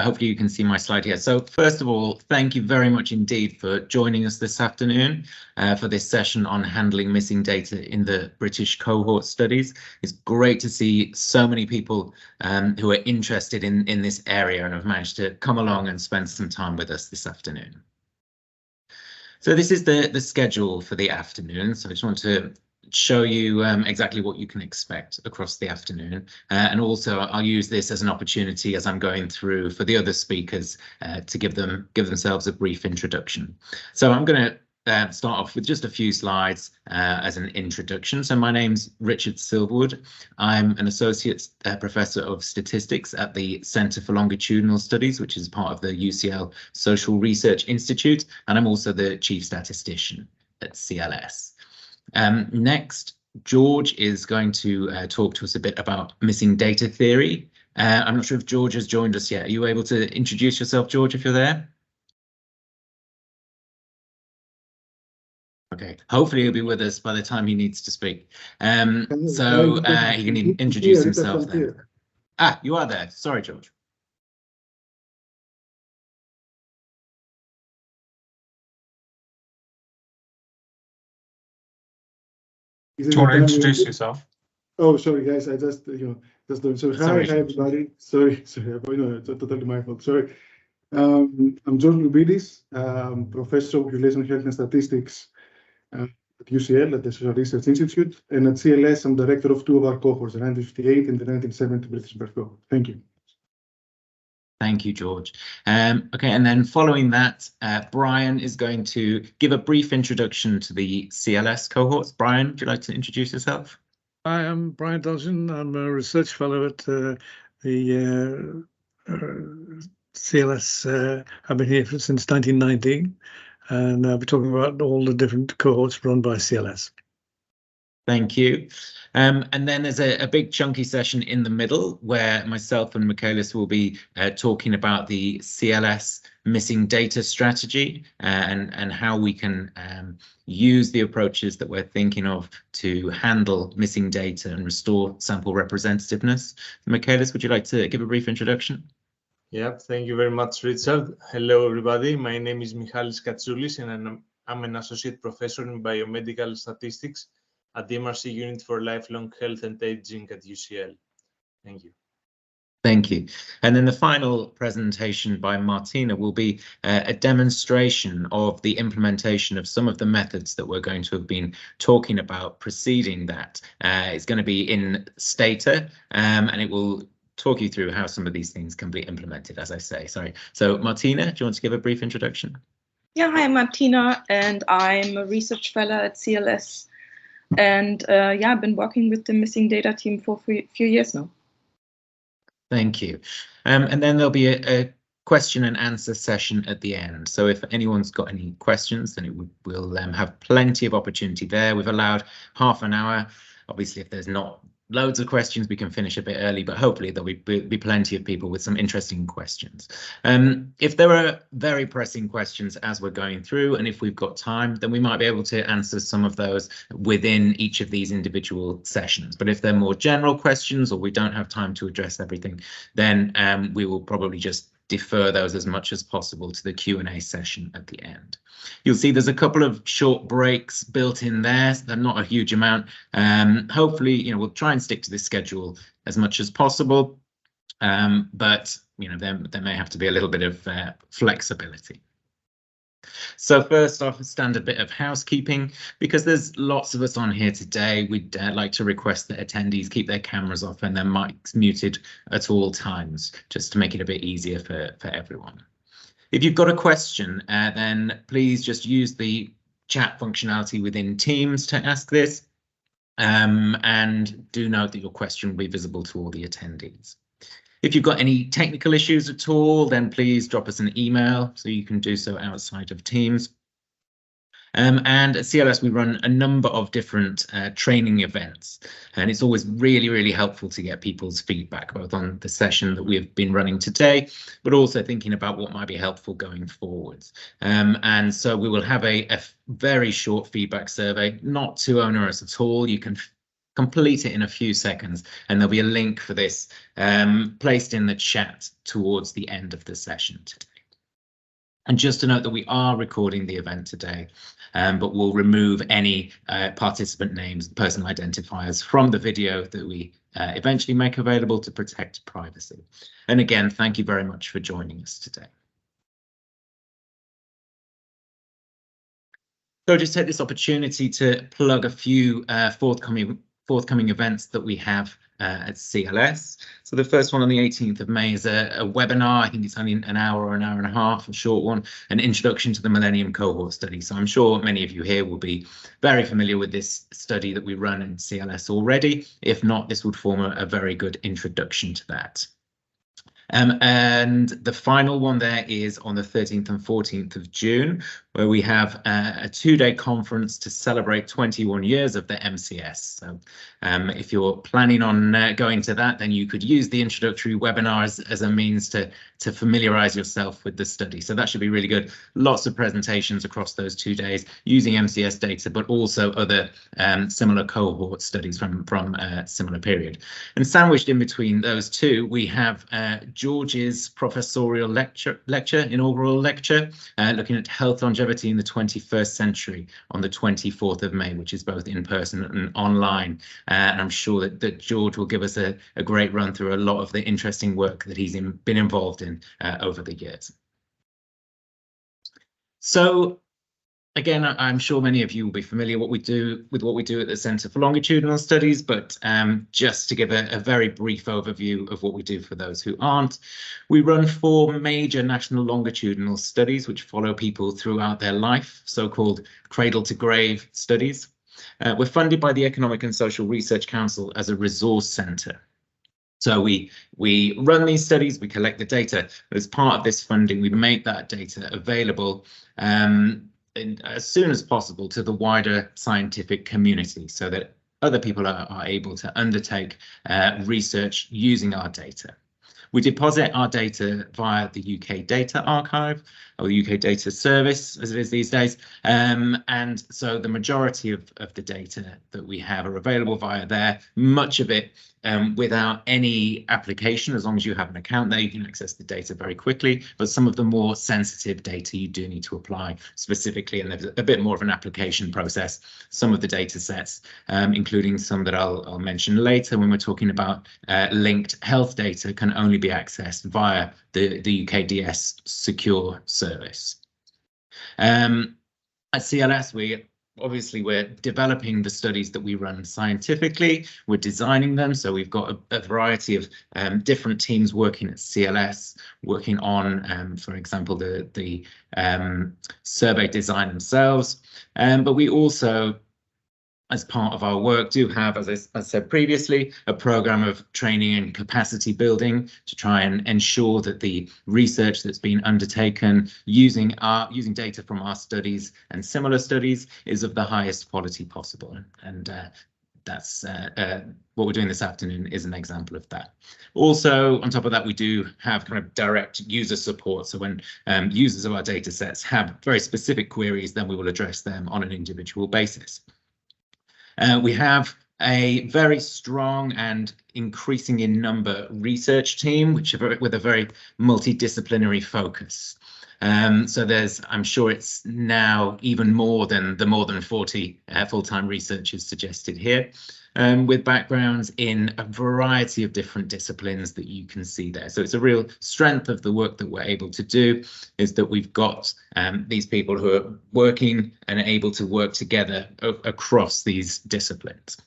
Hopefully you can see my slide here. So first of all, thank you very much indeed for joining us this afternoon for this session on handling missing data in the British cohort studies. It's great to see so many people who are interested in this area and have managed to come along and spend some time with us this afternoon. So this is the schedule for the afternoon. So I just want to show you exactly what you can expect across the afternoon. And also I'll use this as an opportunity as I'm going through for the other speakers to give themselves a brief introduction. So I'm going to start off with just a few slides as an introduction. So my name's Richard Silverwood. I'm an associate professor of statistics at the Centre for Longitudinal Studies, which is part of the UCL Social Research Institute, and I'm also the chief statistician at CLS. Next, George is going to talk to us a bit about missing data theory. I'm not sure if George has joined us yet. Are you able to introduce yourself, George, if you're there? Okay, hopefully he'll be with us by the time he needs to speak. So he can introduce himself then. Ah, you are there. Sorry, George. Do you want to introduce yourself? Oh, sorry, guys. I just, so hi everybody. Sorry, totally my fault. Sorry. I'm George Lubidis, professor of population health and statistics at UCL, at the Social Research Institute, and at CLS, I'm director of two of our cohorts, the 1958 and the 1970 British birth cohort. Thank you. Thank you, George. Okay, and then following that, Brian is going to give a brief introduction to the CLS cohorts. Brian, would you like to introduce yourself? Hi, I'm Brian Dodson. I'm a research fellow at the CLS. I've been here since 1990, and I'll be talking about all the different cohorts run by CLS. Thank you. And then there's a big chunky session in the middle where myself and Michaelis will be talking about the CLS missing data strategy and how we can use the approaches that we're thinking of to handle missing data and restore sample representativeness. Michaelis, would you like to give a brief introduction? Yeah, thank you very much, Richard. Hello, everybody. My name is Michalis Katsoulis, and I'm an associate professor in biomedical statistics at the MRC Unit for Lifelong Health and Aging at UCL. Thank you. Thank you. And then the final presentation by Martina will be a demonstration of the implementation of some of the methods that we're going to have been talking about preceding that. It's going to be in Stata, and it will talk you through how some of these things can be implemented, as I say. Sorry. So Martina, do you want to give a brief introduction? Yeah, hi, I'm Martina, and I'm a research fellow at CLS. And yeah, I've been working with the missing data team for a few years now. Thank you. And then there'll be a question and answer session at the end. So if anyone's got any questions, then we'll have plenty of opportunity there. We've allowed half an hour. Obviously, if there's not loads of questions, we can finish a bit early, but hopefully there'll be plenty of people with some interesting questions. If there are very pressing questions as we're going through, and if we've got time, then we might be able to answer some of those within each of these individual sessions. But if they're more general questions or we don't have time to address everything, then we will probably just defer those as much as possible to the Q&A session at the end. You'll see there's a couple of short breaks built in there, so they're not a huge amount. Hopefully, we'll try and stick to this schedule as much as possible, but there may have to be a little bit of flexibility. So first off, a standard bit of housekeeping, because there's lots of us on here today. We'd like to request that attendees keep their cameras off and their mics muted at all times, just to make it a bit easier for everyone. If you've got a question, then please just use the chat functionality within Teams to ask this, and do note that your question will be visible to all the attendees. If you've got any technical issues at all, then please drop us an email, so you can do so outside of Teams. And at CLS, we run a number of different training events, and it's always really helpful to get people's feedback, both on the session that we've been running today, but also thinking about what might be helpful going forwards. And so we will have a very short feedback survey, not too onerous at all. You can complete it in a few seconds, and there'll be a link for this placed in the chat towards the end of the session today. And just to note that we are recording the event today, but we'll remove any participant names, personal identifiers from the video that we eventually make available to protect privacy. And again, thank you very much for joining us today. So just take this opportunity to plug a few forthcoming events that we have at CLS. So the first one on the 18th of May is a webinar. I think it's only an hour or an hour and a half, a short one, an introduction to the Millennium Cohort Study. So I'm sure many of you here will be very familiar with this study that we run in CLS already. If not, this would form a very good introduction to that. And the final one there is on the 13th and 14th of June, where we have a two-day conference to celebrate 21 years of the MCS. So if you're planning on going to that, then you could use the introductory webinars as a means to familiarize yourself with the study. So that should be really good. Lots of presentations across those 2 days using MCS data, but also other similar cohort studies from a similar period. And sandwiched in between those two, we have George's professorial inaugural lecture, looking at health longevity in the 21st century on the 24th of May, which is both in person and online. And I'm sure that George will give us a great run through a lot of the interesting work that he's been involved in over the years. So again, I'm sure many of you will be familiar with what we do at the Centre for Longitudinal Studies, but just to give a very brief overview of what we do for those who aren't, we run 4 major national longitudinal studies which follow people throughout their life, so-called cradle to grave studies. We're funded by the Economic and Social Research Council as a resource centre. So we run these studies, we collect the data. As part of this funding, we make that data available as soon as possible to the wider scientific community so that other people are able to undertake research using our data. We deposit our data via the UK Data Archive, or the UK Data Service, as it is these days. And so the majority of the data that we have are available via there, much of it without any application. As long as you have an account there, you can access the data very quickly. But some of the more sensitive data you do need to apply specifically, and there's a bit more of an application process. Some of the data sets, including some that I'll mention later when we're talking about linked health data, can only be accessed via the UKDS secure service. At CLS, we're developing the studies that we run scientifically. We're designing them, so we've got a variety of different teams working at CLS, working on, for example, the survey design themselves. But we also, as part of our work, do have, as I said previously, a program of training and capacity building to try and ensure that the research that's been undertaken using data from our studies and similar studies is of the highest quality possible. And that's what we're doing this afternoon is an example of that. Also, on top of that, we do have kind of direct user support. So when users of our data sets have very specific queries, then we will address them on an individual basis. We have a very strong and increasing in number research team, with a very multidisciplinary focus. So I'm sure it's now even more than the more than 40 full-time researchers suggested here, with backgrounds in a variety of different disciplines that you can see there. So it's a real strength of the work that we're able to do, is that we've got these people who are working and able to work together across these disciplines.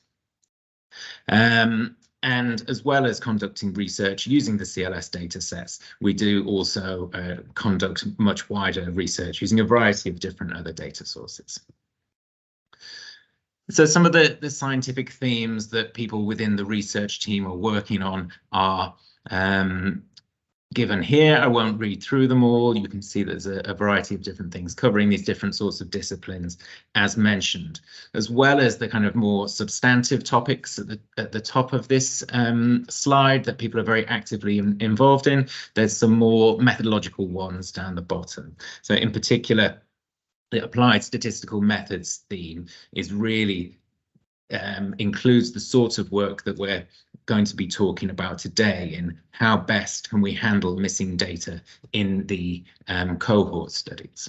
And as well as conducting research using the CLS data sets, we do also conduct much wider research using a variety of different other data sources. So some of the scientific themes that people within the research team are working on are given here. I won't read through them all. You can see there's a variety of different things covering these different sorts of disciplines, as mentioned, as well as the kind of more substantive topics at the top of this slide that people are very actively involved in. There's some more methodological ones down the bottom. So in particular, the applied statistical methods theme is really includes the sort of work that we're going to be talking about today in how best can we handle missing data in the cohort studies.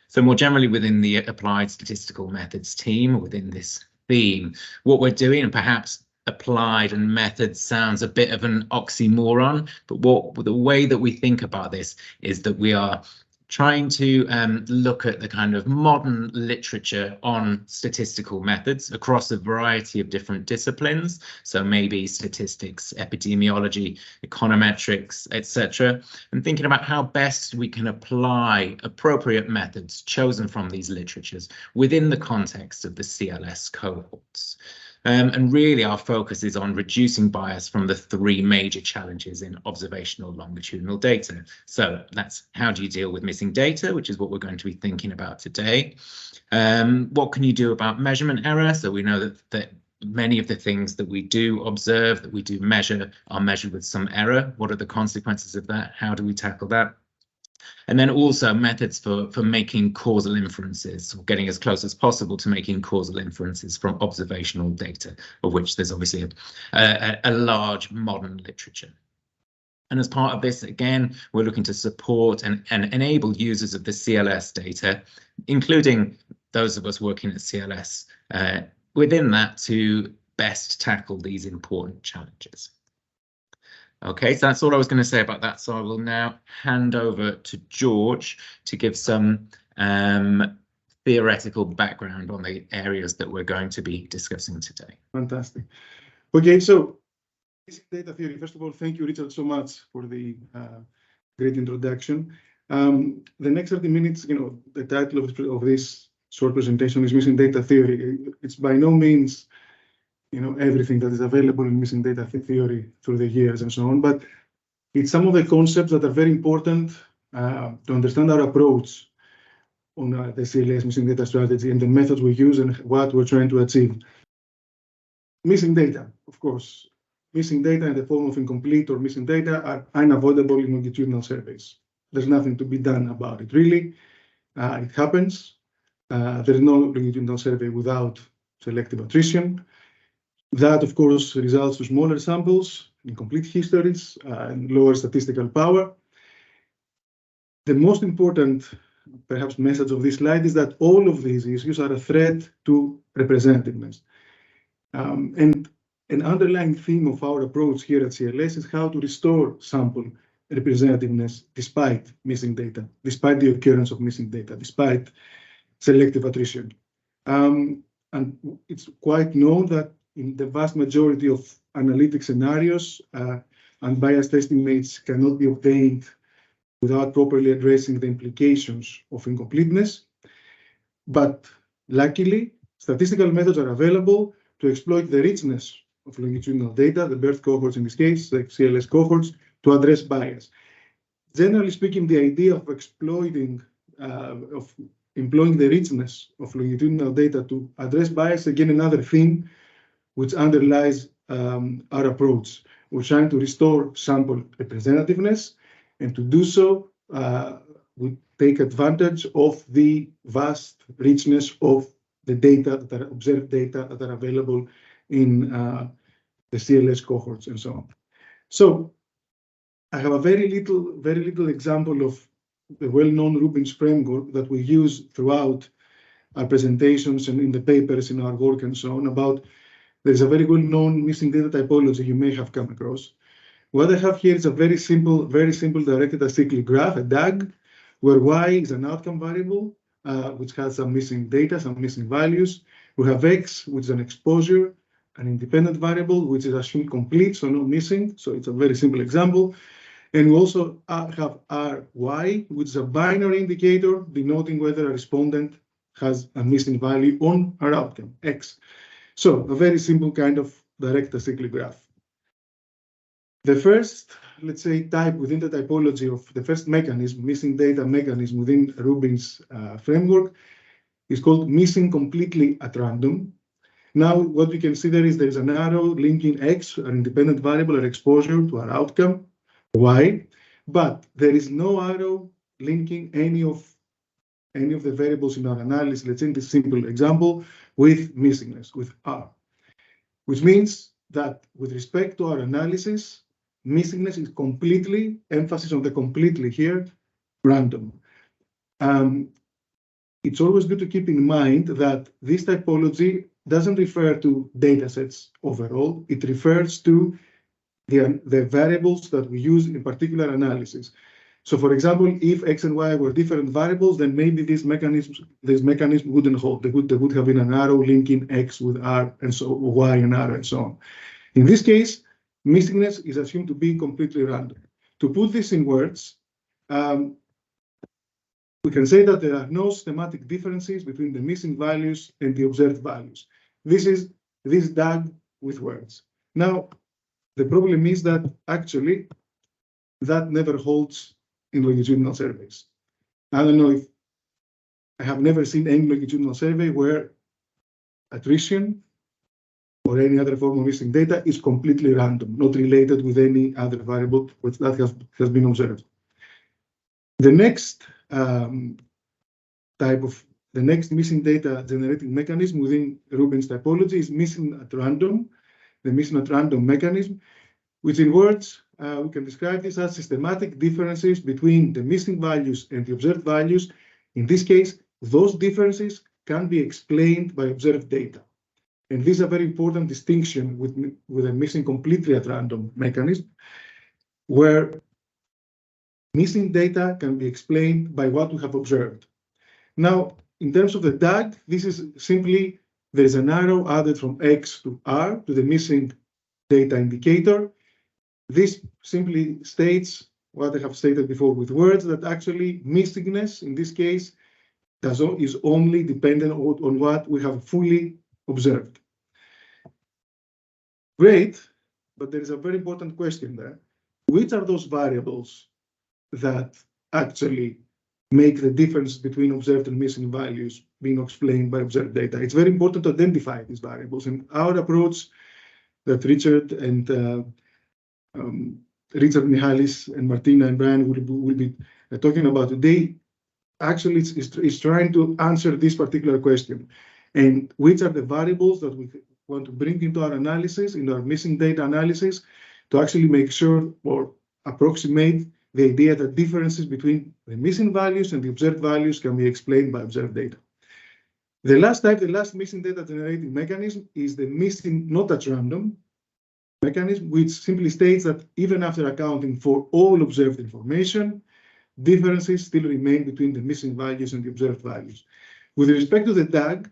So more generally within the applied statistical methods team, within this theme, what we're doing, and perhaps applied and methods sounds a bit of an oxymoron, but the way that we think about this is that we are trying to look at the kind of modern literature on statistical methods across a variety of different disciplines. So maybe statistics, epidemiology, econometrics, etc. And thinking about how best we can apply appropriate methods chosen from these literatures within the context of the CLS cohorts. And really our focus is on reducing bias from the three major challenges in observational longitudinal data. So that's how do you deal with missing data, which is what we're going to be thinking about today. What can you do about measurement error? So we know that many of the things that we do observe, that we do measure, are measured with some error. What are the consequences of that? How do we tackle that? And then also methods for making causal inferences, or getting as close as possible to making causal inferences from observational data, of which there's obviously a large modern literature. And as part of this, again, we're looking to support and enable users of the CLS data, including those of us working at CLS, within that to best tackle these important challenges. Okay, so that's all I was going to say about that. So I will now hand over to George to give some theoretical background on the areas that we're going to be discussing today. Fantastic. Okay, so data theory. First of all, thank you, Richard, so much for the great introduction. The next 30 minutes, the title of this short presentation is Missing Data Theory. It's by no means everything that is available in missing data theory through the years and so on, but it's some of the concepts that are very important to understand our approach on the CLS missing data strategy and the methods we use and what we're trying to achieve. Missing data, of course, missing data in the form of incomplete or missing data are unavoidable in longitudinal surveys. There's nothing to be done about it, really. It happens. There's no longitudinal survey without selective attrition. That, of course, results to smaller samples, incomplete histories, and lower statistical power. The most important, perhaps, message of this slide is that all of these issues are a threat to representativeness. And an underlying theme of our approach here at CLS is how to restore sample representativeness despite missing data, despite the occurrence of missing data, despite selective attrition. And it's quite known that in the vast majority of analytic scenarios, unbiased estimates cannot be obtained without properly addressing the implications of incompleteness. But luckily, statistical methods are available to exploit the richness of longitudinal data, the birth cohorts in this case, the CLS cohorts, to address bias. Generally speaking, the idea of employing the richness of longitudinal data to address bias, again, another theme which underlies our approach. We're trying to restore sample representativeness, and to do so, we take advantage of the vast richness of the data that are observed data that are available in the CLS cohorts and so on. So I have a very little example of the well-known Rubin's framework that we use throughout our presentations and in the papers in our work and so on about. There's a very well-known missing data typology you may have come across. What I have here is a very simple directed acyclic graph, a DAG, where y is an outcome variable, which has some missing data, some missing values. We have x, which is an exposure, an independent variable, which is assumed complete, so no missing. So it's a very simple example. And we also have ry, which is a binary indicator denoting whether a respondent has a missing value on our outcome, x. So a very simple kind of direct acyclic graph. The first, let's say, type within the typology of the first mechanism, missing data mechanism within Rubin's framework, is called missing completely at random. Now, what we consider is there's an arrow linking x, an independent variable or exposure, to our outcome, y, but there is no arrow linking any of any of the variables in our analysis, let's say in this simple example, with missingness, with R, which means that with respect to our analysis, missingness is completely, emphasis on the completely here, random. It's always good to keep in mind that this typology doesn't refer to data sets overall. It refers to the variables that we use in particular analysis. So, for example, if X and Y were different variables, then maybe this mechanism wouldn't hold. There would have been an arrow linking X with R and so Y and R and so on. In this case, missingness is assumed to be completely random. To put this in words, we can say that there are no systematic differences between the missing values and the observed values. This is this DAG with words. Now, the problem is that actually that never holds in longitudinal surveys. I don't know if I have never seen any longitudinal survey where attrition or any other form of missing data is completely random, not related with any other variable which that has been observed. The next the next missing data generating mechanism within Rubin's typology is missing at random, the missing at random mechanism, which in words, we can describe this as systematic differences between the missing values and the observed values. In this case, those differences can be explained by observed data. And this is a very important distinction with a missing completely at random mechanism, where missing data can be explained by what we have observed. Now, in terms of the DAG, this is simply, there's an arrow added from X to R to the missing data indicator. This simply states what I have stated before with words, that actually missingness, in this case, is only dependent on what we have fully observed. Great, but there is a very important question there. Which are those variables that actually make the difference between observed and missing values being explained by observed data? It's very important to identify these variables. And our approach that Richard and Richard, Michalis, and Martina and Brian will be talking about today actually is trying to answer this particular question. And which are the variables that we want to bring into our analysis, in our missing data analysis, to actually make sure or approximate the idea that differences between the missing values and the observed values can be explained by observed data. The last type, the last missing data generating mechanism, is the missing not at random mechanism, which simply states that even after accounting for all observed information, differences still remain between the missing values and the observed values. With respect to the DAG,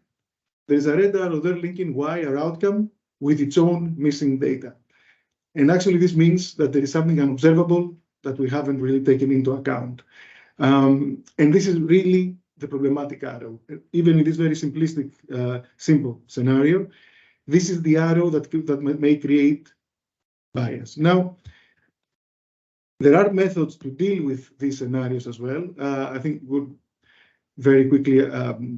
there is a red arrow there linking Y, our outcome, with its own missing data. And actually, this means that there is something unobservable that we haven't really taken into account. And this is really the problematic arrow. Even in this very simplistic, simple scenario, this is the arrow that may create bias. Now, there are methods to deal with these scenarios as well. I think we'll very quickly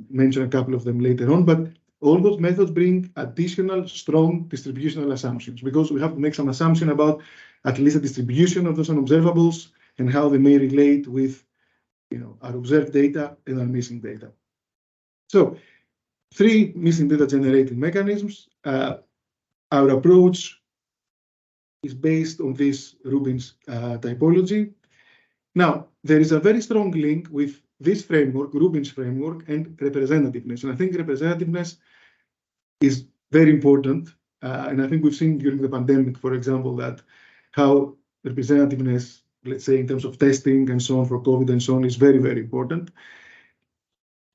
mention a couple of them later on, but all those methods bring additional strong distributional assumptions, because we have to make some assumption about at least the distribution of those unobservables and how they may relate with, our observed data and our missing data. So, 3 missing data generating mechanisms. Our approach is based on this Rubin's typology. Now, there is a very strong link with this framework, Rubin's framework, and representativeness. And I think representativeness is very important. And I think we've seen during the pandemic, for example, that how representativeness, let's say in terms of testing and so on for COVID and so on, is very, very important.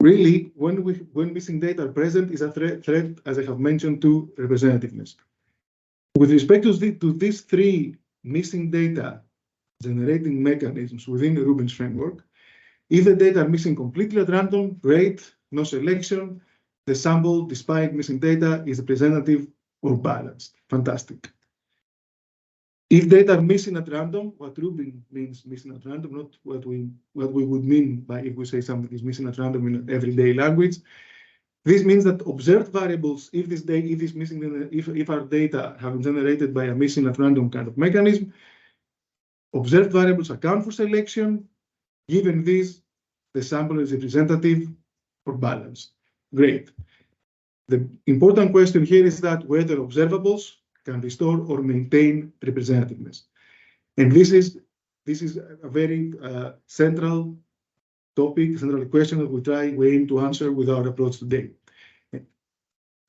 Really, when missing data are present, is a threat, as I have mentioned, to representativeness. With respect to these 3 missing data generating mechanisms within the Rubin's framework, if the data are missing completely at random, great, no selection, the sample, despite missing data, is representative or balanced. Fantastic. If data are missing at random, what Rubin means missing at random, not what we would mean by if we say something is missing at random in everyday language. This means that observed variables, if our data have been generated by a missing at random kind of mechanism, observed variables account for selection. Given this, the sample is representative or balanced. Great. The important question here is that whether observables can restore or maintain representativeness. And this is a very central topic, central question that we aim to answer with our approach today.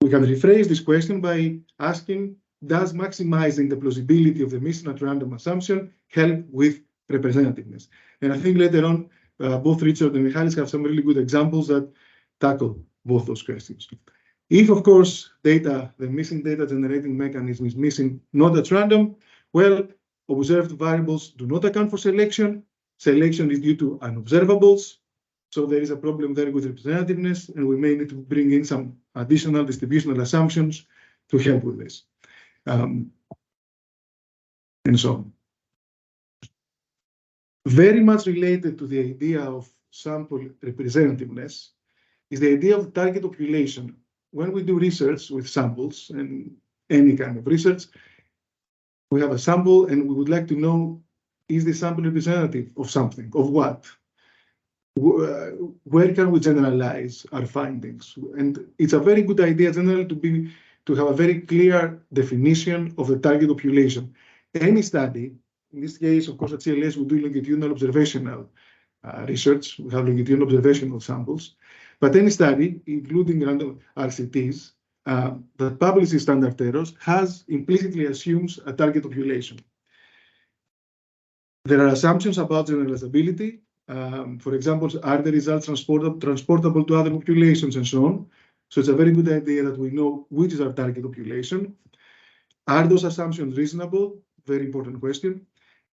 We can rephrase this question by asking, does maximizing the plausibility of the missing at random assumption help with representativeness? And I think later on, both Richard and Michalis have some really good examples that tackle both those questions. If, of course, the missing data generating mechanism is missing not at random, well, observed variables do not account for selection. Selection is due to unobservables. So there is a problem there with representativeness, and we may need to bring in some additional distributional assumptions to help with this. And so on. Very much related to the idea of sample representativeness is the idea of target population. When we do research with samples and any kind of research, we have a sample and we would like to know, is the sample representative of something, of what? Where can we generalize our findings? And it's a very good idea generally to have a very clear definition of the target population. Any study, in this case, of course, at CLS, we do longitudinal observational research. We have longitudinal observational samples. But any study, including random RCTs, that publishes standard errors implicitly assumes a target population. There are assumptions about generalizability. For example, are the results transportable to other populations and so on? So it's a very good idea that we know which is our target population. Are those assumptions reasonable? Very important question.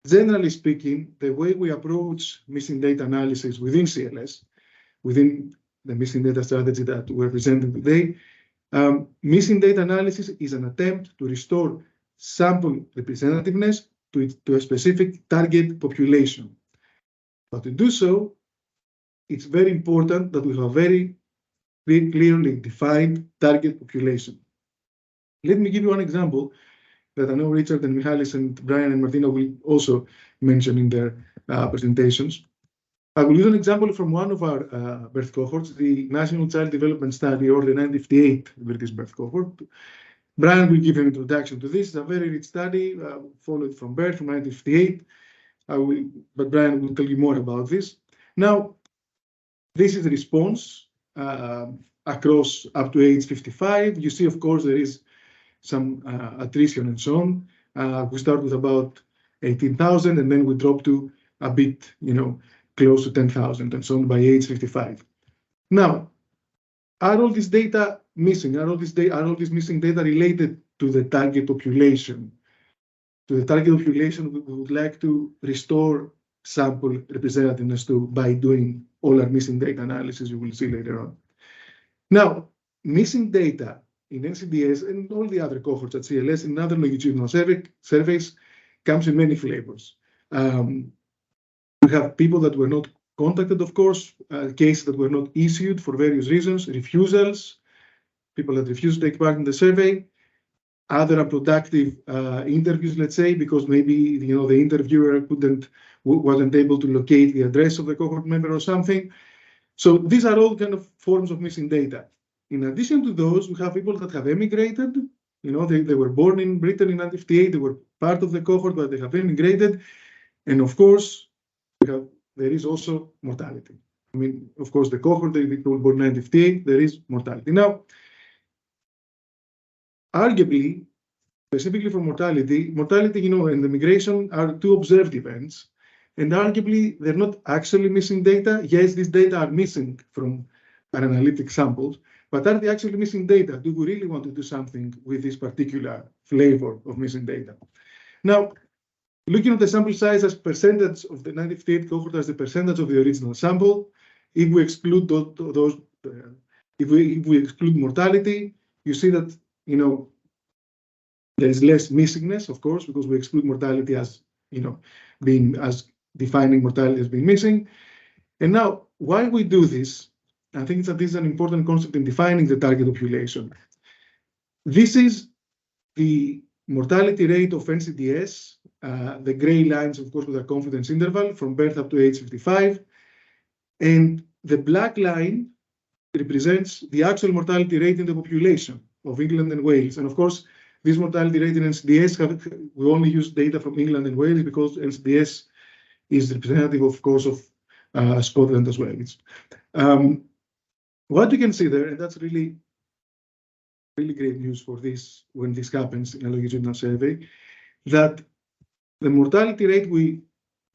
Generally speaking, the way we approach missing data analysis within CLS, within the missing data strategy that we're presenting today, missing data analysis is an attempt to restore sample representativeness to a specific target population. But to do so, it's very important that we have a very clearly defined target population. Let me give you one example that I know Richard and Michalis and Brian and Martina will also mention in their presentations. I will use an example from one of our birth cohorts, the National Child Development Study, or the 1958 British birth cohort. Brian will give an introduction to this. It's a very rich study, followed from birth from 1958. But Brian will tell you more about this. Now, this is the response across up to age 55. You see, of course, there is some attrition and so on. We start with about 18,000, and then we drop to a bit, close to 10,000 and so on by age 55. Now, are all this data missing? Are all this missing data related to the target population? To the target population, we would like to restore sample representativeness to by doing all our missing data analysis you will see later on. Now, missing data in NCDS and all the other cohorts at CLS and other longitudinal surveys comes in many flavors. We have people that were not contacted, of course, cases that were not issued for various reasons, refusals, people that refused to take part in the survey, other unproductive interviews, let's say, because maybe the interviewer wasn't able to locate the address of the cohort member or something. So these are all kind of forms of missing data. In addition to those, we have people that have emigrated. They were born in Britain in 1958. They were part of the cohort, but they have emigrated. And of course, there is also mortality. I mean, of course, the cohort, they were born in 1958, there is mortality. Now, arguably, specifically for mortality, and immigration are two observed events. And arguably, they're not actually missing data. Yes, these data are missing from our analytic samples, but are they actually missing data? Do we really want to do something with this particular flavor of missing data? Now, looking at the sample size as percentage of the 1958 cohort as the percentage of the original sample, if we exclude if we exclude mortality, you see that there is less missingness, of course, because we exclude mortality as defining mortality as being missing. And now, why we do this, I think that this is an important concept in defining the target population. This is the mortality rate of NCDS, the gray lines, of course, with a confidence interval from birth up to age 55. And the black line represents the actual mortality rate in the population of England and Wales. And of course, this mortality rate in NCDS, we only use data from England and Wales because NCDS is representative, of course, of Scotland as well. What you can see there, and that's really great news for this when this happens in a longitudinal survey, that the mortality rate we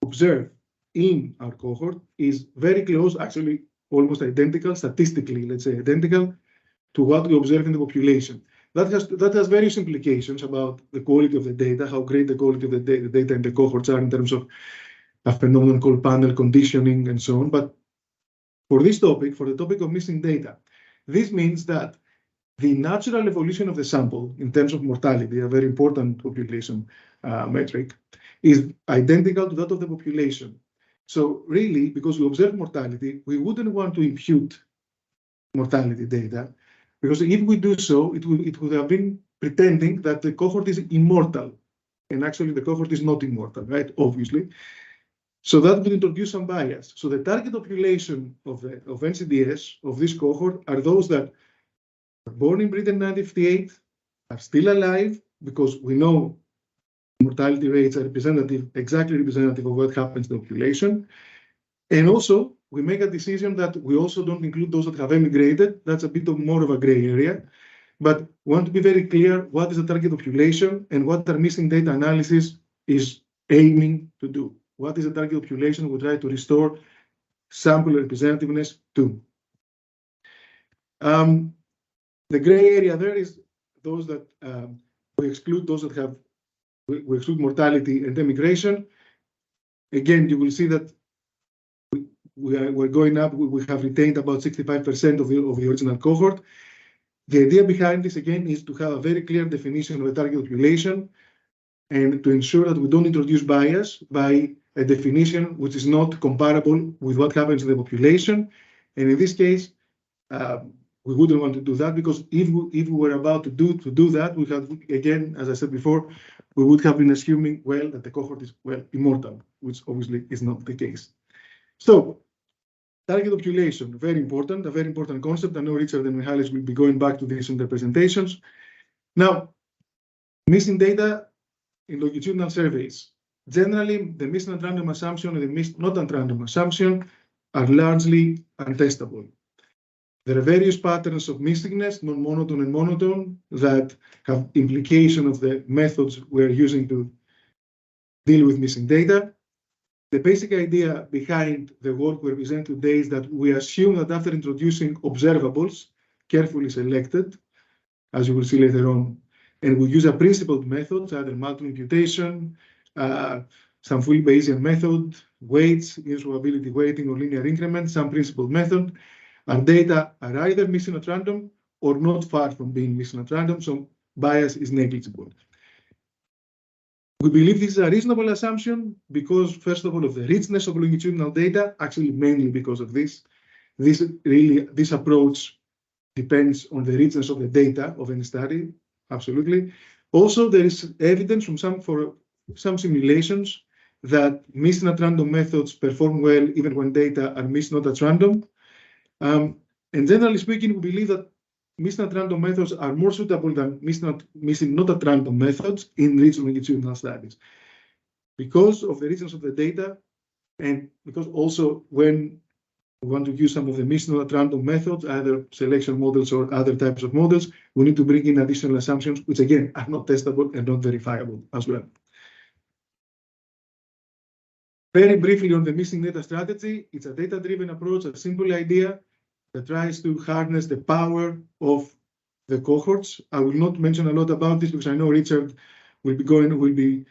observe in our cohort is very close, actually almost identical, statistically, let's say identical, to what we observe in the population. That has various implications about the quality of the data, how great the quality of the data in the cohorts are in terms of a phenomenon called panel conditioning and so on. But for this topic, for the topic of missing data, this means that the natural evolution of the sample in terms of mortality, a very important population metric, is identical to that of the population. So really, because we observe mortality, we wouldn't want to impute mortality data, because if we do so, it would have been pretending that the cohort is immortal. And actually, the cohort is not immortal, right? Obviously. So that would introduce some bias. So the target population of NCDS, of this cohort, are those that were born in Britain in 1958, are still alive, because we know mortality rates are exactly representative of what happens to the population. And also, we make a decision that we also don't include those that have emigrated. That's a bit more of a gray area. But we want to be very clear what is the target population and what our missing data analysis is aiming to do. What is the target population we try to restore sample representativeness to? The gray area there is those that we exclude we exclude mortality and emigration. Again, you will see that we're going up. We have retained about 65% of the original cohort. The idea behind this, again, is to have a very clear definition of the target population and to ensure that we don't introduce bias by a definition which is not comparable with what happens in the population. And in this case, we wouldn't want to do that, because if we were about to do that, we have, again, as I said before, we would have been assuming, well, that the cohort is, well, immortal, which obviously is not the case. So, target population, a very important concept. I know Richard and Michalis will be going back to this in their presentations. Now, missing data in longitudinal surveys. Generally, the missing at random assumption and the missed not at random assumption are largely untestable. There are various patterns of missingness, non-monotone and monotone, that have implication of the methods we're using to deal with missing data. The basic idea behind the work we present today is that we assume that after introducing observables, carefully selected, as you will see later on, and we use a principled method, either multiple imputation, some full Bayesian method, weights, probability weighting or linear increment, some principled method, our data are either missing at random or not far from being missing at random, so bias is negligible. We believe this is a reasonable assumption because, first of all, of the richness of longitudinal data, actually mainly because of this. This approach depends on the richness of the data of any study, absolutely. Also, there is evidence from some simulations that missing at random methods perform well even when data are missed not at random. And generally speaking, we believe that missing at random methods are more suitable than missing not at random methods in rich longitudinal studies, because of the richness of the data, and because also when we want to use some of the missing not at random methods, either selection models or other types of models, we need to bring in additional assumptions, which again are not testable and not verifiable as well. Very briefly on the missing data strategy, it's a data-driven approach, a simple idea that tries to harness the power of the cohorts. I will not mention a lot about this because I know Richard will be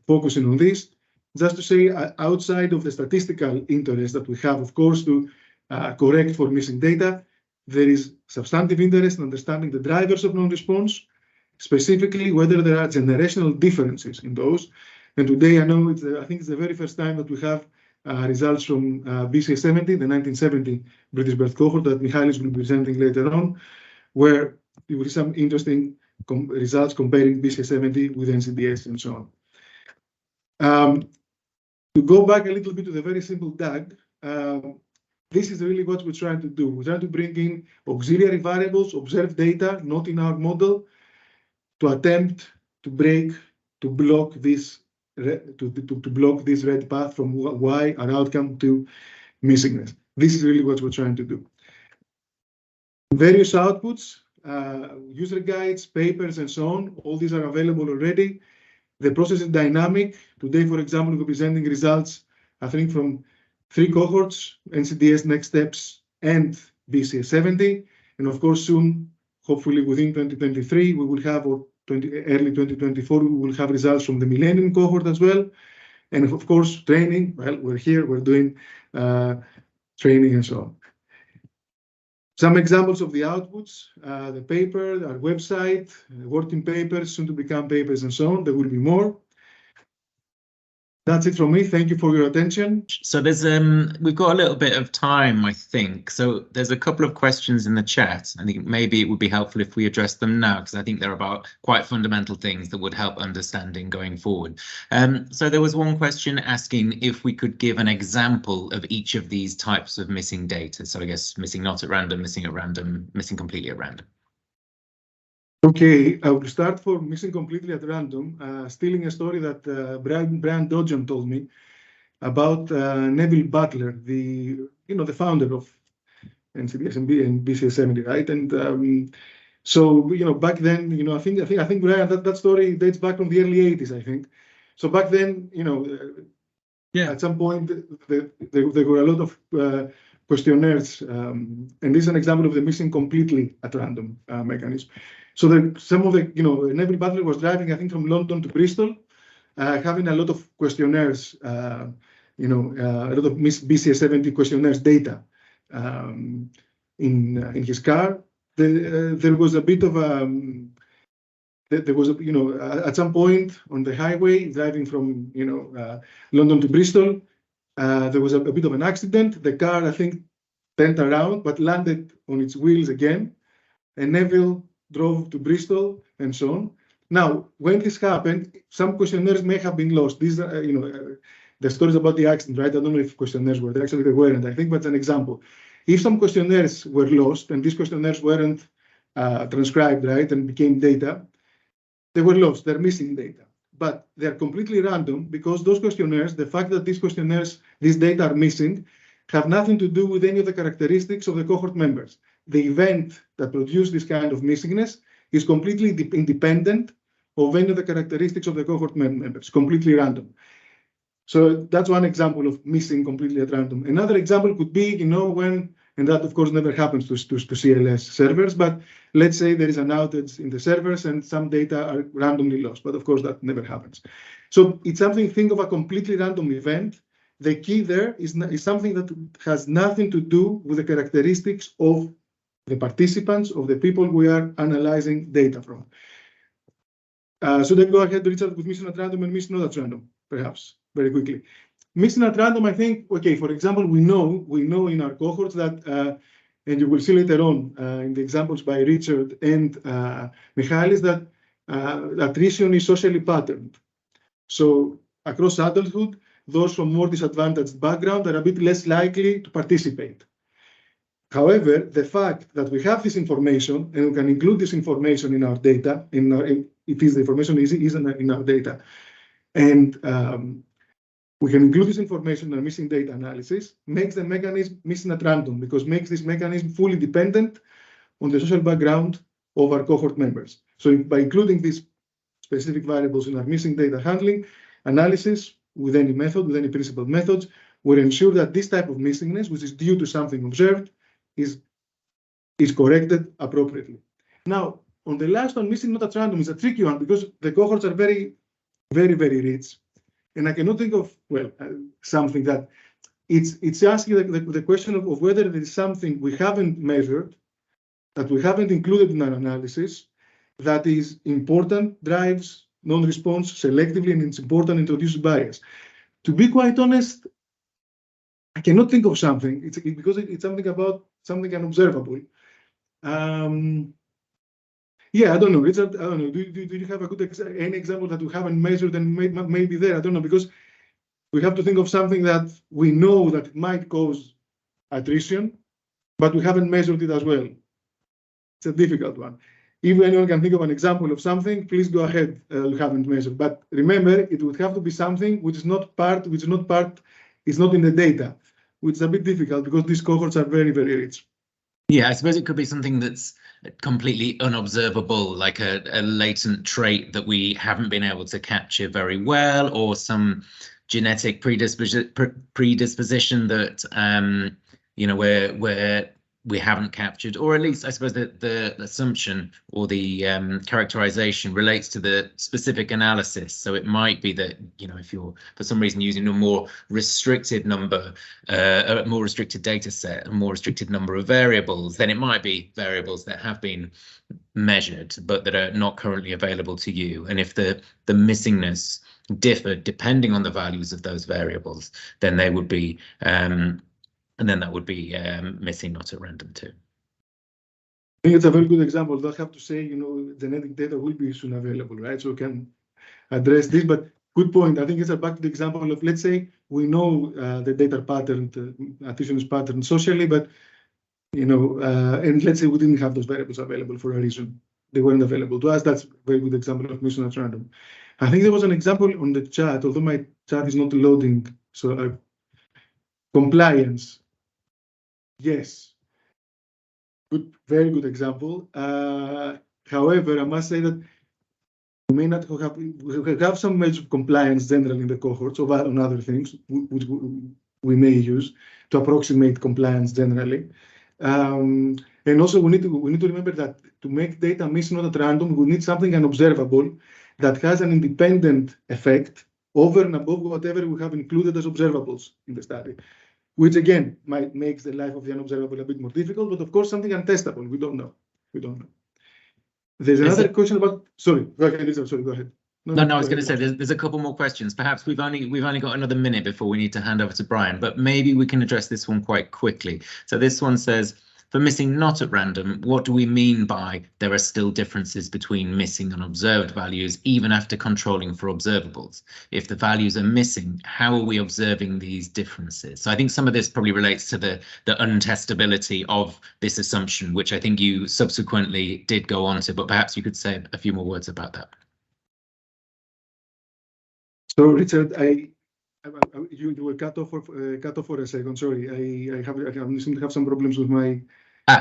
focusing on this. Just to say, outside of the statistical interest that we have, of course, to correct for missing data, there is substantive interest in understanding the drivers of non-response, specifically whether there are generational differences in those. And today, I think it's the very first time that we have results from BCS70, the 1970 British birth cohort that Michalis will be presenting later on, where you will see some interesting results comparing BCS70 with NCDS and so on. To go back a little bit to the very simple DAG, this is really what we're trying to do. We're trying to bring in auxiliary variables, observed data, not in our model, to attempt to break, to block this, to block this red path from Y, our outcome, to missingness. This is really what we're trying to do. Various outputs, user guides, papers, and so on. All these are available already. The process is dynamic. Today, for example, we're presenting results, I think, from 3 cohorts, NCDS, Next Steps, and BCS 70. And of course, soon, hopefully within 2023, we will have, or early 2024, we will have results from the Millennium cohort as well. And of course, training, well, we're here, we're doing training and so on. Some examples of the outputs, the paper, our website, working papers, soon to become papers and so on. There will be more. That's it from me. Thank you for your attention. So there's we've got a little bit of time, I think. So there's a couple of questions in the chat. I think maybe it would be helpful if we address them now, because I think they're about quite fundamental things that would help understanding going forward. So there was one question asking if we could give an example of each of these types of missing data. So I guess missing not at random, missing at random, missing completely at random. Okay, I will start for missing completely at random, stealing a story that Brian Dodgen told me about Neville Butler, the founder of NCDS and BCS 70, right? And so back then, I think Brian, that story dates back from the early 80s, I think. So back then, yeah, at some point there were a lot of questionnaires, and this is an example of the missing completely at random mechanism. So some of the, Neville Butler was driving, I think, from London to Bristol, having a lot of questionnaires, a lot of BCS 70 questionnaires data in his car. There was a bit of at some point on the highway driving from, London to Bristol, there was a bit of an accident. The car, I think, turned around but landed on its wheels again, and Neville drove to Bristol and so on. Now, when this happened, some questionnaires may have been lost. These are, the stories about the accident, right? I don't know if questionnaires were there. Actually, they weren't. I think that's an example. If some questionnaires were lost and these questionnaires weren't transcribed, right, and became data, they were lost. They're missing data. But they're completely random because those questionnaires, the fact that these questionnaires, these data are missing, have nothing to do with any of the characteristics of the cohort members. The event that produced this kind of missingness is completely independent of any of the characteristics of the cohort members, completely random. So that's one example of missing completely at random. Another example could be, when, and that of course never happens to CLS servers, but let's say there is an outage in the servers and some data are randomly lost, but of course that never happens. So it's something, think of a completely random event. The key there is something that has nothing to do with the characteristics of the participants, of the people we are analyzing data from. Should I go ahead, Richard, with missing at random and missing not at random, perhaps, very quickly? Missing at random, I think, okay, for example, we know in our cohorts that, and you will see later on in the examples by Richard and Michalis, that attrition is socially patterned. So across adulthood, those from more disadvantaged background are a bit less likely to participate. However, the fact that we have this information and we can include this information in our data, if the information is in our data, and we can include this information in our missing data analysis, makes the mechanism missing at random, because makes this mechanism fully dependent on the social background of our cohort members. So by including these specific variables in our missing data handling analysis with any method, with any principled methods, we'll ensure that this type of missingness, which is due to something observed, is corrected appropriately. Now, on the last one, missing not at random is a tricky one because the cohorts are very, very, very rich. And I cannot think of, something that it's asking the question of whether there is something we haven't measured, that we haven't included in our analysis, that is important, drives non-response selectively, and it's important, introduces bias. To be quite honest, I cannot think of something. Because it's something about something unobservable. Yeah, I don't know, Richard. I don't know. Do you have any example that we haven't measured and maybe there? I don't know, because we have to think of something that we know that it might cause attrition, but we haven't measured it as well. It's a difficult one. If anyone can think of an example of something, please go ahead. We haven't measured, but remember, it would have to be something which is not in the data, which is a bit difficult because these cohorts are very, very rich. Yeah, I suppose it could be something that's completely unobservable, like a latent trait that we haven't been able to capture very well, or some genetic predisposition that where we haven't captured, or at least I suppose the assumption or the characterization relates to the specific analysis. So it might be that, if you're for some reason using a more restricted number, a more restricted data set, a more restricted number of variables, then it might be variables that have been measured but that are not currently available to you. And if the missingness differed depending on the values of those variables, then they would be and then that would be missing not at random too. I think it's a very good example. They'll have to say, genetic data will be soon available, right? So we can address this, but good point. I think it's back to the example of, let's say we know the data pattern, the attrition pattern socially, but, and let's say we didn't have those variables available for a reason. They weren't available to us. That's a very good example of missing at random. I think there was an example on the chat, although my chat is not loading. So compliance. Yes, very good example. However, I must say that we may not have some measure of compliance generally in the cohorts or on other things which we may use to approximate compliance generally. And also we need to remember that to make data missing not at random, we need something unobservable that has an independent effect over and above whatever we have included as observables in the study, which again might make the life of the unobservable a bit more difficult, but of course something untestable. We don't know. There's another question about. Sorry, go ahead. Sorry, go ahead. No, I was going to say there's a couple more questions. Perhaps we've only got another minute before we need to hand over to Brian, but maybe we can address this one quite quickly. So this one says, for missing not at random, what do we mean by there are still differences between missing and observed values even after controlling for observables? If the values are missing, how are we observing these differences? So I think some of this probably relates to the untestability of this assumption, which I think you subsequently did go on to, but perhaps you could say a few more words about that. So Richard, you were cut off for a second. Sorry, I seem to have some problems with my.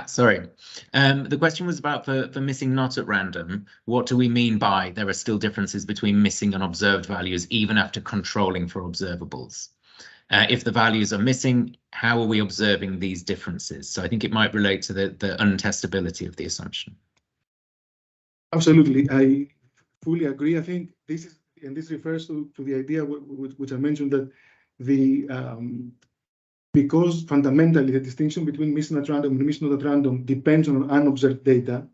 Sorry. The question was about for missing not at random. What do we mean by there are still differences between missing and observed values even after controlling for observables? If the values are missing, how are we observing these differences? So I think it might relate to the untestability of the assumption. Absolutely, I fully agree. I think this refers to the idea which I mentioned, that because fundamentally the distinction between missing at random and missing not at random depends on unobserved data.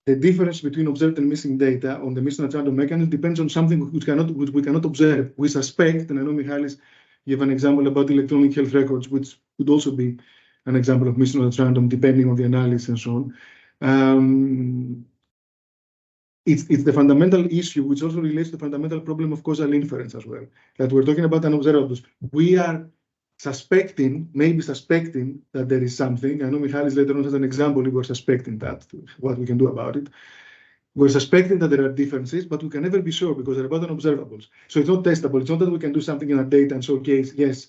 The difference between observed and missing data on the missing at random mechanism depends on something which we cannot observe. We suspect, and I know Michalis gave an example about electronic health records, which could also be an example of missing at random depending on the analysis and so on. It's the fundamental issue, which also relates to the fundamental problem of causal inference as well, that we're talking about unobservables. We are maybe suspecting that there is something. I know Michalis later on has an example. We're suspecting that, what we can do about it. We're suspecting that there are differences, but we can never be sure because they're about unobservables. So it's not testable. It's not that we can do something in our data and showcase, yes,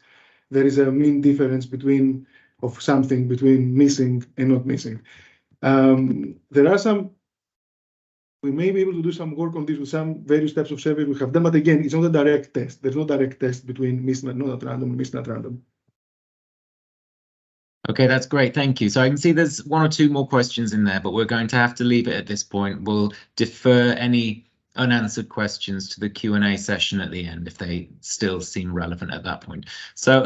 there is a mean difference between missing and not missing. There are some. We may be able to do some work on this with some various types of surveys we have done, but again, it's not a direct test. There's no direct test between missing not at random and missing at random. Okay, that's great. Thank you. So I can see there's one or two more questions in there, but we're going to have to leave it at this point. We'll defer any unanswered questions to the Q&A session at the end if they still seem relevant at that point. So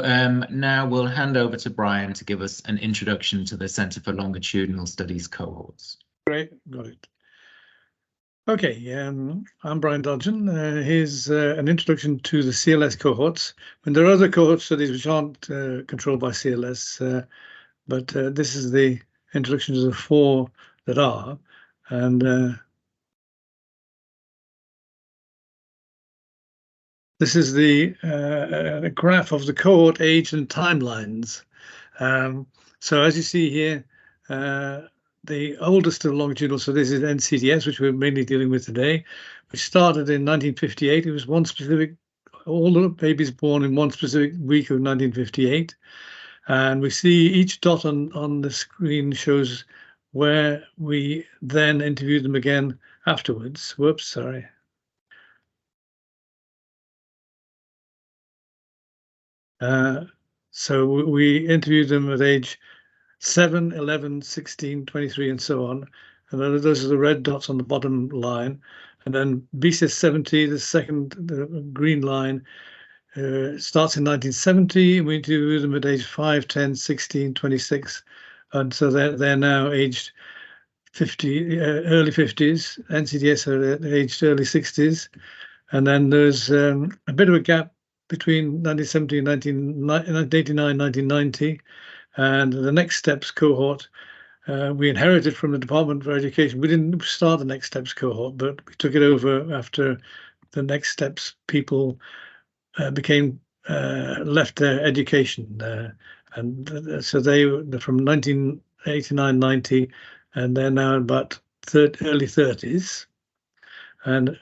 now we'll hand over to Brian to give us an introduction to the Centre for Longitudinal Studies cohorts. Great, got it. Okay, I'm Brian Dodgen. Here's an introduction to the CLS cohorts. And there are other cohort studies which aren't controlled by CLS, but this is the introduction to the 4 that are. And This is the graph of the cohort age and timelines. So as you see here, the oldest of longitudinal, so this is NCDS, which we're mainly dealing with today, which started in 1958. It was one specific, all the babies born in one specific week of 1958. And we see each dot on the screen shows where we then interviewed them again afterwards. Whoops, sorry. So we interviewed them at age 7, 11, 16, 23, and so on. And those are the red dots on the bottom line. And then BCS 70, the green line, starts in 1970. We interviewed them at age 5, 10, 16, 26. And so they're now aged 50, early 50s. NCDS are aged early 60s. And then there's a bit of a gap between 1970 and 1989, 1990. And the Next Steps cohort, we inherited from the Department for Education. We didn't start the Next Steps cohort, but we took it over after the Next Steps people became left their education. So they were from 1989, 90, and they're now about early 30s. And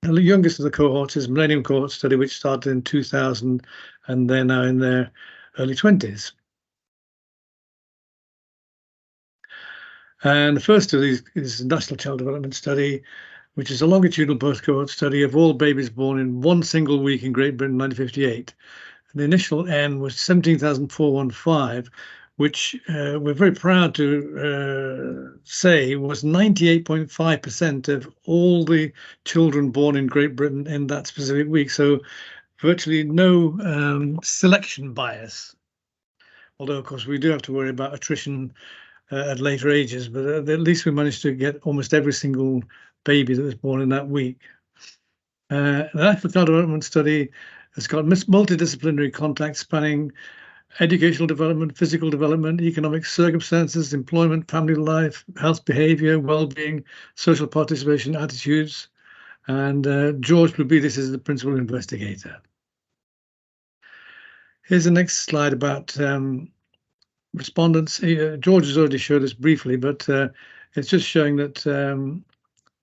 the youngest of the cohorts is Millennium Cohort Study, which started in 2000, and they're now in their early 20s. And the first of these is the National Child Development Study, which is a longitudinal post-cohort study of all babies born in one single week in Great Britain, 1958. And the initial N was 17,415, which we're very proud to say was 98.5% of all the children born in Great Britain in that specific week. So virtually no selection bias. Although, of course, we do have to worry about attrition at later ages, but at least we managed to get almost every single baby that was born in that week. The National Child Development Study has got multidisciplinary contact spanning educational development, physical development, economic circumstances, employment, family life, health behavior, well-being, social participation, attitudes. And George Blubidis is the principal investigator. Here's the next slide about respondents. George has already showed us briefly, but it's just showing that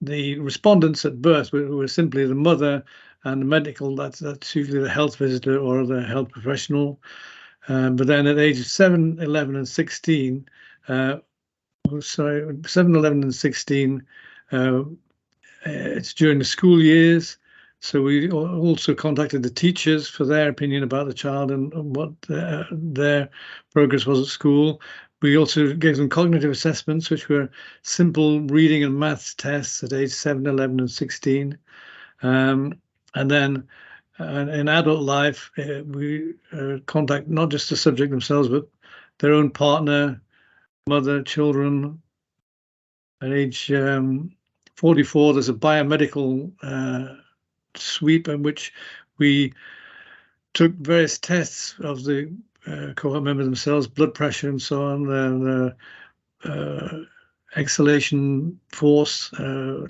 the respondents at birth were simply the mother and the medical, that's usually the health visitor or the health professional. But then at ages 7, 11, and 16, 7, 11, and 16, it's during the school years. So we also contacted the teachers for their opinion about the child and what their progress was at school. We also gave them cognitive assessments, which were simple reading and maths tests at age 7, 11, and 16. And then in adult life, we contact not just the subject themselves, but their own partner, mother, children. At age 44, there's a biomedical sweep in which we took various tests of the cohort members themselves, blood pressure and so on, exhalation force,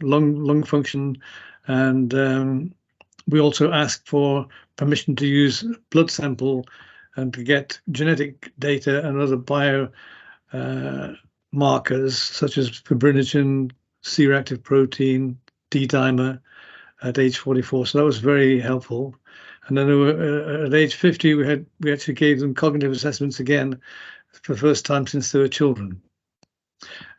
lung function, and we also asked for permission to use blood sample and to get genetic data and other bio markers such as fibrinogen, C-reactive protein, D-dimer at age 44. So that was very helpful. And then at age 50, we actually gave them cognitive assessments again for the first time since they were children.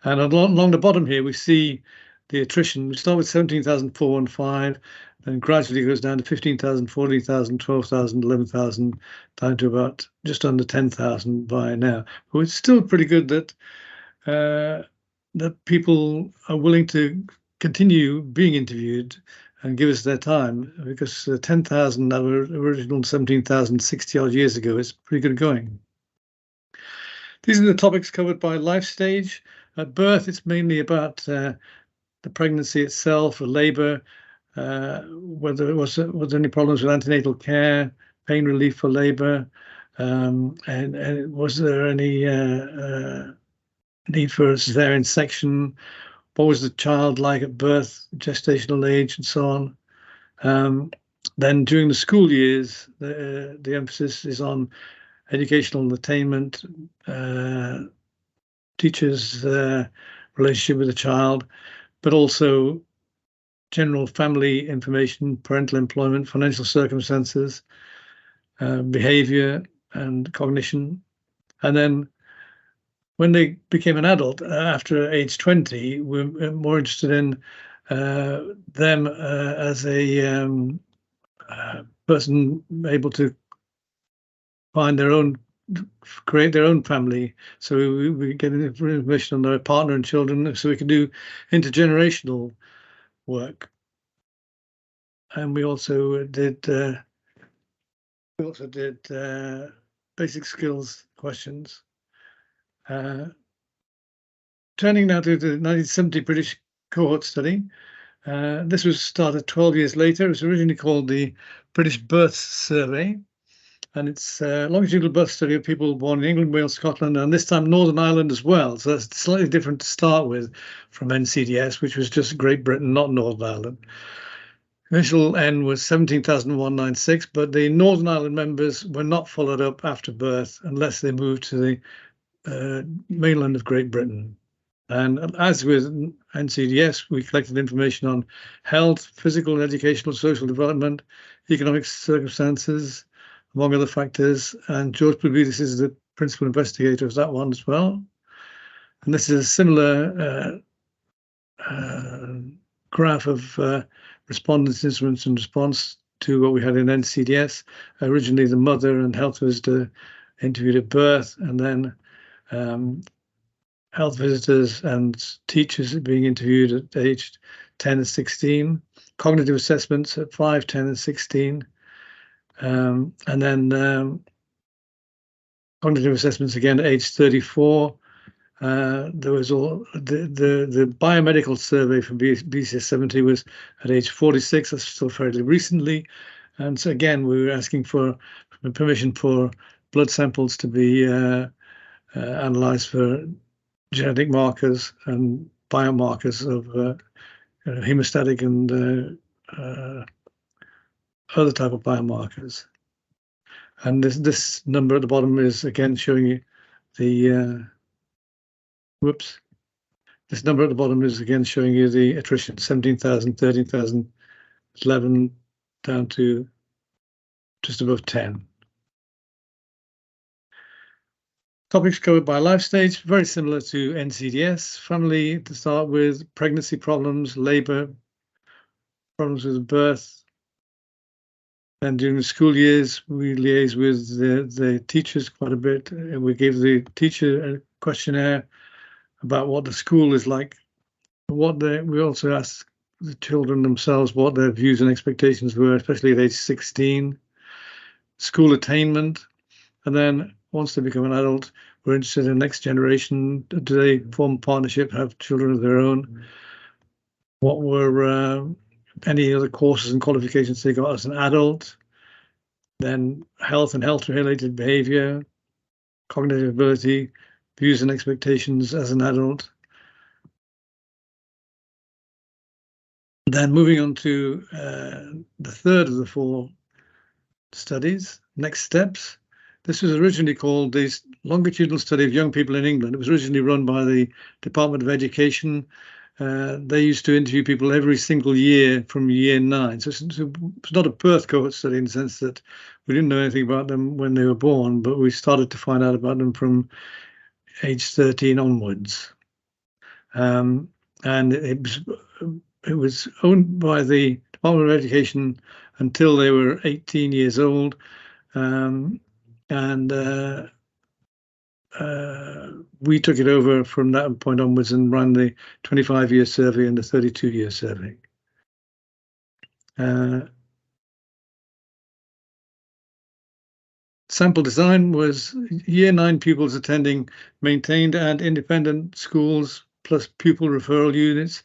And along the bottom here, we see the attrition. We start with 17,415, then gradually goes down to 15,000, 14,000, 12,000, 11,000, down to about just under 10,000 by now. But it's still pretty good that that people are willing to continue being interviewed and give us their time, because 10,000 that were original 17,000 60 odd years ago is pretty good going. These are the topics covered by life stage. At birth, it's mainly about the pregnancy itself, or labour, whether was there any problems with antenatal care, pain relief for labour, and was there any need for cesarean section, what was the child like at birth, gestational age, and so on. Then during the school years, the emphasis is on educational attainment, teachers' relationship with the child, but also general family information, parental employment, financial circumstances, behavior and cognition. And then when they became an adult after age 20, we're more interested in them as a person able to find their own, create their own family. So we get information on their partner and children, so we can do intergenerational work. And we also did basic skills questions. Turning now to the 1970 British cohort study. This was started 12 years later. It was originally called the British Birth Survey, and it's a longitudinal birth study of people born in England, Wales, Scotland, and this time Northern Ireland as well. So that's slightly different to start with from NCDS, which was just Great Britain, not Northern Ireland. Initial N was 17,196, but the Northern Ireland members were not followed up after birth unless they moved to the mainland of Great Britain. And as with NCDS, we collected information on health, physical, educational, social development, economic circumstances, among other factors. And George Plouvidis is the principal investigator of that one as well. And this is a similar graph of respondents' instruments in response to what we had in NCDS. Originally, the mother and health visitor interviewed at birth, and then health visitors and teachers being interviewed at age 10 and 16, cognitive assessments at 5, 10 and 16, and then cognitive assessments again at age 34. There was all the biomedical survey from BCS 70 was at age 46. That's still fairly recently, and so again we were asking for permission for blood samples to be analysed for genetic markers and biomarkers of hemostatic and other type of biomarkers. And this number at the bottom is again showing you the this number at the bottom is again showing you the attrition, 17,000, 13,000, 11 down to just above 10. Topics covered by life stage, very similar to NCDS. Family to start with, pregnancy problems, labour, problems with birth. And during the school years, we liaise with the teachers quite a bit. And we gave the teacher a questionnaire about what the school is like. We also asked the children themselves what their views and expectations were, especially at age 16. School attainment, and then once they become an adult, we're interested in next generation. Do they form partnership, have children of their own? What were any other courses and qualifications they got as an adult? Then health and health-related behavior, cognitive ability, views and expectations as an adult. Then moving on to the third of the 4 studies, next steps. This was originally called the Longitudinal Study of Young People in England. It was originally run by the Department of Education. They used to interview people every single year from year 9. So it's not a birth cohort study in the sense that we didn't know anything about them when they were born, but we started to find out about them from age 13 onwards. And it was owned by the Department of Education until they were 18 years old. We took it over from that point onwards and ran the 25-year survey and the 32-year survey. Sample design was year 9 pupils attending maintained and independent schools plus pupil referral units.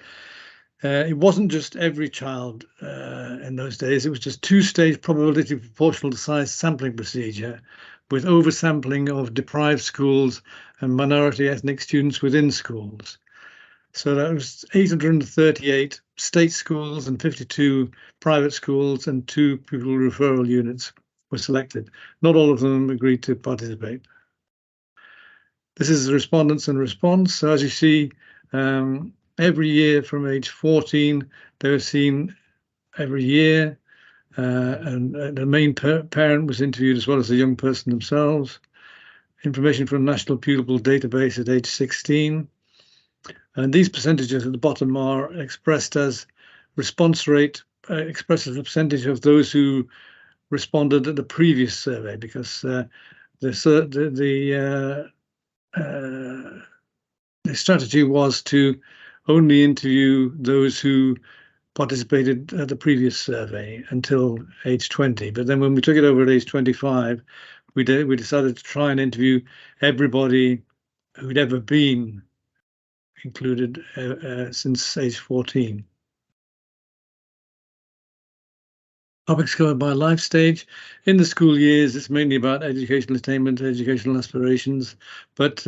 It wasn't just every child in those days. It was just 2-stage probability proportional to size sampling procedure with oversampling of deprived schools and minority ethnic students within schools. So that was 838 state schools and 52 private schools, and 2 pupil referral units were selected. Not all of them agreed to participate. This is the respondents and response. So as you see, every year from age 14, they were seen every year, and the main parent was interviewed as well as the young person themselves. Information from National Pupil Database at age 16. And these percentages at the bottom are expressed as response rate, expresses the percentage of those who responded at the previous survey, because the strategy was to only interview those who participated at the previous survey until age 20. But then when we took it over at age 25, we decided to try and interview everybody who'd ever been included since age 14. Topics covered by life stage. In the school years, it's mainly about educational attainment, educational aspirations, but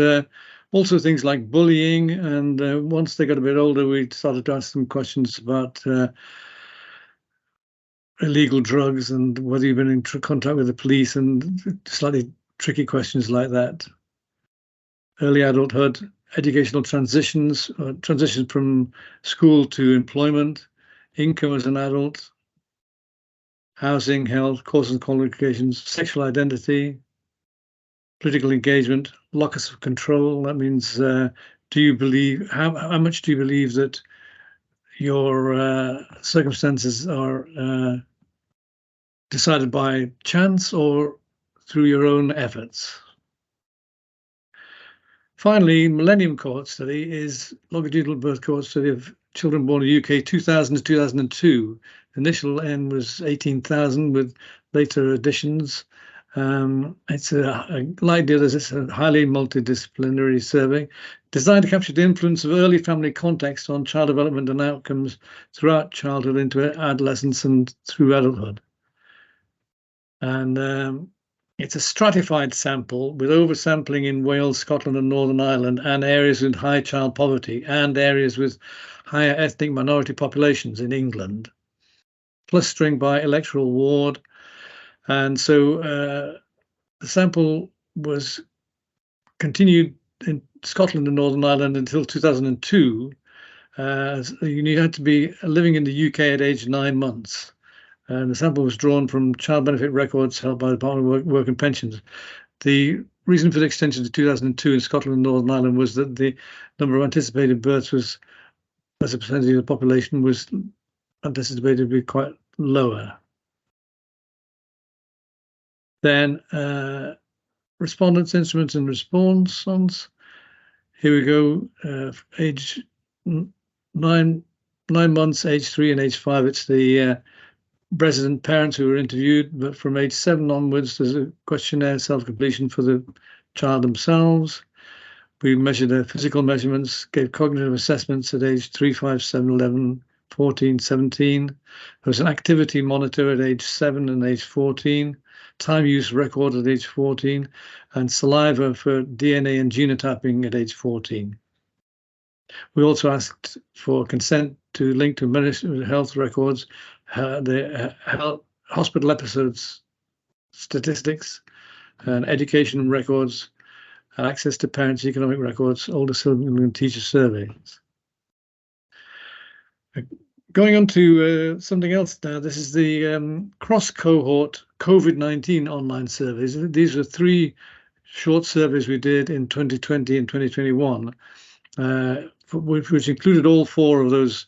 also things like bullying. And once they got a bit older, we started to ask them questions about illegal drugs and whether you've been in contact with the police, and slightly tricky questions like that. Early adulthood, educational transitions, transitions from school to employment, income as an adult, housing, health, courses and qualifications, sexual identity, political engagement, locus of control. That means, do you believe, how much do you believe that your circumstances are decided by chance or through your own efforts? Finally, Millennium Cohort Study is longitudinal birth cohort study of children born in the UK 2000 to 2002. Initial N was 18,000 with later additions. It's like the others, it's a highly multidisciplinary survey designed to capture the influence of early family context on child development and outcomes throughout childhood into adolescence and through adulthood. And it's a stratified sample with oversampling in Wales, Scotland and Northern Ireland, and areas with high child poverty and areas with higher ethnic minority populations in England, clustering by electoral ward. And so the sample was continued in Scotland and Northern Ireland until 2002. You had to be living in the UK at age 9 months. And the sample was drawn from child benefit records held by the Department of Work and Pensions. The reason for the extension to 2002 in Scotland and Northern Ireland was that the number of anticipated births was, as a percentage of the population, was anticipated to be quite lower. Then respondents, instruments and response. Here we go, age 9 months, age 3 and age 5, it's the resident parents who were interviewed, but from age 7 onwards, there's a questionnaire self-completion for the child themselves. We measured their physical measurements, gave cognitive assessments at age 3, 5, 7, 11, 14, 17. There was an activity monitor at age 7 and age 14, time use record at age 14, and saliva for DNA and genotyping at age 14. We also asked for consent to link to mental health records, the hospital episodes statistics, and education records, and access to parents' economic records, older children and teacher surveys. Going on to something else now, this is the cross-cohort COVID-19 online surveys. These were 3 short surveys we did in 2020 and 2021, which included all 4 of those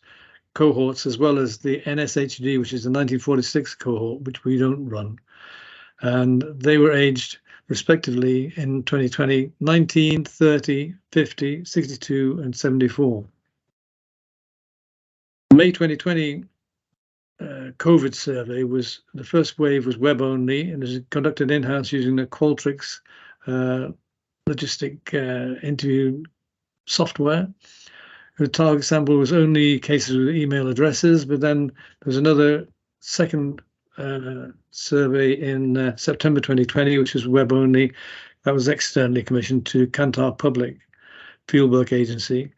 cohorts, as well as the NSHD, which is the 1946 cohort, which we don't run. And they were aged respectively in 2020, 19, 30, 50, 62, and 74. May 2020 COVID survey was, the first wave was web only, and was conducted in-house using the Qualtrics logistic interview software. The target sample was only cases with email addresses, but then there was another second survey in September 2020, which was web only. That was externally commissioned to Kantar Public Fieldwork Agency.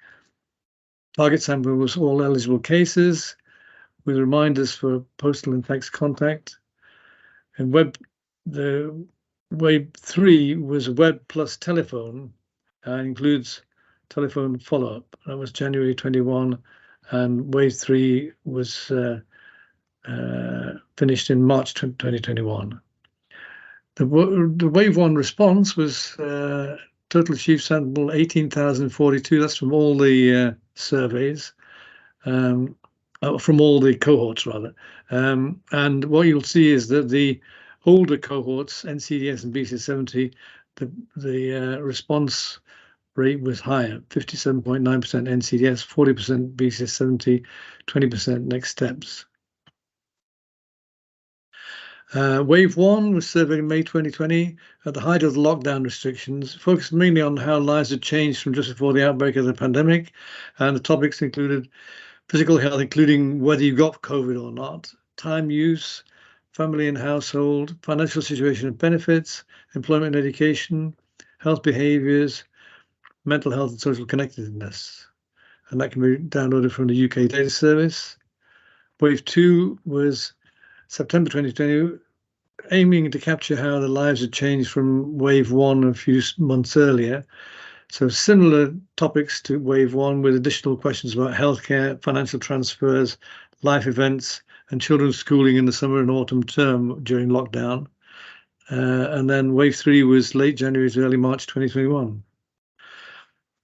Target sample was all eligible cases with reminders for postal and fax contact. And the wave 3 was web plus telephone and includes telephone follow-up. That was January 21, and wave 3 was finished in March 2021. The wave 1 response was total achieved sample 18,042. That's from all the surveys, from all the cohorts rather. And what you'll see is that the older cohorts, NCDS and BCS70, the response rate was higher, 57.9% NCDS, 40% BCS70, 20% next steps. Wave 1 was surveyed in May 2020 at the height of the lockdown restrictions, focused mainly on how lives had changed from just before the outbreak of the pandemic. And the topics included physical health, including whether you got COVID or not, time use, family and household, financial situation and benefits, employment and education, health behaviours, mental health and social connectedness. And that can be downloaded from the UK Data Service. Wave 2 was September 2020, aiming to capture how the lives had changed from wave 1 a few months earlier. So similar topics to wave 1 with additional questions about healthcare, financial transfers, life events, and children's schooling in the summer and autumn term during lockdown. And then wave 3 was late January to early March 2021.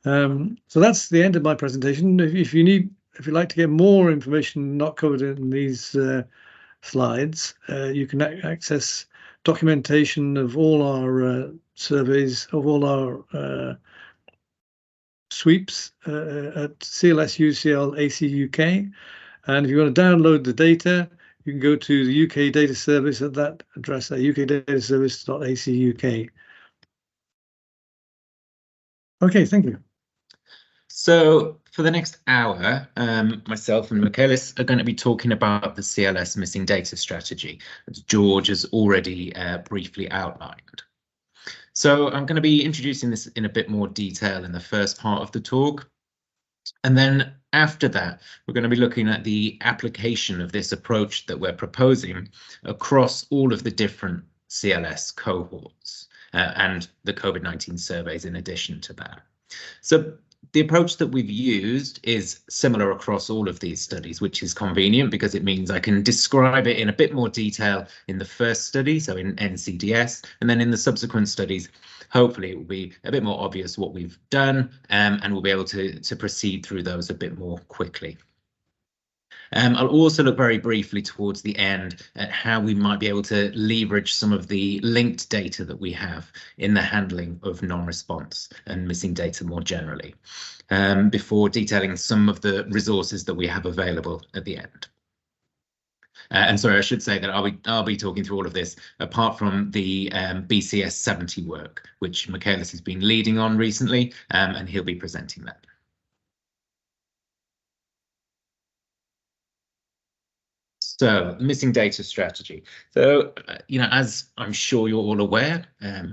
So that's the end of my presentation. If you'd like to get more information not covered in these slides, you can access documentation of all our surveys, of all our sweeps at CLS UCL AC UK. And if you want to download the data, you can go to the UK Data Service at that address, at ukdataservice.ac.uk. Okay, thank you. So for the next hour, myself and Michaelis are going to be talking about the CLS missing data strategy, as George has already briefly outlined. So I'm going to be introducing this in a bit more detail in the first part of the talk. And then after that, we're going to be looking at the application of this approach that we're proposing across all of the different CLS cohorts and the COVID-19 surveys in addition to that. So the approach that we've used is similar across all of these studies, which is convenient because it means I can describe it in a bit more detail in the first study, so in NCDS, and then in the subsequent studies, hopefully it will be a bit more obvious what we've done, and we'll be able to proceed through those a bit more quickly. I'll also look very briefly towards the end at how we might be able to leverage some of the linked data that we have in the handling of non-response and missing data more generally, before detailing some of the resources that we have available at the end. And sorry, I should say that I'll be talking through all of this apart from the BCS 70 work, which Michaelis has been leading on recently, and he'll be presenting that. So, missing data strategy. So, as I'm sure you're all aware,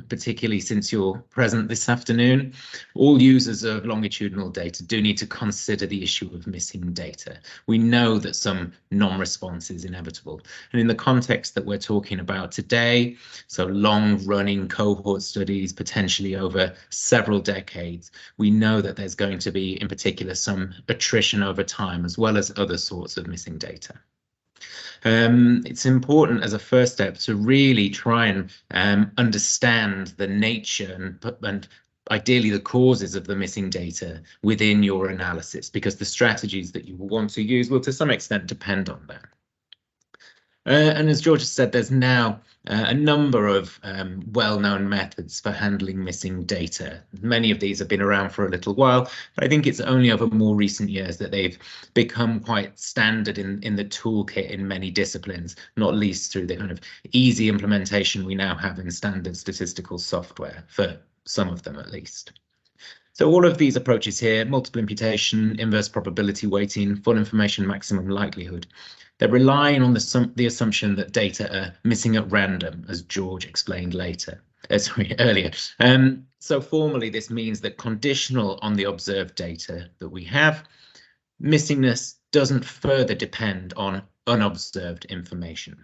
particularly since you're present this afternoon, all users of longitudinal data do need to consider the issue of missing data. We know that some non-response is inevitable. And in the context that we're talking about today, so long-running cohort studies, potentially over several decades, we know that there's going to be, in particular, some attrition over time, as well as other sorts of missing data. It's important as a first step to really try and understand the nature and ideally the causes of the missing data within your analysis, because the strategies that you will want to use will to some extent depend on that. And as George said, there's now a number of well-known methods for handling missing data. Many of these have been around for a little while, but I think it's only over more recent years that they've become quite standard in the toolkit in many disciplines, not least through the kind of easy implementation we now have in standard statistical software, for some of them at least. So all of these approaches here, multiple imputation, inverse probability weighting, full information maximum likelihood, they're relying on the assumption that data are missing at random, as George explained earlier. So formally, this means that conditional on the observed data that we have, missingness doesn't further depend on unobserved information.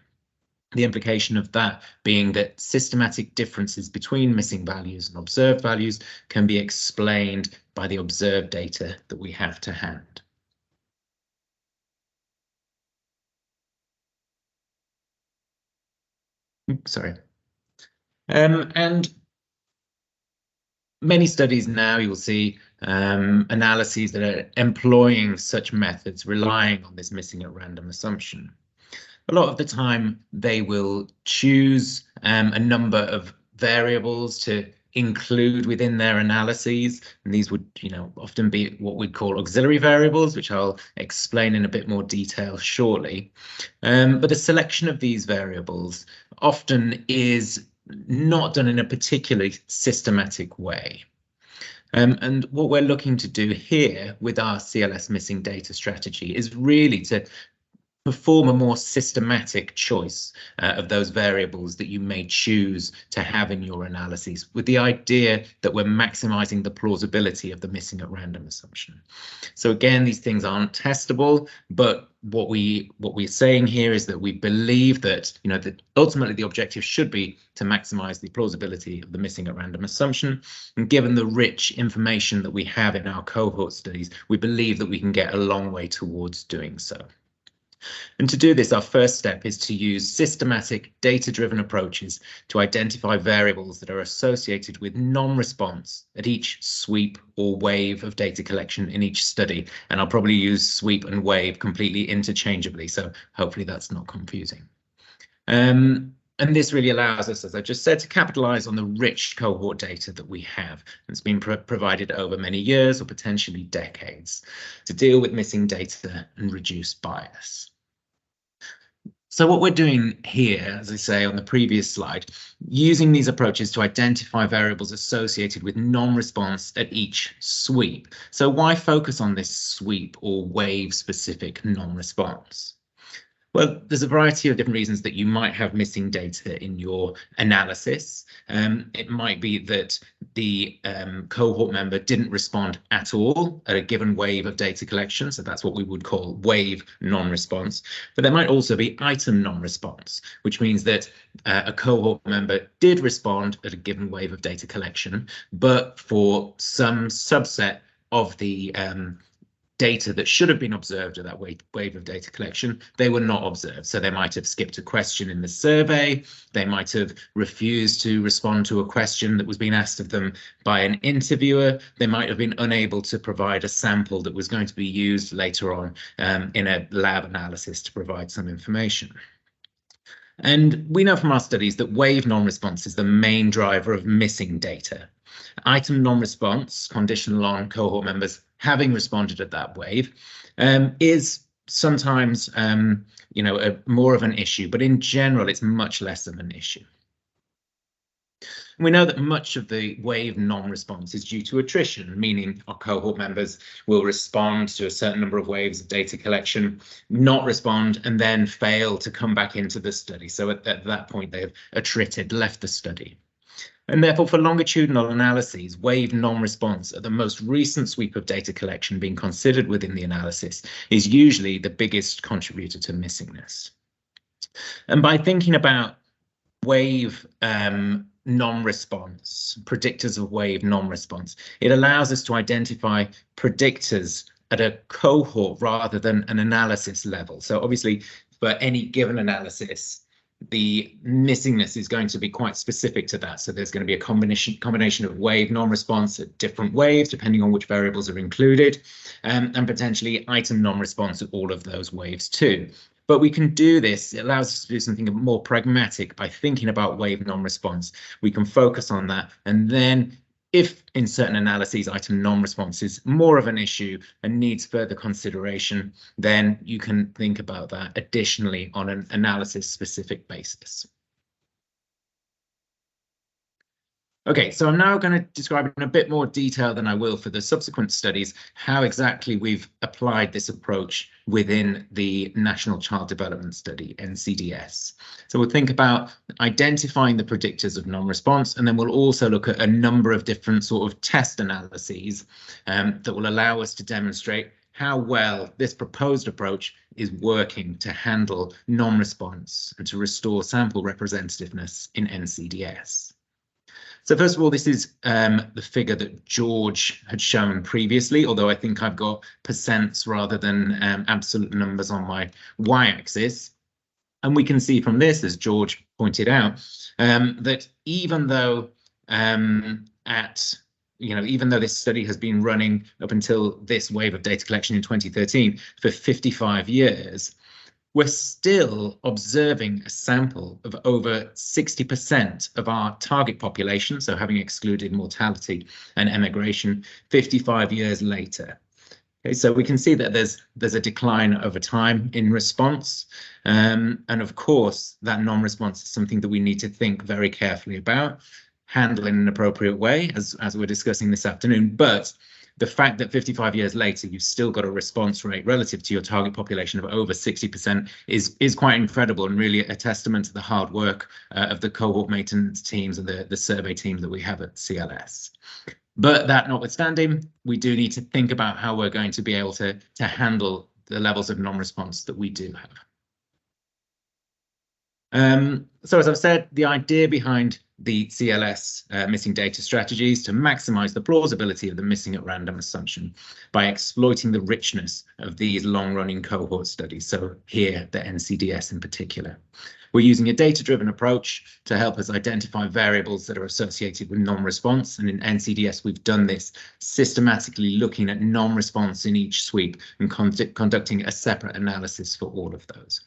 The implication of that being that systematic differences between missing values and observed values can be explained by the observed data that we have to hand. Sorry. And many studies now, you'll see analyses that are employing such methods, relying on this missing at random assumption. A lot of the time, they will choose a number of variables to include within their analyses, and these would, often be what we'd call auxiliary variables, which I'll explain in a bit more detail shortly. But the selection of these variables often is not done in a particularly systematic way. And what we're looking to do here with our CLS missing data strategy is really to perform a more systematic choice of those variables that you may choose to have in your analyses, with the idea that we're maximizing the plausibility of the missing at random assumption. So again, these things aren't testable, but what we're saying here is that we believe that, that ultimately the objective should be to maximize the plausibility of the missing at random assumption. And given the rich information that we have in our cohort studies, we believe that we can get a long way towards doing so. And to do this, our first step is to use systematic data-driven approaches to identify variables that are associated with non-response at each sweep or wave of data collection in each study. And I'll probably use sweep and wave completely interchangeably, so hopefully that's not confusing. And this really allows us, as I just said, to capitalize on the rich cohort data that we have. It's been provided over many years or potentially decades to deal with missing data and reduce bias. So what we're doing here, as I say on the previous slide, using these approaches to identify variables associated with non-response at each sweep. So why focus on this sweep or wave specific non-response? Well, there's a variety of different reasons that you might have missing data in your analysis. It might be that the cohort member didn't respond at all at a given wave of data collection. So that's what we would call wave non-response. But there might also be item non-response, which means that a cohort member did respond at a given wave of data collection, but for some subset of the data that should have been observed at that wave of data collection, they were not observed. So they might have skipped a question in the survey. They might have refused to respond to a question that was being asked of them by an interviewer. They might have been unable to provide a sample that was going to be used later on in a lab analysis to provide some information. And we know from our studies that wave non-response is the main driver of missing data. Item non-response, conditional on cohort members having responded at that wave, is sometimes, more of an issue, but in general, it's much less of an issue. We know that much of the wave non-response is due to attrition, meaning our cohort members will respond to a certain number of waves of data collection, not respond, and then fail to come back into the study. So at that point, they have attrited, left the study. And therefore, for longitudinal analyses, wave non-response at the most recent sweep of data collection being considered within the analysis is usually the biggest contributor to missingness. And by thinking about wave non-response, predictors of wave non-response, it allows us to identify predictors at a cohort rather than an analysis level. So obviously, for any given analysis, the missingness is going to be quite specific to that. So there's going to be a combination of wave non-response at different waves, depending on which variables are included, and potentially item non-response at all of those waves too. But we can do this, it allows us to do something more pragmatic by thinking about wave non-response. We can focus on that, and then if in certain analyses item non-response is more of an issue and needs further consideration, then you can think about that additionally on an analysis specific basis. Okay, so I'm now going to describe in a bit more detail than I will for the subsequent studies how exactly we've applied this approach within the National Child Development Study, NCDS. So we'll think about identifying the predictors of non-response, and then we'll also look at a number of different sort of test analyses that will allow us to demonstrate how well this proposed approach is working to handle non-response and to restore sample representativeness in NCDS. So first of all, this is the figure that George had shown previously, although I think I've got percents rather than absolute numbers on my y-axis. And we can see from this, as George pointed out, that even though even though this study has been running up until this wave of data collection in 2013 for 55 years, we're still observing a sample of over 60% of our target population, so having excluded mortality and emigration 55 years later. Okay, so we can see that there's a decline over time in response. And of course, that non-response is something that we need to think very carefully about, handle in an appropriate way, as we're discussing this afternoon. But the fact that 55 years later, you've still got a response rate relative to your target population of over 60% is quite incredible, and really a testament to the hard work of the cohort maintenance teams and the survey team that we have at CLS. But that notwithstanding, we do need to think about how we're going to be able to handle the levels of non-response that we do have. So as I've said, the idea behind the CLS missing data strategy is to maximize the plausibility of the missing at random assumption by exploiting the richness of these long-running cohort studies. So here, the NCDS in particular. We're using a data-driven approach to help us identify variables that are associated with non-response. And in NCDS, we've done this systematically looking at non-response in each sweep and conducting a separate analysis for all of those.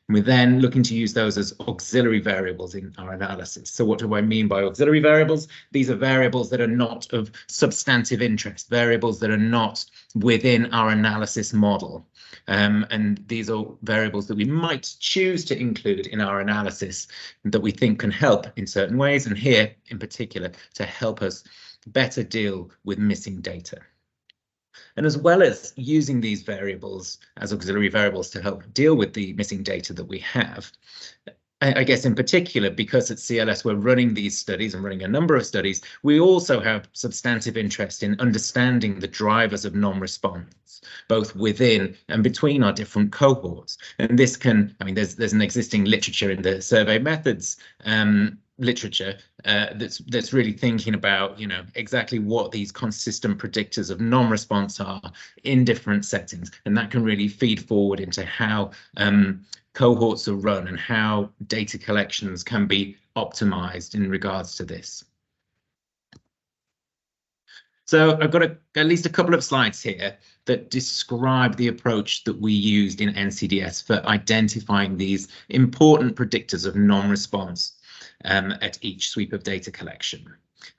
We're then looking to use those as auxiliary variables in our analysis. So what do I mean by auxiliary variables? These are variables that are not of substantive interest, variables that are not within our analysis model. And these are variables that we might choose to include in our analysis that we think can help in certain ways, and here in particular to help us better deal with missing data. And as well as using these variables as auxiliary variables to help deal with the missing data that we have, I guess in particular, because at CLS we're running these studies and running a number of studies, we also have substantive interest in understanding the drivers of non-response, both within and between our different cohorts. And this can, there's an existing literature in the survey methods literature that's really thinking about, exactly what these consistent predictors of non-response are in different settings, and that can really feed forward into how cohorts are run and how data collections can be optimized in regards to this. So I've got at least a couple of slides here that describe the approach that we used in NCDS for identifying these important predictors of non-response at each sweep of data collection.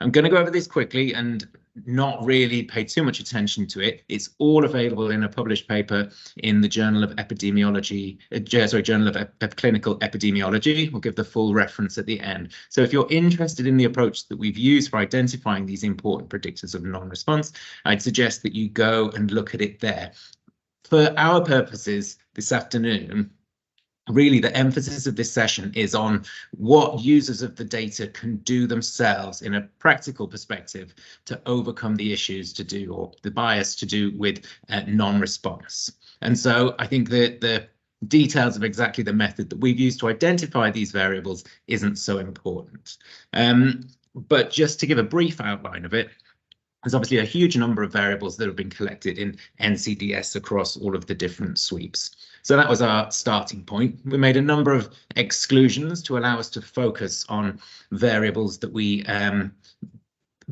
I'm going to go over this quickly and not really pay too much attention to it. It's all available in a published paper in the Journal of Epidemiology, Journal of Clinical Epidemiology. We'll give the full reference at the end. So if you're interested in the approach that we've used for identifying these important predictors of non-response, I'd suggest that you go and look at it there. For our purposes this afternoon, really, the emphasis of this session is on what users of the data can do themselves in a practical perspective to overcome the issues to do, or the bias to do with non-response. And so I think that the details of exactly the method that we've used to identify these variables isn't so important. But just to give a brief outline of it, there's obviously a huge number of variables that have been collected in NCDS across all of the different sweeps. So that was our starting point. We made a number of exclusions to allow us to focus on variables that we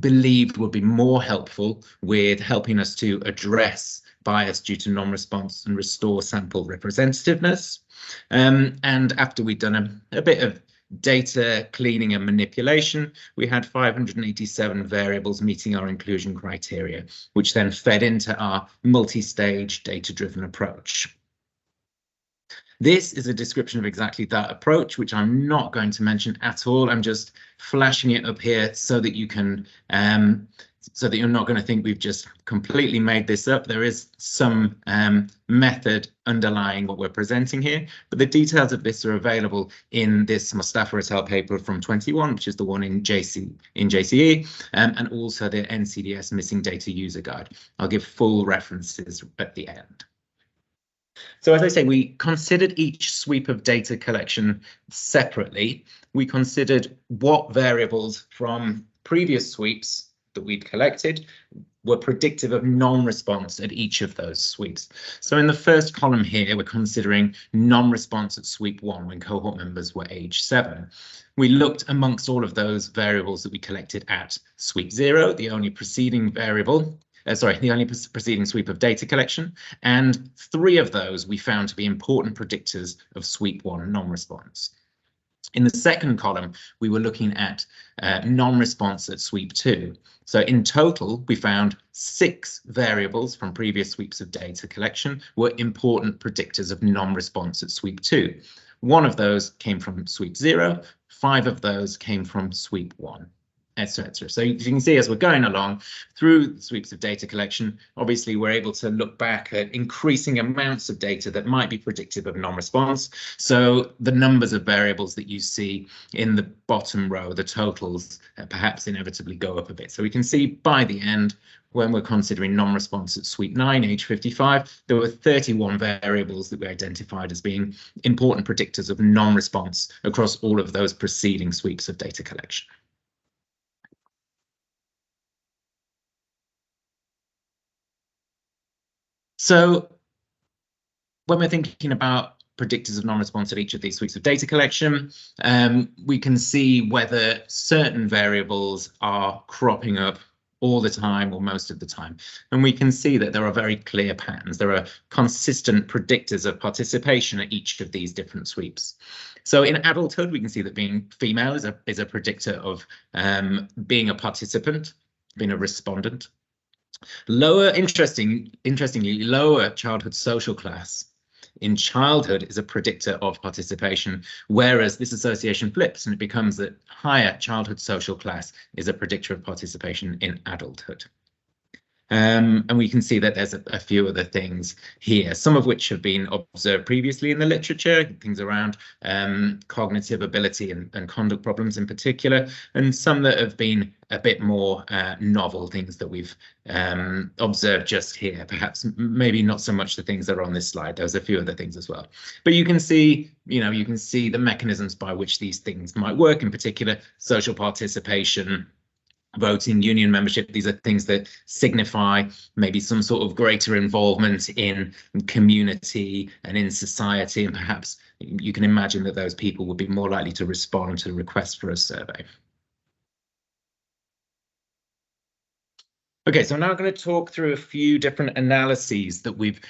believed would be more helpful with helping us to address bias due to non-response and restore sample representativeness. And after we'd done a bit of data cleaning and manipulation, we had 587 variables meeting our inclusion criteria, which then fed into our multi-stage data-driven approach. This is a description of exactly that approach, which I'm not going to mention at all. I'm just flashing it up here so that you can so that you're not going to think we've just completely made this up. There is some method underlying what we're presenting here, but the details of this are available in this Mustafa et al. Paper from 21, which is the one in JCE, and also the NCDS Missing Data User Guide. I'll give full references at the end. So as I say, we considered each sweep of data collection separately. We considered what variables from previous sweeps that we'd collected were predictive of non-response at each of those sweeps. So in the first column here, we're considering non-response at sweep 1 when cohort members were age 7. We looked amongst all of those variables that we collected at sweep 0, the only preceding variable. The only preceding sweep of data collection, and 3 of those we found to be important predictors of sweep 1 non-response. In the second column, we were looking at non-response at sweep 2. So in total, we found 6 variables from previous sweeps of data collection were important predictors of non-response at sweep 2. 1 of those came from sweep 0, 5 of those came from sweep 1. Etc. So you can see as we're going along through sweeps of data collection, obviously we're able to look back at increasing amounts of data that might be predictive of non-response. So the numbers of variables that you see in the bottom row, the totals, perhaps inevitably go up a bit. So we can see by the end, when we're considering non-response at sweep 9, age 55, there were 31 variables that we identified as being important predictors of non-response across all of those preceding sweeps of data collection. So when we're thinking about predictors of non-response at each of these sweeps of data collection, we can see whether certain variables are cropping up all the time or most of the time. And we can see that there are very clear patterns. There are consistent predictors of participation at each of these different sweeps. So in adulthood, we can see that being female is a predictor of being a participant, being a respondent. Interestingly, lower childhood social class in childhood is a predictor of participation, whereas this association flips and it becomes that higher childhood social class is a predictor of participation in adulthood. And we can see that there's a few other things here, some of which have been observed previously in the literature, things around cognitive ability and conduct problems in particular, and some that have been a bit more novel, things that we've observed just here, perhaps maybe not so much the things that are on this slide. There's a few other things as well. But you can see, you can see the mechanisms by which these things might work, in particular, social participation, voting, union membership. These are things that signify maybe some sort of greater involvement in community and in society, and perhaps you can imagine that those people would be more likely to respond to requests for a survey. Okay, so I'm now going to talk through a few different analyses that we've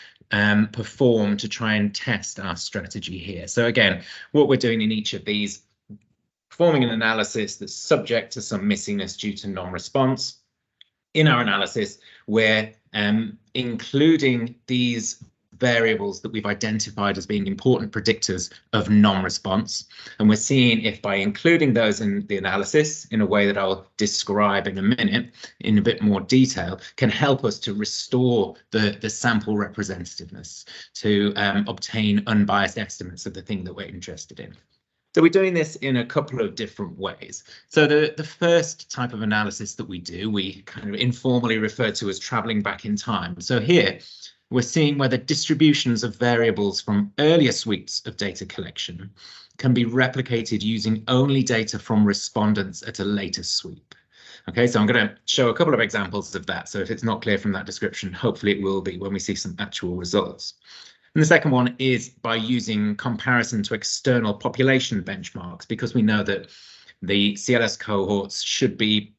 performed to try and test our strategy here. So again, what we're doing in each of these, performing an analysis that's subject to some missingness due to non-response. In our analysis, we're including these variables that we've identified as being important predictors of non-response. And we're seeing if by including those in the analysis in a way that I'll describe in a minute in a bit more detail, can help us to restore the sample representativeness, to obtain unbiased estimates of the thing that we're interested in. So we're doing this in a couple of different ways. So the first type of analysis that we do, we kind of informally refer to as traveling back in time. So here we're seeing whether distributions of variables from earlier sweeps of data collection can be replicated using only data from respondents at a later sweep. Okay, so I'm going to show a couple of examples of that. So if it's not clear from that description, hopefully it will be when we see some actual results. And the second one is by using comparison to external population benchmarks, because we know that the CLS cohorts should be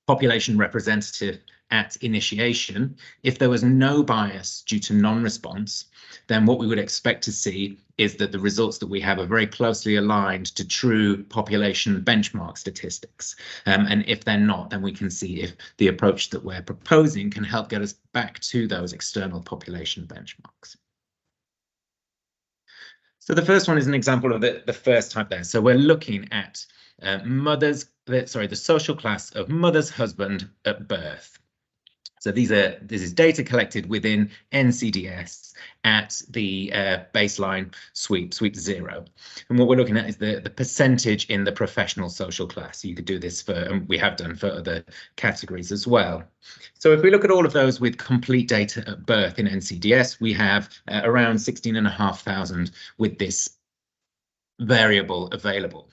population representative at initiation. If there was no bias due to non-response, then what we would expect to see is that the results that we have are very closely aligned to true population benchmark statistics. And if they're not, then we can see if the approach that we're proposing can help get us back to those external population benchmarks. So the first one is an example of the first type there. So we're looking at the social class of mother's husband at birth. So this is data collected within NCDS at the baseline sweep 0. And what we're looking at is the percentage in the professional social class. You could do this for, and we have done for other categories as well. So if we look at all of those with complete data at birth in NCDS, we have around 16,500 with this variable available.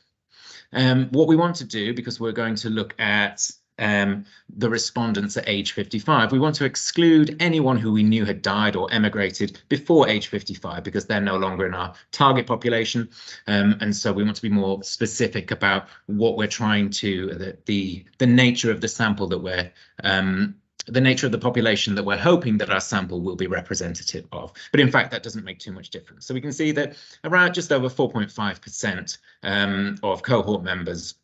What we want to do, because we're going to look at the respondents at age 55, we want to exclude anyone who we knew had died or emigrated before age 55, because they're no longer in our target population. And so we want to be more specific about what we're trying to, the nature of the sample that we're, the nature of the population that we're hoping that our sample will be representative of. But in fact, that doesn't make too much difference. So we can see that around just over 4.5% of cohort members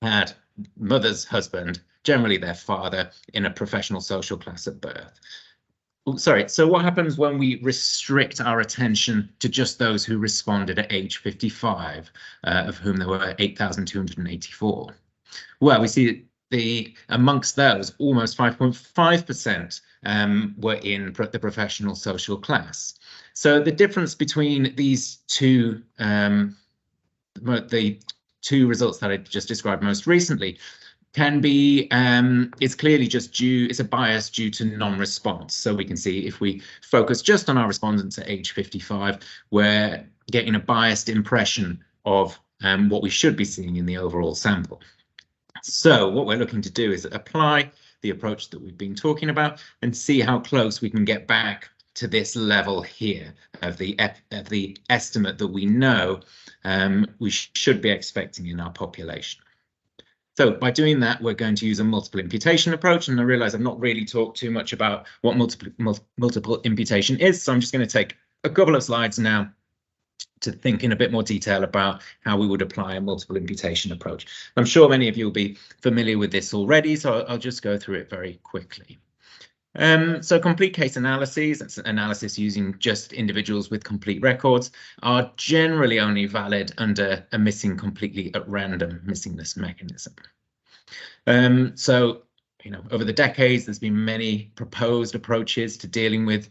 had mother's husband, generally their father, in a professional social class at birth. Sorry, so what happens when we restrict our attention to just those who responded at age 55, of whom there were 8,284? Well, we see amongst those, almost 5.5% were in the professional social class. So the difference between these two, the two results that I just described most recently, can be, it's clearly just it's a bias due to non-response. So we can see if we focus just on our respondents at age 55, we're getting a biased impression of what we should be seeing in the overall sample. So what we're looking to do is apply the approach that we've been talking about and see how close we can get back to this level here of the estimate that we know we should be expecting in our population. So by doing that, we're going to use a multiple imputation approach. And I realize I've not really talked too much about what multiple imputation is. So I'm just going to take a couple of slides now to think in a bit more detail about how we would apply a multiple imputation approach. I'm sure many of you will be familiar with this already, so I'll just go through it very quickly. So complete case analyses, that's analysis using just individuals with complete records, are generally only valid under a missing completely at random missingness mechanism. So, over the decades, there's been many proposed approaches to dealing with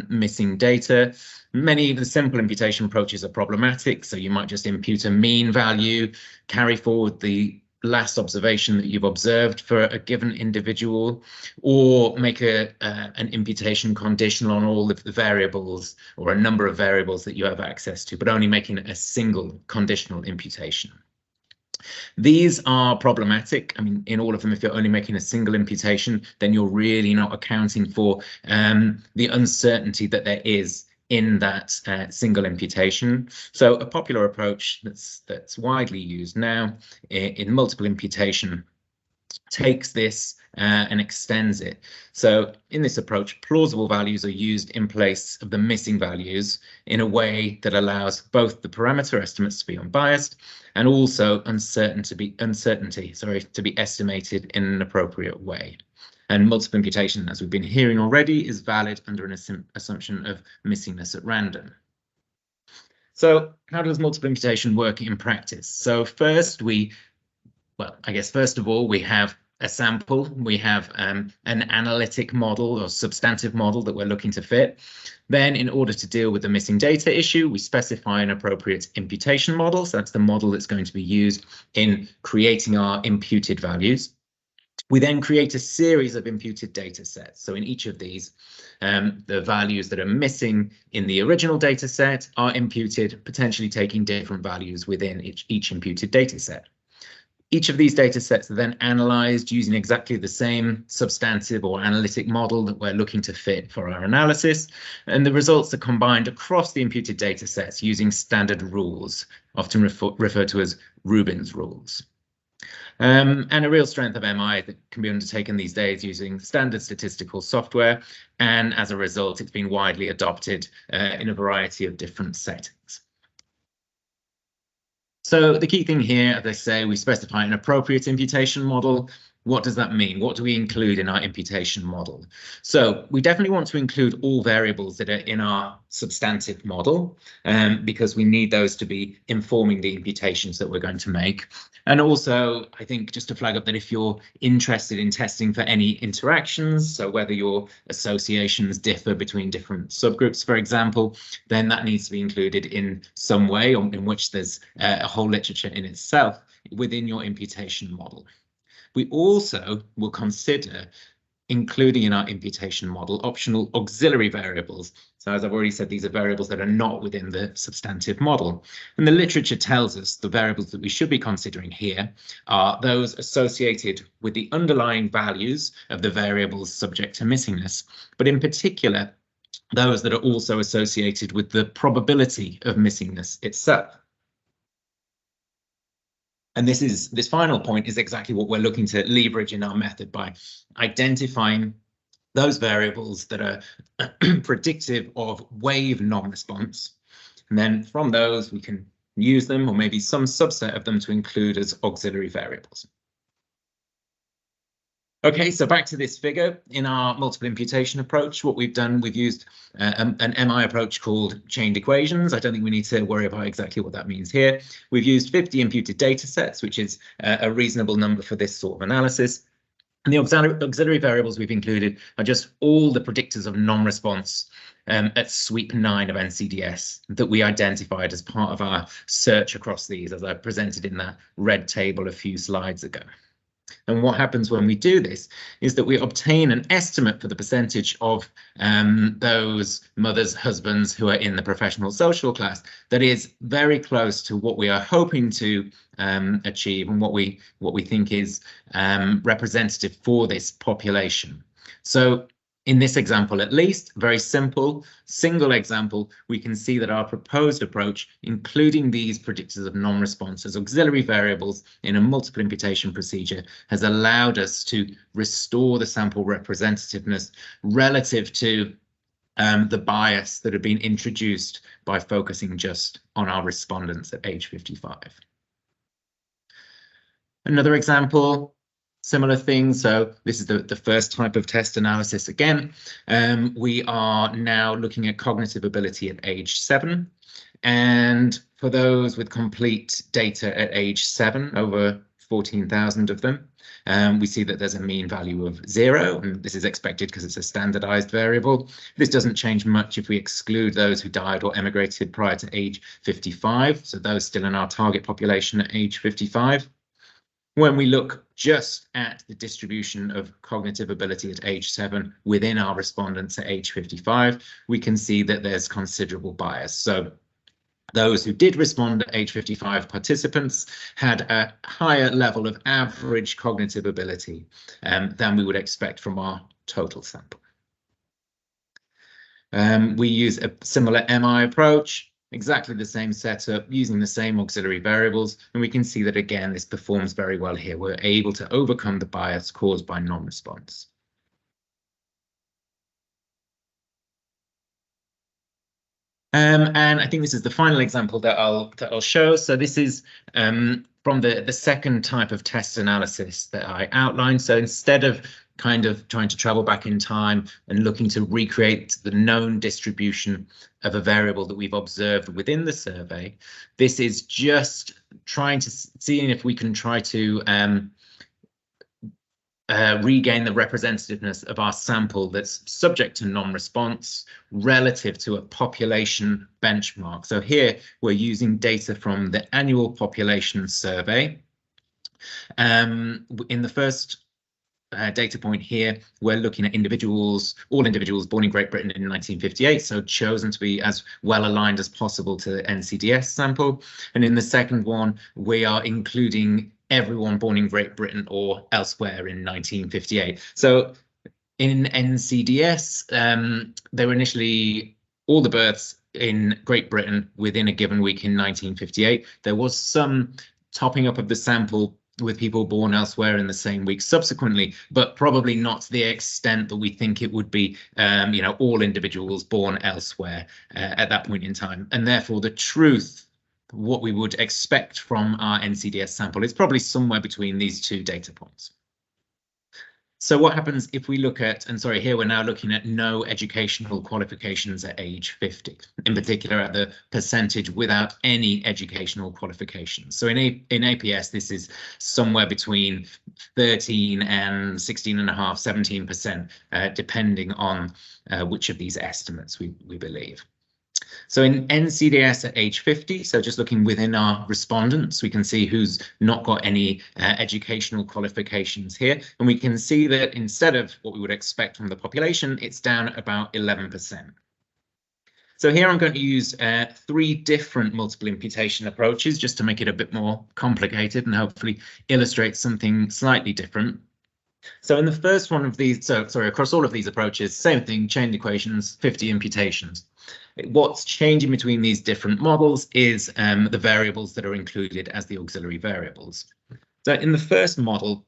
missing data. Many of the simple imputation approaches are problematic, so you might just impute a mean value, carry forward the last observation that you've observed for a given individual, or make an imputation conditional on all of the variables or a number of variables that you have access to, but only making a single conditional imputation. These are problematic. I mean, in all of them, if you're only making a single imputation, then you're really not accounting for the uncertainty that there is in that single imputation. So a popular approach that's widely used now in multiple imputation takes this and extends it. So in this approach, plausible values are used in place of the missing values in a way that allows both the parameter estimates to be unbiased and also uncertainty to be estimated in an appropriate way. And multiple imputation, as we've been hearing already, is valid under an assumption of missingness at random. So how does multiple imputation work in practice? So first of all, we have a sample. We have an analytic model or substantive model that we're looking to fit. Then, in order to deal with the missing data issue, we specify an appropriate imputation model. So that's the model that's going to be used in creating our imputed values. We then create a series of imputed data sets. So in each of these, the values that are missing in the original data set are imputed, potentially taking different values within each imputed data set. Each of these data sets are then analyzed using exactly the same substantive or analytic model that we're looking to fit for our analysis. And the results are combined across the imputed data sets using standard rules, often referred to as Rubin's rules. And a real strength of MI that can be undertaken these days using standard statistical software. And as a result, it's been widely adopted in a variety of different settings. So the key thing here, as I say, we specify an appropriate imputation model. What does that mean? What do we include in our imputation model? So we definitely want to include all variables that are in our substantive model, because we need those to be informing the imputations that we're going to make. And also, I think just to flag up that if you're interested in testing for any interactions, so whether your associations differ between different subgroups, for example, then that needs to be included in some way, or in which there's a whole literature in itself within your imputation model. We also will consider including in our imputation model optional auxiliary variables. So as I've already said, these are variables that are not within the substantive model. And the literature tells us the variables that we should be considering here are those associated with the underlying values of the variables subject to missingness, but in particular, those that are also associated with the probability of missingness itself. And this final point is exactly what we're looking to leverage in our method by identifying those variables that are predictive of wave non-response. And then from those, we can use them, or maybe some subset of them, to include as auxiliary variables. Okay, so back to this figure. In our multiple imputation approach, what we've done, we've used an MI approach called chained equations. I don't think we need to worry about exactly what that means here. We've used 50 imputed data sets, which is a reasonable number for this sort of analysis. And the auxiliary variables we've included are just all the predictors of non-response at sweep 9 of NCDS that we identified as part of our search across these, as I presented in that red table a few slides ago. And what happens when we do this is that we obtain an estimate for the percentage of those mothers, husbands who are in the professional social class that is very close to what we are hoping to achieve and what we think is representative for this population. So in this example, at least, very simple, single example, we can see that our proposed approach, including these predictors of non-response as auxiliary variables in a multiple imputation procedure, has allowed us to restore the sample representativeness relative to the bias that had been introduced by focusing just on our respondents at age 55. Another example, similar thing. So this is the first type of test analysis. Again, we are now looking at cognitive ability at age 7. And for those with complete data at age 7, over 14,000 of them, we see that there's a mean value of 0. And this is expected because it's a standardized variable. This doesn't change much if we exclude those who died or emigrated prior to age 55. So those still in our target population at age 55. When we look just at the distribution of cognitive ability at age 7 within our respondents at age 55, we can see that there's considerable bias. So those who did respond at age 55 participants had a higher level of average cognitive ability than we would expect from our total sample. We use a similar MI approach. Exactly the same setup, using the same auxiliary variables, and we can see that again this performs very well here. We're able to overcome the bias caused by non-response. And I think this is the final example that I'll show. So this is from the second type of test analysis that I outlined. So instead of kind of trying to travel back in time and looking to recreate the known distribution of a variable that we've observed within the survey, this is just trying to see if we can try to regain the representativeness of our sample that's subject to non-response relative to a population benchmark. So here we're using data from the annual population survey. In the first data point here, we're looking at all individuals born in Great Britain in 1958, so chosen to be as well aligned as possible to the NCDS sample. And in the second one, we are including everyone born in Great Britain or elsewhere in 1958. So in NCDS, they were initially all the births in Great Britain within a given week in 1958. There was some topping up of the sample with people born elsewhere in the same week subsequently, but probably not to the extent that we think it would be, all individuals born elsewhere at that point in time. And therefore, the truth, what we would expect from our NCDS sample is probably somewhere between these two data points. So what happens if we look at, and sorry, here we're now looking at no educational qualifications at age 50, in particular at the percentage without any educational qualifications. So in APS, this is somewhere between 13 and 16.5%, 17%, depending on which of these estimates we believe. So in NCDS at age 50, so just looking within our respondents, we can see who's not got any educational qualifications here. And we can see that instead of what we would expect from the population, it's down at about 11%. So here I'm going to use 3 different multiple imputation approaches just to make it a bit more complicated and hopefully illustrate something slightly different. So in the first one of these, across all of these approaches, same thing, chain equations, 50 imputations. What's changing between these different models is the variables that are included as the auxiliary variables. So in the first model,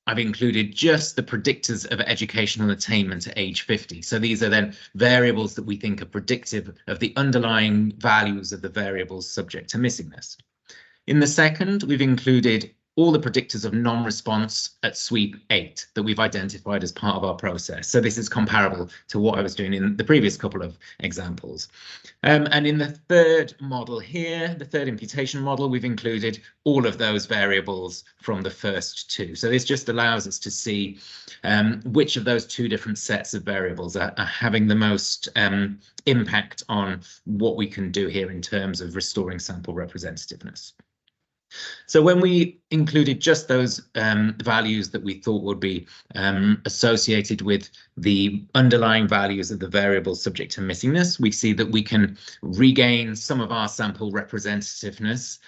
I've included just the predictors of educational attainment at age 50. So these are then variables that we think are predictive of the underlying values of the variables subject to missingness. In the second, we've included all the predictors of non-response at sweep 8 that we've identified as part of our process. So this is comparable to what I was doing in the previous couple of examples. And in the third model here, the third imputation model, we've included all of those variables from the first 2. So this just allows us to see which of those 2 different sets of variables are having the most impact on what we can do here in terms of restoring sample representativeness. So when we included just those values that we thought would be associated with the underlying values of the variables subject to missingness, we see that we can regain some of our sample representativeness,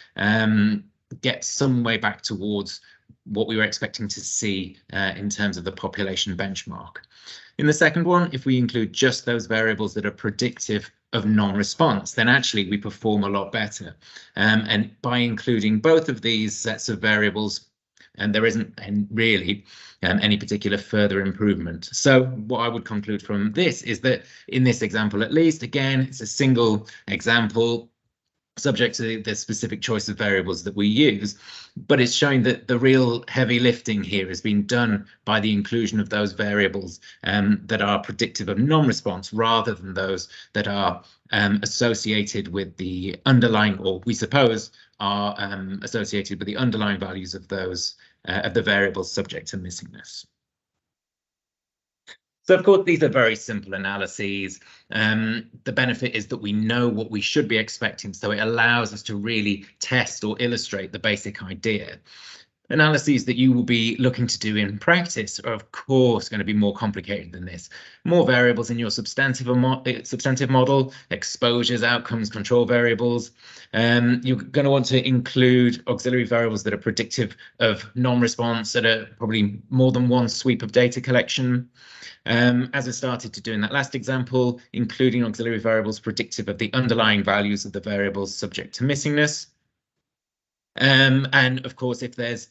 get some way back towards what we were expecting to see in terms of the population benchmark. In the second one, if we include just those variables that are predictive of non-response, then actually we perform a lot better. And by including both of these sets of variables, and there isn't really any particular further improvement. So what I would conclude from this is that in this example, at least, again, it's a single example subject to the specific choice of variables that we use, but it's showing that the real heavy lifting here has been done by the inclusion of those variables that are predictive of non-response rather than those that are associated with the underlying, or we suppose are associated with the underlying values of those of the variables subject to missingness. So, of course, these are very simple analyses. The benefit is that we know what we should be expecting, so it allows us to really test or illustrate the basic idea. Analyses that you will be looking to do in practice are, of course, going to be more complicated than this. More variables in your substantive model, exposures, outcomes, control variables. You're going to want to include auxiliary variables that are predictive of non-response at probably more than one sweep of data collection. As I started to do in that last example, including auxiliary variables predictive of the underlying values of the variables subject to missingness. And of course, if there's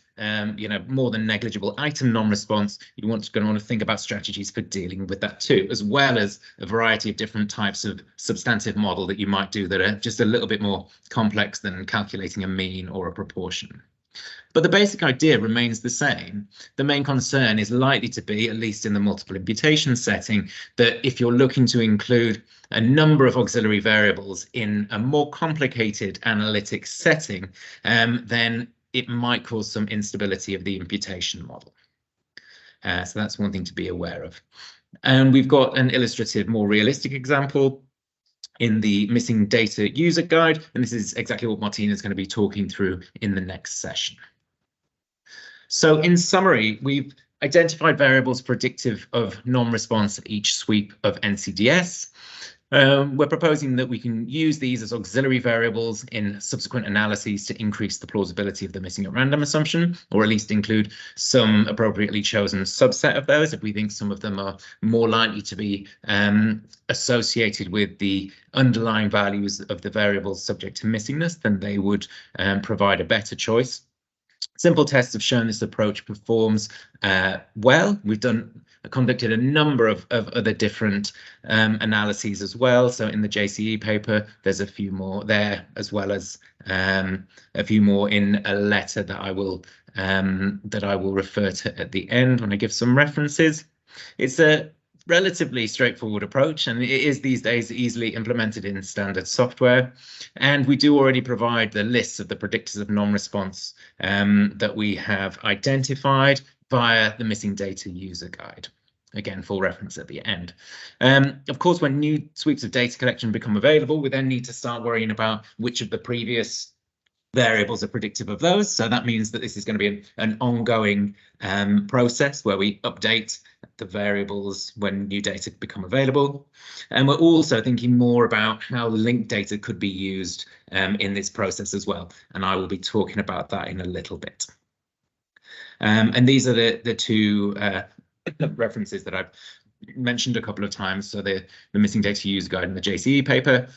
more than negligible item non-response, you're going to want to think about strategies for dealing with that too, as well as a variety of different types of substantive model that you might do that are just a little bit more complex than calculating a mean or a proportion. But the basic idea remains the same. The main concern is likely to be, at least in the multiple imputation setting, that if you're looking to include a number of auxiliary variables in a more complicated analytics setting, then it might cause some instability of the imputation model. So that's one thing to be aware of. And we've got an illustrative, more realistic example in the missing data user guide, and this is exactly what Martina is going to be talking through in the next session. So in summary, we've identified variables predictive of non-response at each sweep of NCDS. We're proposing that we can use these as auxiliary variables in subsequent analyses to increase the plausibility of the missing at random assumption, or at least include some appropriately chosen subset of those if we think some of them are more likely to be associated with the underlying values of the variables subject to missingness, then they would provide a better choice. Simple tests have shown this approach performs well. We've conducted a number of other different analyses as well. So in the JCE paper, there's a few more there, as well as a few more in a letter that I will that I will refer to at the end when I give some references. It's a relatively straightforward approach, and it is these days easily implemented in standard software. And we do already provide the lists of the predictors of non-response that we have identified via the missing data user guide. Again, full reference at the end. Of course, when new sweeps of data collection become available, we then need to start worrying about which of the previous variables are predictive of those. So that means that this is going to be an ongoing process where we update the variables when new data become available. And we're also thinking more about how linked data could be used in this process as well. And I will be talking about that in a little bit. And these are the two references that I've mentioned a couple of times. So the missing data user guide and the JCE paper.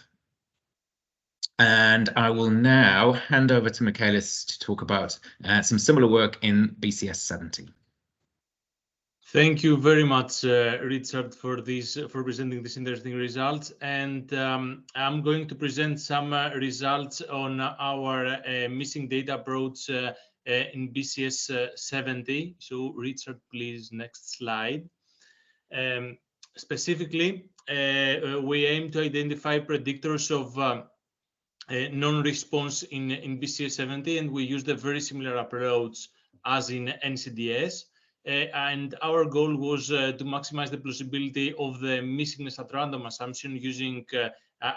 And I will now hand over to Michaelis to talk about some similar work in BCS 70. Thank you very much, Richard, for presenting this interesting results. And I'm going to present some results on our missing data approach in BCS 70. So, Richard, please, next slide. Specifically, we aim to identify predictors of non-response in BCS 70, and we used a very similar approach as in NCDS. And our goal was to maximize the plausibility of the missingness at random assumption using,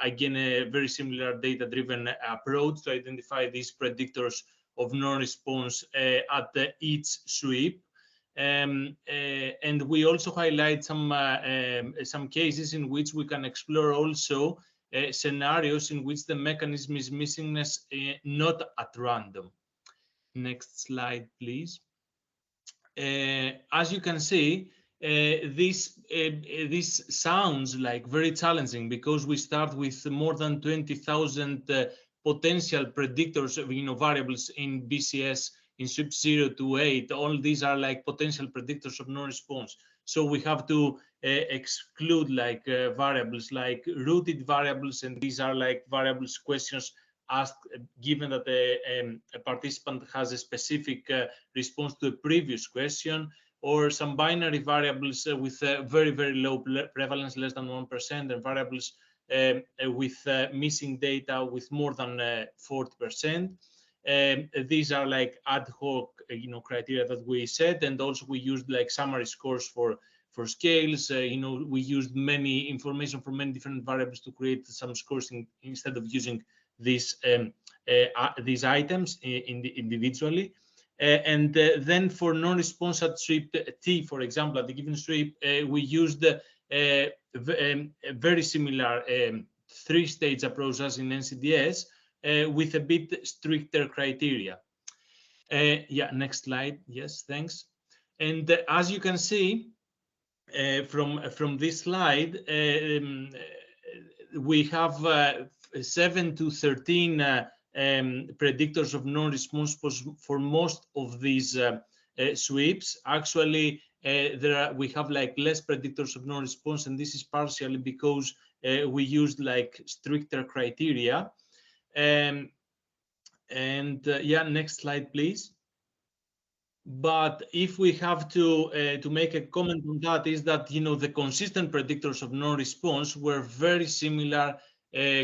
again, a very similar data-driven approach to identify these predictors of non-response at each sweep. And we also highlight some cases in which we can explore also scenarios in which the mechanism is missingness not at random. Next slide, please. As you can see, this sounds like very challenging because we start with more than 20,000 potential predictors of variables in BCS in sweep 0 to 8. All these are like potential predictors of non-response. So we have to exclude like variables like rooted variables, and these are like variables questions asked given that a participant has a specific response to a previous question, or some binary variables with very, very low prevalence, less than 1%, and variables with missing data with more than 40%. These are like ad hoc, criteria that we set, and also we used like summary scores for scales. We used many information from many different variables to create some scores instead of using these items individually. And then for non-response at sweep T, for example, at the given sweep, we used a very similar three-stage approach as in NCDS with a bit stricter criteria. Yeah, next slide. Yes, thanks. And as you can see from this slide, we have 7 to 13 predictors of non-response for most of these sweeps. Actually, we have like less predictors of non-response, and this is partially because we used like stricter criteria. Yeah, next slide, please. But if we have to make a comment on that, is that the consistent predictors of non-response were very similar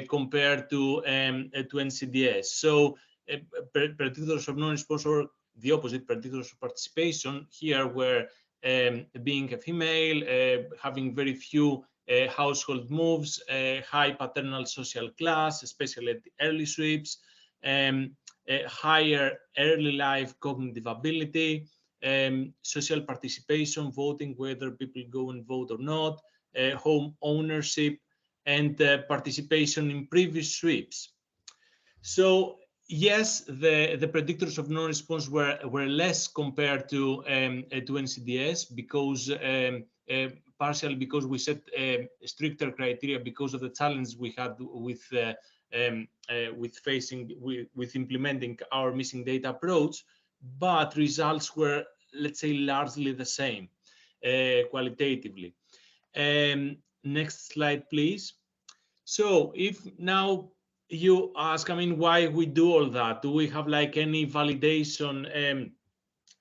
compared to NCDS. So predictors of non-response, or the opposite, predictors of participation, here were being a female, having very few household moves, high paternal social class, especially at the early sweeps, higher early life cognitive ability, social participation, voting, whether people go and vote or not, home ownership, and participation in previous sweeps. So yes, the predictors of non-response were less compared to NCDS because partially because we set stricter criteria because of the challenge we had with implementing our missing data approach, but results were, let's say, largely the same qualitatively. Next slide, please. So if now you ask, why we do all that? Do we have like any validation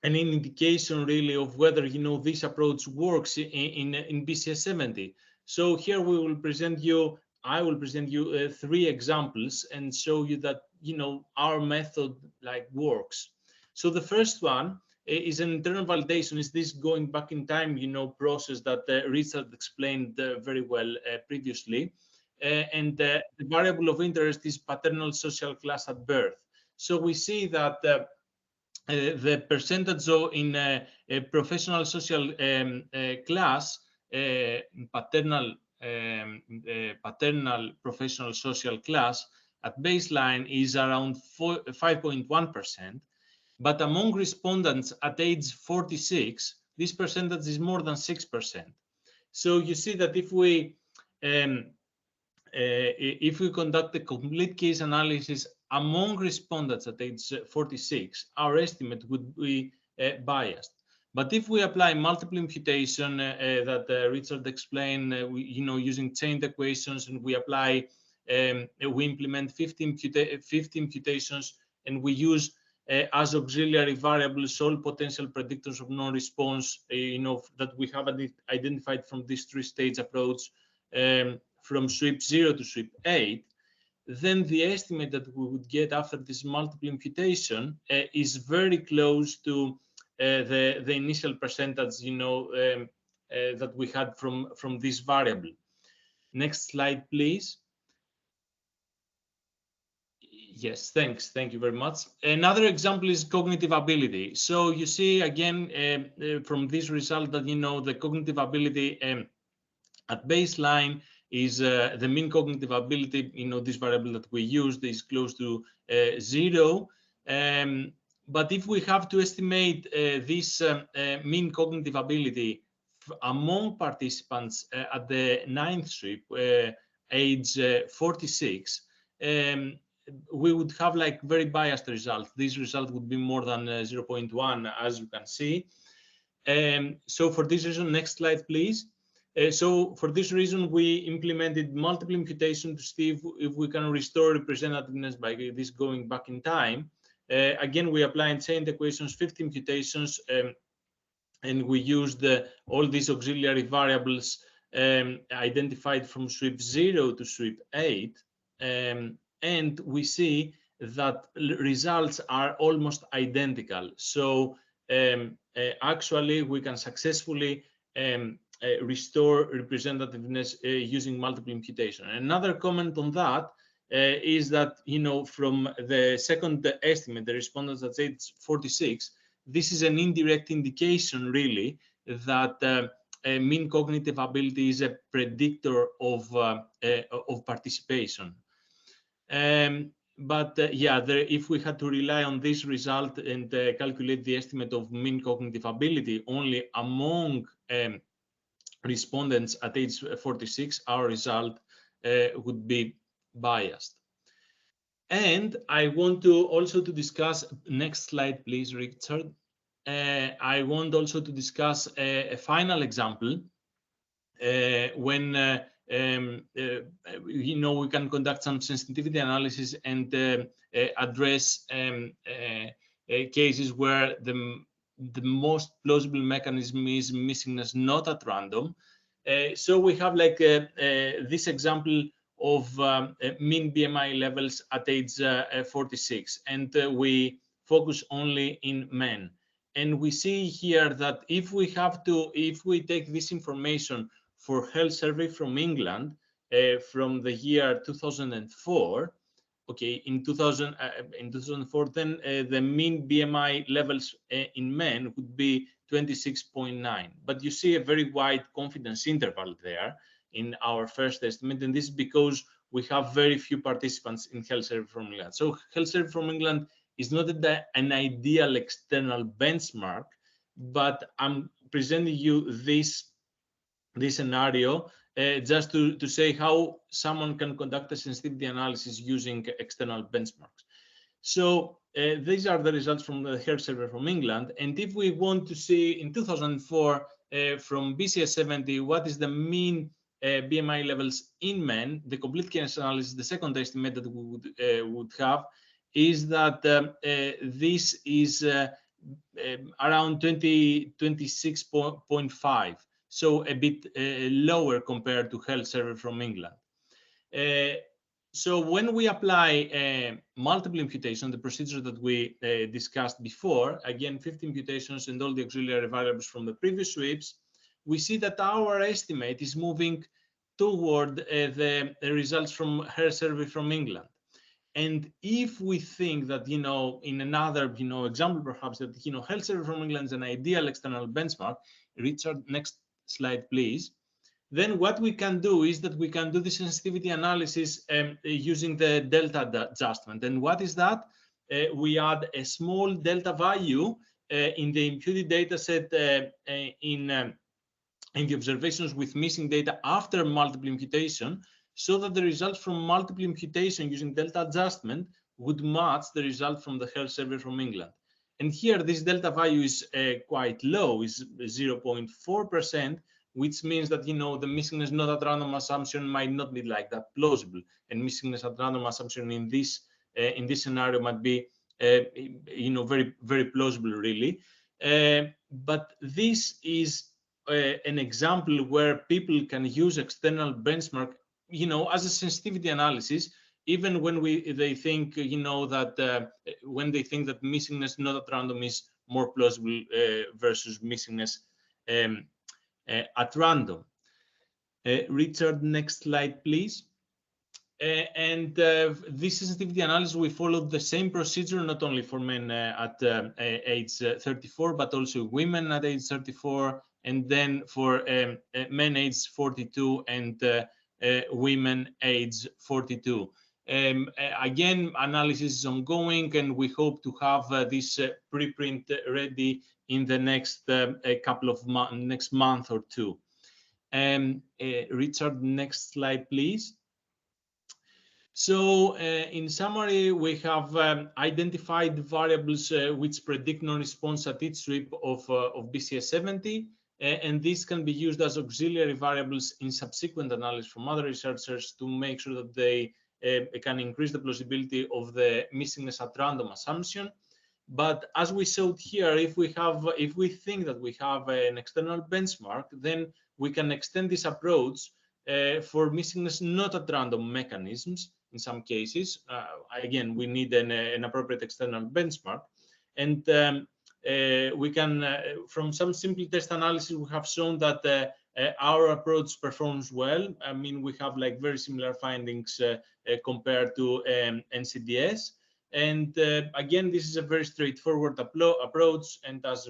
an indication really of whether this approach works in BCS 70. So here I will present you 3 examples and show you that our method works. So the first one is an internal validation. Is this going back in time process that Richard explained very well previously, and the variable of interest is paternal social class at birth. So we see that the percentage in a professional social class, paternal professional social class at baseline is around 5.1%, but among respondents at age 46, this percentage is more than 6%. So you see that if we conduct a complete case analysis among respondents at age 46, our estimate would be biased. But if we apply multiple imputation that Richard explained, using chained equations, and we apply, we implement 50 imputations, and we use as auxiliary variables all potential predictors of non-response, that we have identified from this 3-stage approach, from sweep 0 to sweep 8, then the estimate that we would get after this multiple imputation is very close to the initial percentage, that we had from this variable. Next slide, please. Yes, thanks. Thank you very much. Another example is cognitive ability. So you see again from this result that the cognitive ability at baseline is the mean cognitive ability, this variable that we used is close to 0. But if we have to estimate this mean cognitive ability among participants at the 9th sweep, age 46, we would have very biased results. This result would be more than 0.1, as you can see. So for this reason, next slide, please. So for this reason, we implemented multiple imputation to see if we can restore representativeness by this going back in time. Again, we applied chained equations, 50 imputations, and we used all these auxiliary variables identified from sweep 0 to sweep 8. And we see that results are almost identical. So actually, we can successfully restore representativeness using multiple imputation. Another comment on that is that, from the second estimate, the respondents at age 46, this is an indirect indication, really, that mean cognitive ability is a predictor of participation. But if we had to rely on this result and calculate the estimate of mean cognitive ability only among respondents at age 46, our result would be biased. And I want to also to discuss, next slide, please, Richard. I want also to discuss a final example when we can conduct some sensitivity analysis and address cases where the most plausible mechanism is missingness not at random. So we have this example of mean BMI levels at age 46, and we focus only in men. And we see here that if we take this information for Health Survey from England from the year 2004, okay, in 2004, then the mean BMI levels in men would be 26.9. But you see a very wide confidence interval there in our first estimate, and this is because we have very few participants in Health Survey from England. So Health Survey from England is not an ideal external benchmark, but I'm presenting you this scenario just to say how someone can conduct a sensitivity analysis using external benchmarks. So these are the results from the Health Survey from England. And if we want to see in 2004 from BCS 70, what is the mean BMI levels in men, the complete case analysis, the second estimate that we would have is that this is around 26.5, so a bit lower compared to health survey from England. So when we apply multiple imputation, the procedure that we discussed before, again 50 imputations and all the auxiliary variables from the previous sweeps, we see that our estimate is moving toward the results from health survey from England. And if we think that, you know, in another, you know, example perhaps that, you know, health survey from England is an ideal external benchmark, Richard, next slide, please. Then what we can do is that we can do the sensitivity analysis using the delta adjustment. And what is that? We add a small delta value in the imputed data set in the observations with missing data after multiple imputation, so that the results from multiple imputation using delta adjustment would match the result from the health survey from England. And here this delta value is quite low, is 0.4%, which means that, you know, the missingness not at random assumption might not be like that plausible, and missingness at random assumption in this scenario might be you know, very plausible really. But this is an example where people can use external benchmark, you know, as a sensitivity analysis, even when they think, you know, that when they think that missingness not at random is more plausible versus missingness at random. Richard, next slide, please. And this sensitivity analysis, we followed the same procedure, not only for men at age 34, but also women at age 34, and then for men age 42 and women age 42. Again, analysis is ongoing, and we hope to have this preprint ready in the next couple of months, next month or two. Richard, next slide, please. So in summary, we have identified variables which predict non-response at each sweep of BCS 70, and these can be used as auxiliary variables in subsequent analysis from other researchers to make sure that they can increase the plausibility of the missingness at random assumption. But as we showed here, if we think that we have an external benchmark, then we can extend this approach for missingness not at random mechanisms. In some cases, again, we need an appropriate external benchmark, and we can, from some simple test analysis, we have shown that our approach performs well. I mean, we have like very similar findings compared to NCDS. And again, this is a very straightforward approach, and as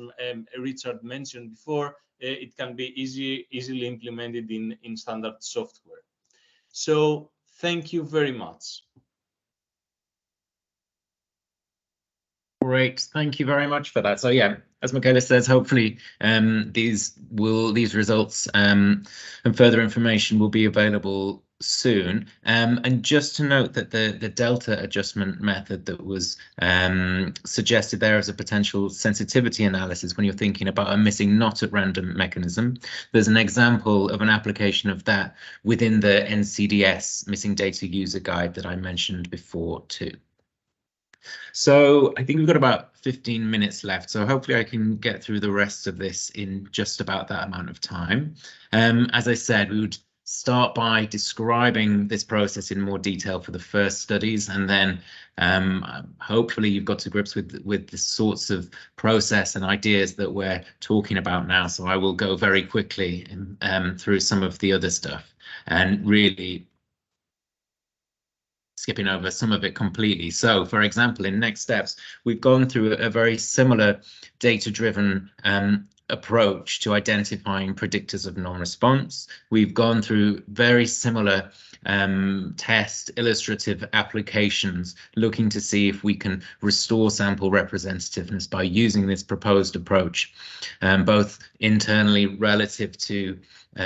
Richard mentioned before, it can be easily implemented in standard software. So thank you very much. Great, thank you very much for that. So yeah, as Michaela says, hopefully these results and further information will be available soon. And just to note that the delta adjustment method that was suggested there as a potential sensitivity analysis when you're thinking about a missing not at random mechanism, there's an example of an application of that within the NCDS missing data user guide that I mentioned before too. So I think we've got about 15 minutes left, so hopefully I can get through the rest of this in just about that amount of time. As I said, we would start by describing this process in more detail for the first studies, and then hopefully you've got to grips with the sorts of process and ideas that we're talking about now. So I will go very quickly through some of the other stuff and really skipping over some of it completely. So, for example, in next steps, we've gone through a very similar data-driven approach to identifying predictors of non-response. We've gone through very similar test illustrative applications, looking to see if we can restore sample representativeness by using this proposed approach, both internally relative to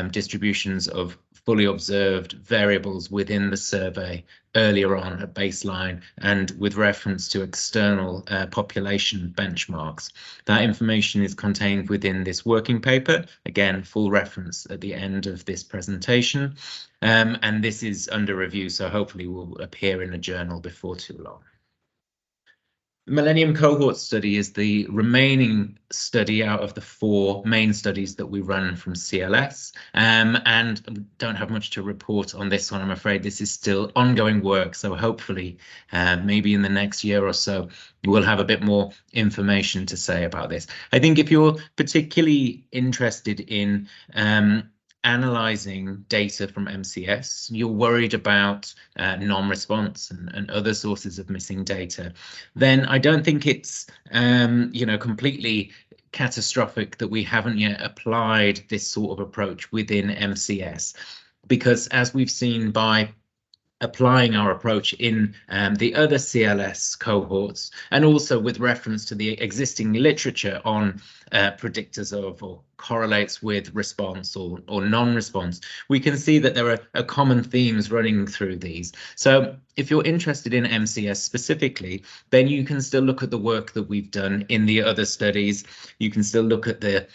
distributions of fully observed variables within the survey earlier on at baseline, and with reference to external population benchmarks. That information is contained within this working paper. Again, full reference at the end of this presentation. And this is under review, so hopefully will appear in a journal before too long. Millennium Cohort Study is the remaining study out of the 4 main studies that we run from CLS, and don't have much to report on this one, I'm afraid. This is still ongoing work, so hopefully maybe in the next year or so we'll have a bit more information to say about this. I think if you're particularly interested in analyzing data from MCS, you're worried about non-response and other sources of missing data, then I don't think it's completely catastrophic that we haven't yet applied this sort of approach within MCS, because as we've seen by applying our approach in the other CLS cohorts, and also with reference to the existing literature on predictors of or correlates with response or non-response, we can see that there are common themes running through these. So if you're interested in MCS specifically, then you can still look at the work that we've done in the other studies. You can still look at the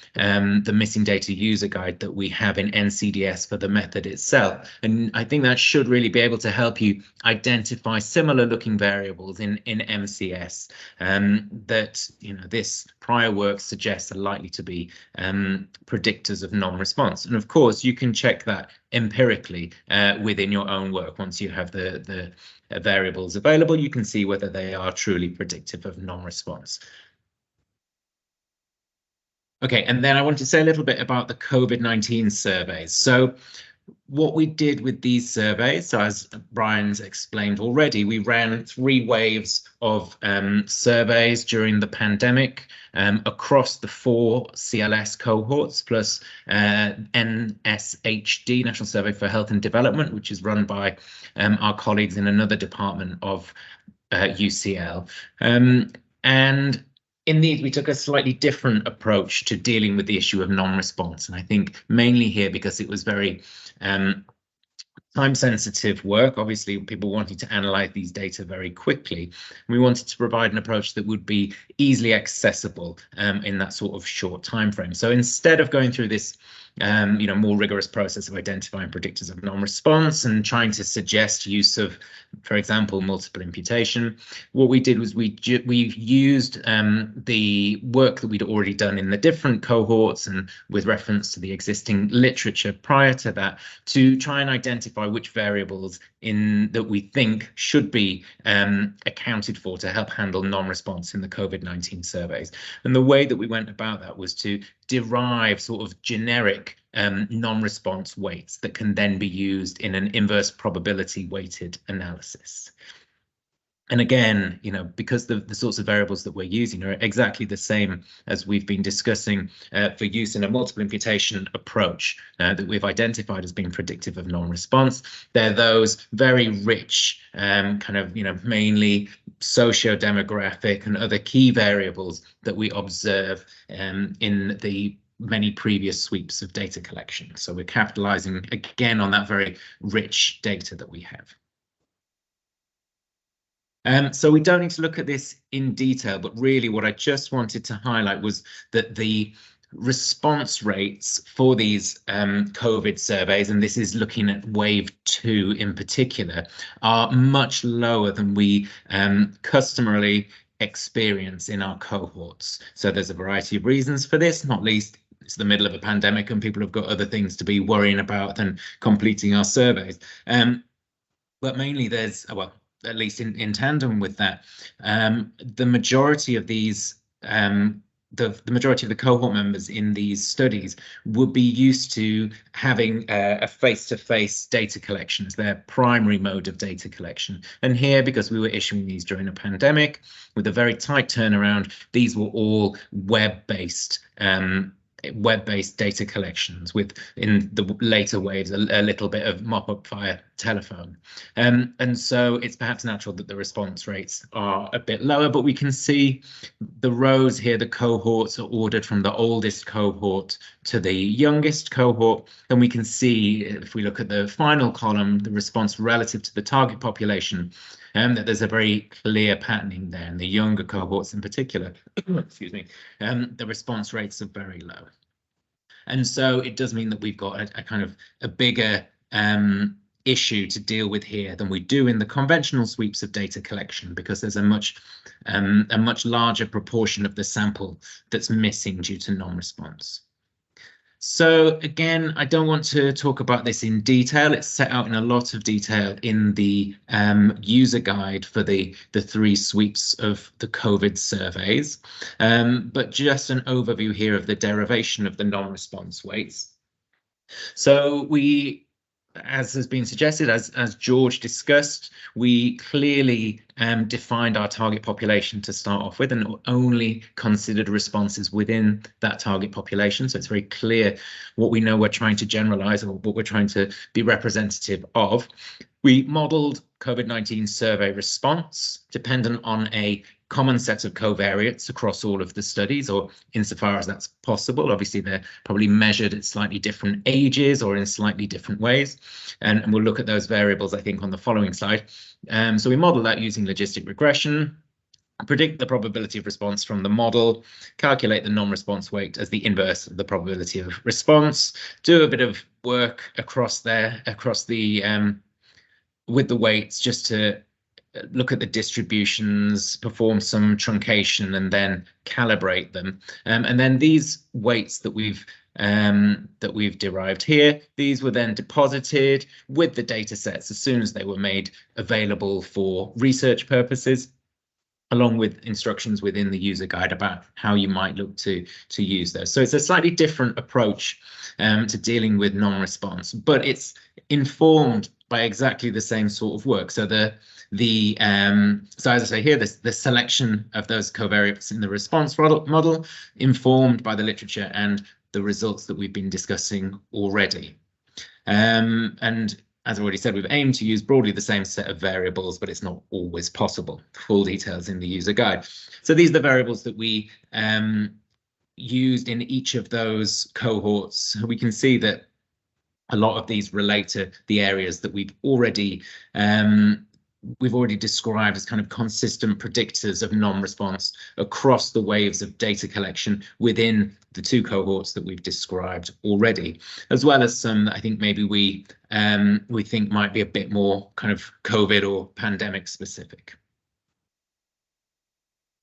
missing data user guide that we have in NCDS for the method itself. And I think that should really be able to help you identify similar looking variables in MCS that this prior work suggests are likely to be predictors of non-response. And of course, you can check that empirically within your own work. Once you have the variables available, you can see whether they are truly predictive of non-response. Okay, and then I want to say a little bit about the COVID-19 surveys. So what we did with these surveys, so as Brian's explained already, we ran 3 waves of surveys during the pandemic across the 4 CLS cohorts, plus NSHD, National Survey for Health and Development, which is run by our colleagues in another department of UCL. And in these, we took a slightly different approach to dealing with the issue of non-response. And I think mainly here because it was very time-sensitive work. Obviously, people wanted to analyze these data very quickly. We wanted to provide an approach that would be easily accessible in that sort of short time frame. So instead of going through this more rigorous process of identifying predictors of non-response and trying to suggest use of, for example, multiple imputation, what we did was we used the work that we'd already done in the different cohorts and with reference to the existing literature prior to that to try and identify which variables that we think should be accounted for to help handle non-response in the COVID-19 surveys. And the way that we went about that was to derive sort of generic non-response weights that can then be used in an inverse probability weighted analysis. And again, because the sorts of variables that we're using are exactly the same as we've been discussing for use in a multiple imputation approach that we've identified as being predictive of non-response. They're those very rich mainly socio-demographic and other key variables that we observe in the many previous sweeps of data collection. So we're capitalizing again on that very rich data that we have. So we don't need to look at this in detail, but really what I just wanted to highlight was that the response rates for these COVID surveys, and this is looking at wave 2 in particular, are much lower than we customarily experience in our cohorts. So there's a variety of reasons for this, not least it's the middle of a pandemic and people have got other things to be worrying about than completing our surveys. But mainly there's, well, at least in tandem with that, the majority of these, the majority of the cohort members in these studies would be used to having a face-to-face data collection as their primary mode of data collection. And here, because we were issuing these during a pandemic with a very tight turnaround, these were all web-based data collections with, in the later waves, a little bit of mop-up via telephone. And so it's perhaps natural that the response rates are a bit lower, but we can see the rows here, the cohorts are ordered from the oldest cohort to the youngest cohort. And we can see, if we look at the final column, the response relative to the target population, that there's a very clear patterning there in the younger cohorts in particular. Excuse me. The response rates are very low. And so it does mean that we've got a kind of a bigger issue to deal with here than we do in the conventional sweeps of data collection, because there's a much larger proportion of the sample that's missing due to non-response. So again, I don't want to talk about this in detail. It's set out in a lot of detail in the user guide for the 3 sweeps of the COVID surveys. But just an overview here of the derivation of the non-response weights. So we, as has been suggested, as George discussed, we clearly defined our target population to start off with and only considered responses within that target population. So it's very clear what we know we're trying to generalize or what we're trying to be representative of. We modeled COVID-19 survey response dependent on a common set of covariates across all of the studies, or insofar as that's possible. Obviously, they're probably measured at slightly different ages or in slightly different ways. And we'll look at those variables, I think, on the following slide. So we model that using logistic regression, predict the probability of response from the model, calculate the non-response weight as the inverse of the probability of response, do a bit of work across there, with the weights, just to look at the distributions, perform some truncation, and then calibrate them. And then these weights that we've derived here, these were then deposited with the data sets as soon as they were made available for research purposes, along with instructions within the user guide about how you might look to use those. So it's a slightly different approach to dealing with non-response, but it's informed by exactly the same sort of work. So so as I say here, the selection of those covariates in the response model informed by the literature and the results that we've been discussing already. And as I already said, we've aimed to use broadly the same set of variables, but it's not always possible. Full details in the user guide. So these are the variables that we used in each of those cohorts. We can see that a lot of these relate to the areas that we've already described as kind of consistent predictors of non-response across the waves of data collection within the 2 cohorts that we've described already, as well as some that I think maybe we think might be a bit more kind of COVID or pandemic specific.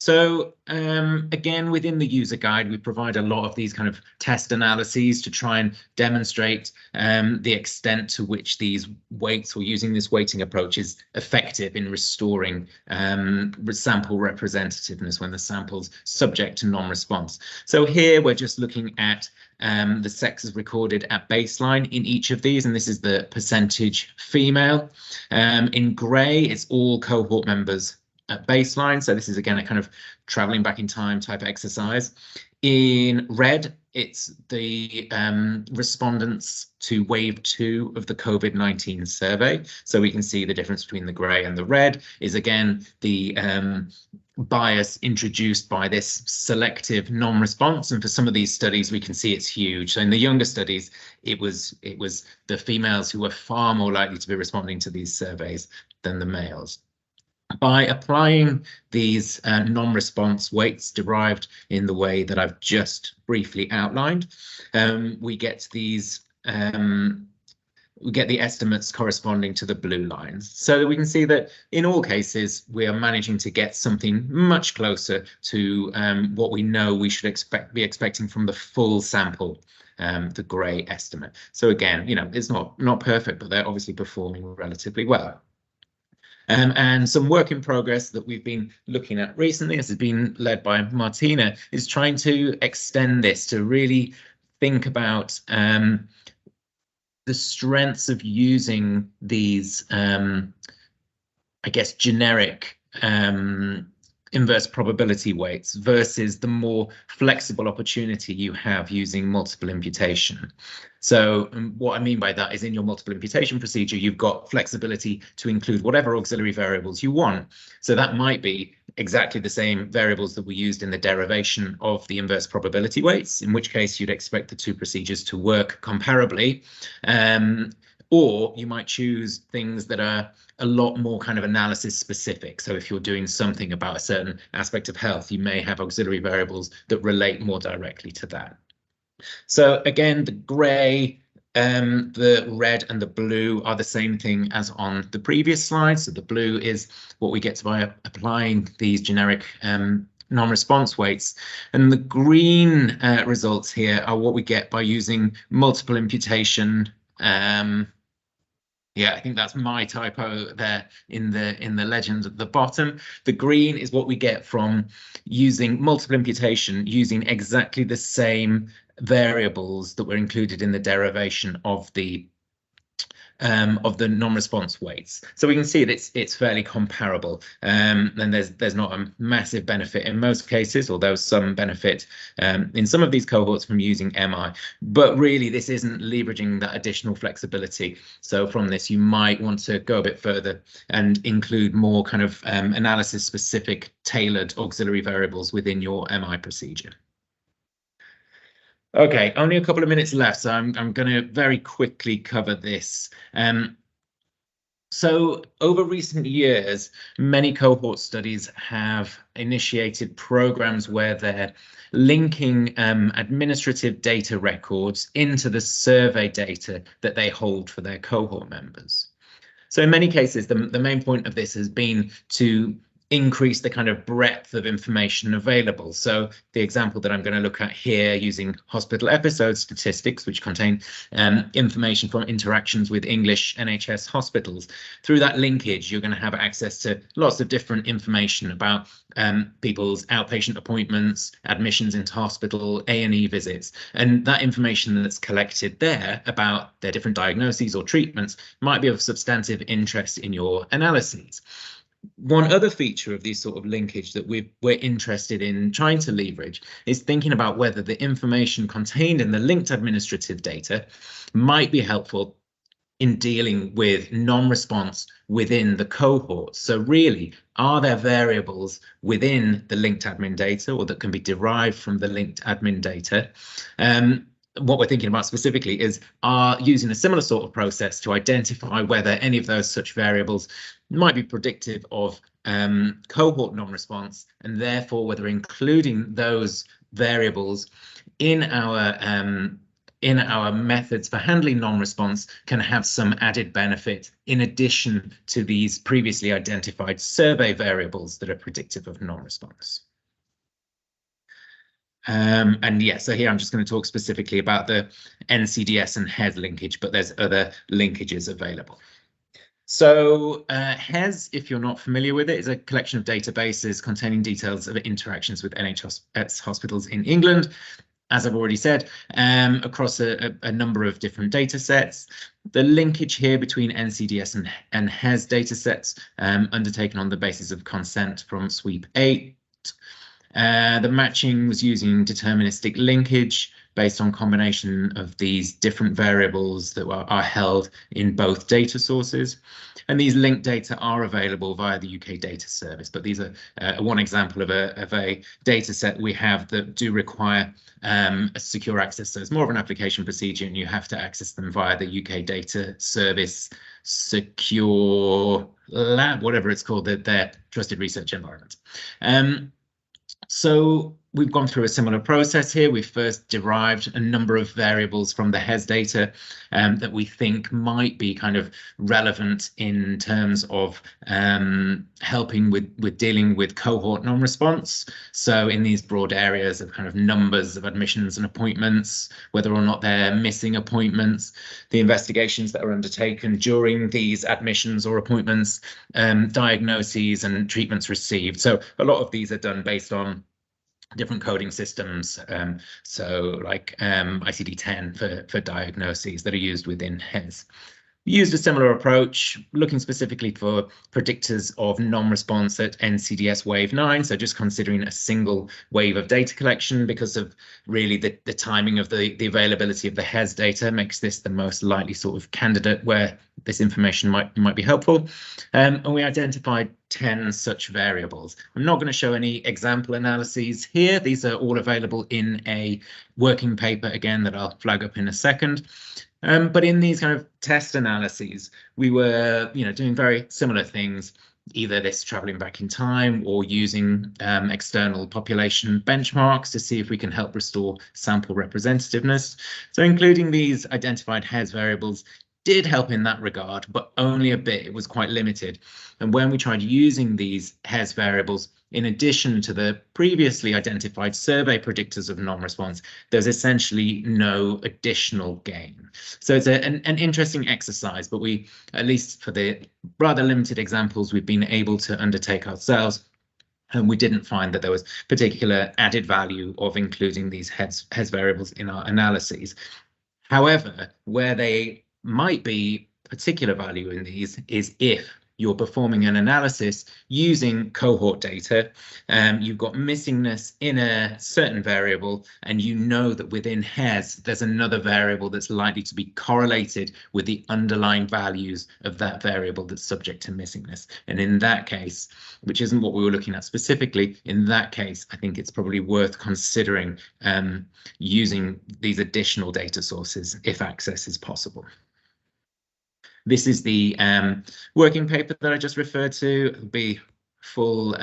So again, within the user guide, we provide a lot of these kind of test analyses to try and demonstrate the extent to which these weights, or using this weighting approach, is effective in restoring sample representativeness when the sample's subject to non-response. So here we're just looking at the sexes recorded at baseline in each of these, and this is the percentage female. In grey, it's all cohort members at baseline. So this is again a kind of traveling back in time type exercise. In red, it's the respondents to wave 2 of the COVID-19 survey. So we can see the difference between the grey and the red is again the bias introduced by this selective non-response. And for some of these studies, we can see it's huge. So in the younger studies, it was the females who were far more likely to be responding to these surveys than the males. By applying these non-response weights derived in the way that I've just briefly outlined, we get these we get the estimates corresponding to the blue lines. So we can see that in all cases, we are managing to get something much closer to what we know we should be expecting from the full sample, the grey estimate. So again, you know, it's not perfect, but they're obviously performing relatively well. And some work in progress that we've been looking at recently, this has been led by Martina, is trying to extend this to really think about the strengths of using these, I guess, generic inverse probability weights versus the more flexible opportunity you have using multiple imputation. So what I mean by that is in your multiple imputation procedure, you've got flexibility to include whatever auxiliary variables you want. So that might be exactly the same variables that we used in the derivation of the inverse probability weights, in which case you'd expect the 2 procedures to work comparably. Or you might choose things that are a lot more kind of analysis specific. So if you're doing something about a certain aspect of health, you may have auxiliary variables that relate more directly to that. So again, the grey The red and the blue are the same thing as on the previous slide. So the blue is what we get by applying these generic non-response weights, and the green results here are what we get by using multiple imputation. Yeah, I think that's my typo there in the legend at the bottom. The green is what we get from using multiple imputation, using exactly the same variables that were included in the derivation of the non-response weights. So we can see that it's fairly comparable, and there's not a massive benefit in most cases, although some benefit in some of these cohorts from using MI. But really, this isn't leveraging that additional flexibility. So from this, you might want to go a bit further and include more kind of analysis-specific tailored auxiliary variables within your MI procedure. Okay, only a couple of minutes left, so I'm going to very quickly cover this. So over recent years, many cohort studies have initiated programs where they're linking administrative data records into the survey data that they hold for their cohort members. So in many cases, the main point of this has been to increase the kind of breadth of information available. So the example that I'm going to look at here using hospital episode statistics, which contain information from interactions with English NHS hospitals. Through that linkage, you're going to have access to lots of different information about people's outpatient appointments, admissions into hospital, A&E visits. And that information that's collected there about their different diagnoses or treatments might be of substantive interest in your analyses. One other feature of these sort of linkage that we're interested in trying to leverage is thinking about whether the information contained in the linked administrative data might be helpful in dealing with non-response within the cohort. So really, are there variables within the linked admin data or that can be derived from the linked admin data? What we're thinking about specifically is using a similar sort of process to identify whether any of those such variables might be predictive of cohort non-response, and therefore whether including those variables in our methods for handling non-response can have some added benefit in addition to these previously identified survey variables that are predictive of non-response. And yeah, so here I'm just going to talk specifically about the NCDS and HES linkage, but there's other linkages available. So HES, if you're not familiar with it, is a collection of databases containing details of interactions with NHS hospitals in England, as I've already said, across a number of different data sets. The linkage here between NCDS and HES data sets undertaken on the basis of consent from Sweep 8. The matching was using deterministic linkage based on combination of these different variables that are held in both data sources. And these linked data are available via the UK Data Service, but these are one example of a data set we have that do require a secure access. So it's more of an application procedure and you have to access them via the UK Data Service Secure Lab, whatever it's called, their trusted research environment. So we've gone through a similar process here. We first derived a number of variables from the HES data that we think might be kind of relevant in terms of helping with dealing with cohort non-response. So in these broad areas of kind of numbers of admissions and appointments, whether or not they're missing appointments, the investigations that are undertaken during these admissions or appointments, diagnoses and treatments received. So a lot of these are done based on different coding systems, so like ICD-10 for diagnoses that are used within HES. We used a similar approach, looking specifically for predictors of non-response at NCDS wave 9, so just considering a single wave of data collection because of really the timing of the availability of the HES data makes this the most likely sort of candidate where this information might be helpful. And we identified 10 such variables. I'm not going to show any example analyses here. These are all available in a working paper, again, that I'll flag up in a second. But in these kind of test analyses, we were, doing very similar things, either this traveling back in time or using external population benchmarks to see if we can help restore sample representativeness. So including these identified Hes variables did help in that regard, but only a bit. It was quite limited. And when we tried using these Hes variables, in addition to the previously identified survey predictors of non-response, there's essentially no additional gain. So it's an interesting exercise, but we, at least for the rather limited examples we've been able to undertake ourselves, and we didn't find that there was particular added value of including these Hes variables in our analyses. However, where they might be particular value in these is if you're performing an analysis using cohort data, you've got missingness in a certain variable, and you know that within Hes, there's another variable that's likely to be correlated with the underlying values of that variable that's subject to missingness. And in that case, which isn't what we were looking at specifically, in that case, I think it's probably worth considering using these additional data sources if access is possible. This is the working paper that I just referred to. It'll be full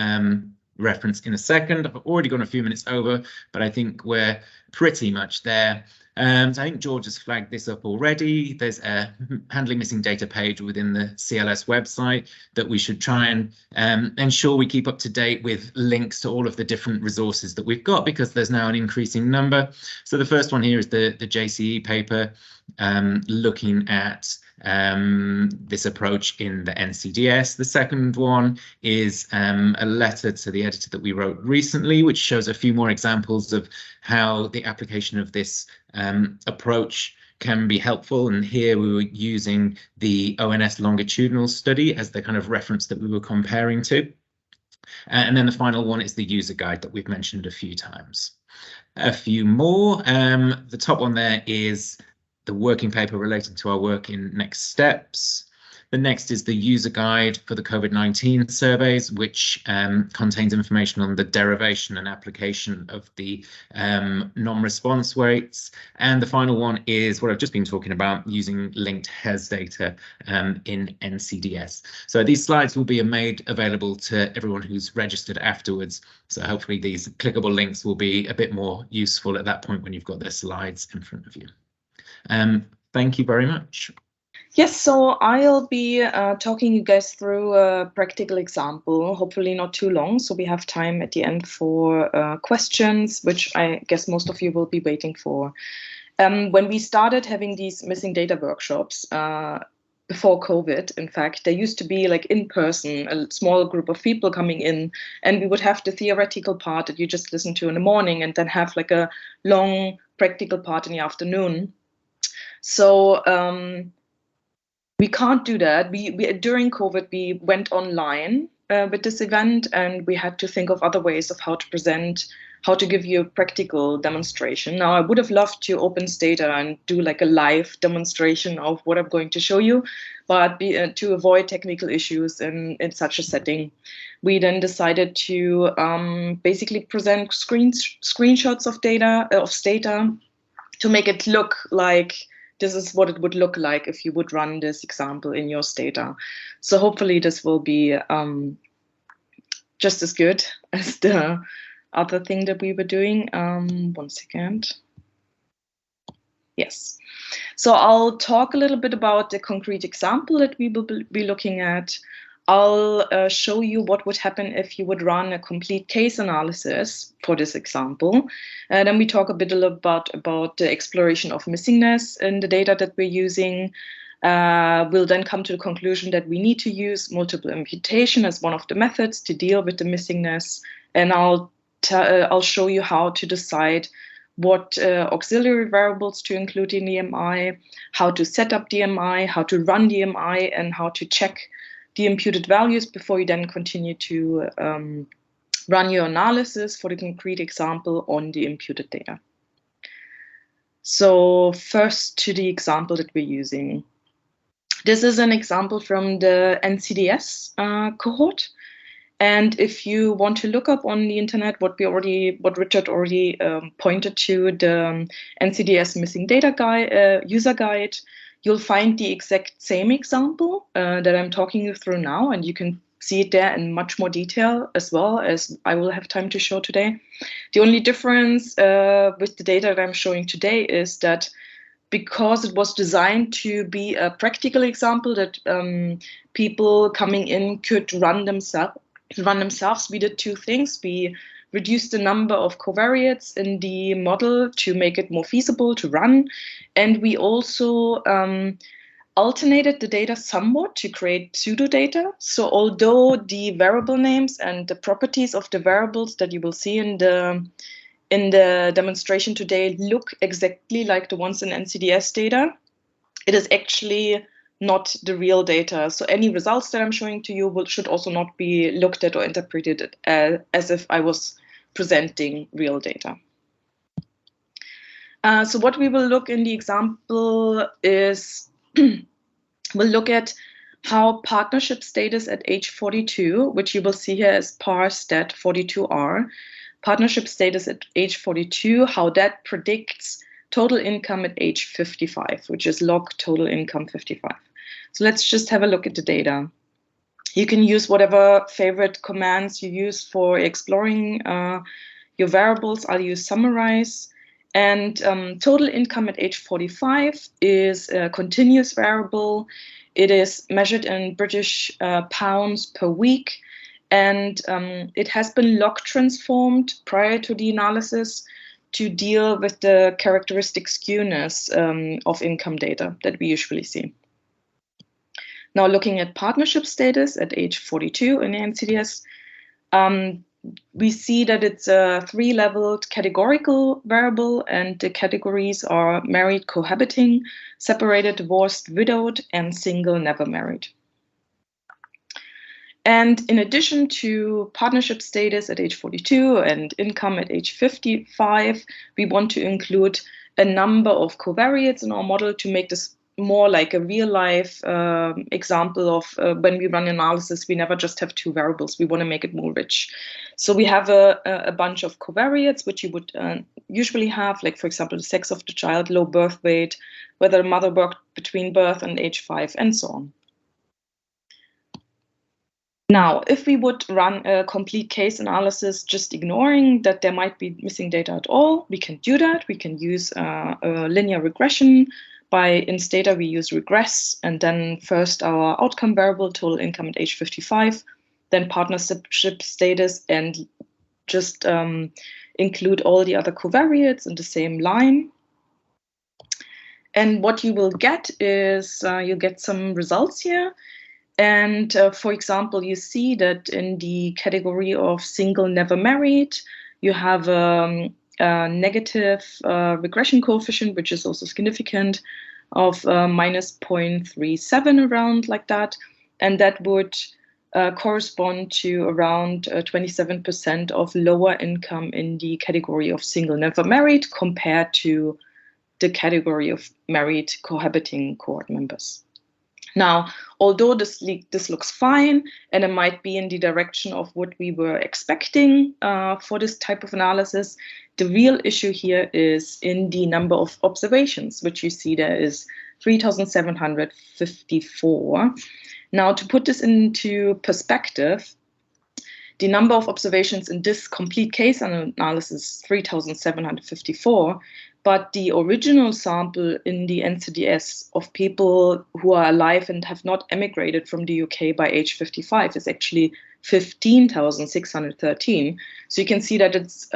reference in a second. I've already gone a few minutes over, but I think we're pretty much there. So I think George has flagged this up already. There's a handling missing data page within the CLS website that we should try and ensure we keep up to date with links to all of the different resources that we've got, because there's now an increasing number. So the first one here is the JCE paper looking at this approach in the NCDS. The second one is a letter to the editor that we wrote recently, which shows a few more examples of how the application of this approach can be helpful. And here we were using the ONS longitudinal study as the kind of reference that we were comparing to. And then the final one is the user guide that we've mentioned a few times. A few more. The top one there is the working paper relating to our work in next steps. The next is the user guide for the COVID-19 surveys, which contains information on the derivation and application of the non-response rates. And the final one is what I've just been talking about, using linked Hes data in NCDS. So these slides will be made available to everyone who's registered afterwards. So hopefully these clickable links will be a bit more useful at that point when you've got the slides in front of you. Thank you very much. Yes, so I'll be talking you guys through a practical example, hopefully not too long, so we have time at the end for questions, which I guess most of you will be waiting for. When we started having these missing data workshops before COVID, in fact, there used to be like in person, a small group of people coming in, and we would have the theoretical part that you just listen to in the morning and then have like a long practical part in the afternoon. So we can't do that. We during COVID, we went online with this event, and we had to think of other ways of how to present, how to give you a practical demonstration. Now, I would have loved to open Stata and do like a live demonstration of what I'm going to show you, but to avoid technical issues in such a setting, we then decided to basically present screenshots of data, of Stata, to make it look like this is what it would look like if you would run this example in your Stata. So hopefully this will be just as good as the other thing that we were doing. 1 second. Yes. So I'll talk a little bit about the concrete example that we will be looking at. I'll show you what would happen if you would run a complete case analysis for this example. And then we talk a bit about the exploration of missingness in the data that we're using. We'll then come to the conclusion that we need to use multiple imputation as one of the methods to deal with the missingness. And I'll show you how to decide what auxiliary variables to include in the MI, how to set up the MI, how to run the MI, and how to check the imputed values before you then continue to run your analysis for the concrete example on the imputed data. So first to the example that we're using. This is an example from the NCDS cohort. And if you want to look up on the internet what Richard already pointed to, the NCDS missing data guide, user guide, you'll find the exact same example that I'm talking you through now, and you can see it there in much more detail as well, as I will have time to show today. The only difference with the data that I'm showing today is that because it was designed to be a practical example that people coming in could run themselves, we did two things. We reduced the number of covariates in the model to make it more feasible to run. And we also alternated the data somewhat to create pseudo data. So although the variable names and the properties of the variables that you will see in the demonstration today look exactly like the ones in NCDS data, it is actually not the real data. So any results that I'm showing to you should also not be looked at or interpreted as if I was presenting real data. So what we will look in the example is we'll look at how partnership status at age 42, which you will see here as par stat 42R, partnership status at age 42, how that predicts total income at age 55, which is log total income 55. So let's just have a look at the data. You can use whatever favorite commands you use for exploring your variables. I'll use summarize. And total income at age 45 is a continuous variable. It is measured in British pounds per week. And it has been log transformed prior to the analysis to deal with the characteristic skewness of income data that we usually see. Now, looking at partnership status at age 42 in NCDS, we see that it's a 3-leveled categorical variable, and the categories are married, cohabiting, separated, divorced, widowed, and single, never married. And in addition to partnership status at age 42 and income at age 55, we want to include a number of covariates in our model to make this more like a real-life example of when we run analysis, we never just have two variables. We want to make it more rich. So we have a bunch of covariates, which you would usually have, like, for example, the sex of the child, low birth weight, whether the mother worked between birth and age 5, and so on. Now, if we would run a complete case analysis, just ignoring that there might be missing data at all, we can do that. We can use a linear regression. In Stata, we use regress, and then first our outcome variable, total income at age 55, then partnership status, and just include all the other covariates in the same line. And what you will get is you get some results here. And for example, you see that in the category of single, never married, you have a negative regression coefficient, which is also significant, of minus 0.37, around like that. And that would correspond to around 27% of lower income in the category of single, never married, compared to the category of married, cohabiting cohort members. Now, although this looks fine, and it might be in the direction of what we were expecting for this type of analysis, the real issue here is in the number of observations, which you see there is 3,754. Now, to put this into perspective, the number of observations in this complete case analysis is 3,754, but the original sample in the NCDS of people who are alive and have not emigrated from the UK by age 55 is actually 15,613. So you can see that it's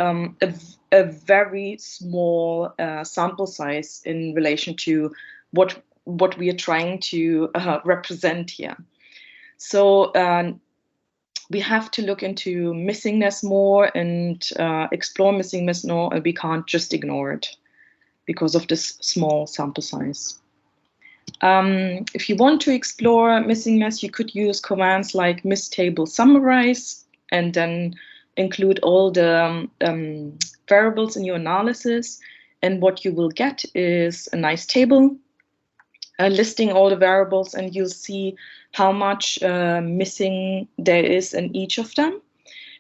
a very small sample size in relation to what we are trying to represent here. So we have to look into missingness more and explore missingness more, and we can't just ignore it because of this small sample size. If you want to explore missingness, you could use commands like mistable summarize and then include all the variables in your analysis. And what you will get is a nice table listing all the variables, and you'll see how much missing there is in each of them.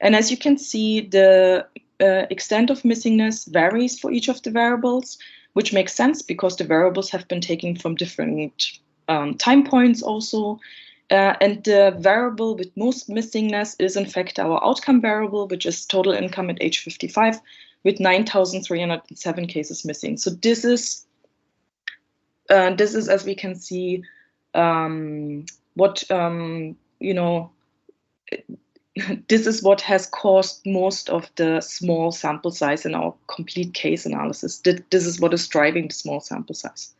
And as you can see, the extent of missingness varies for each of the variables, which makes sense because the variables have been taken from different time points also. And the variable with most missingness is in fact our outcome variable, which is total income at age 55, with 9,307 cases missing. So this is, as we can see, what you know. This is what has caused most of the small sample size in our complete case analysis. This is what is driving the small sample size.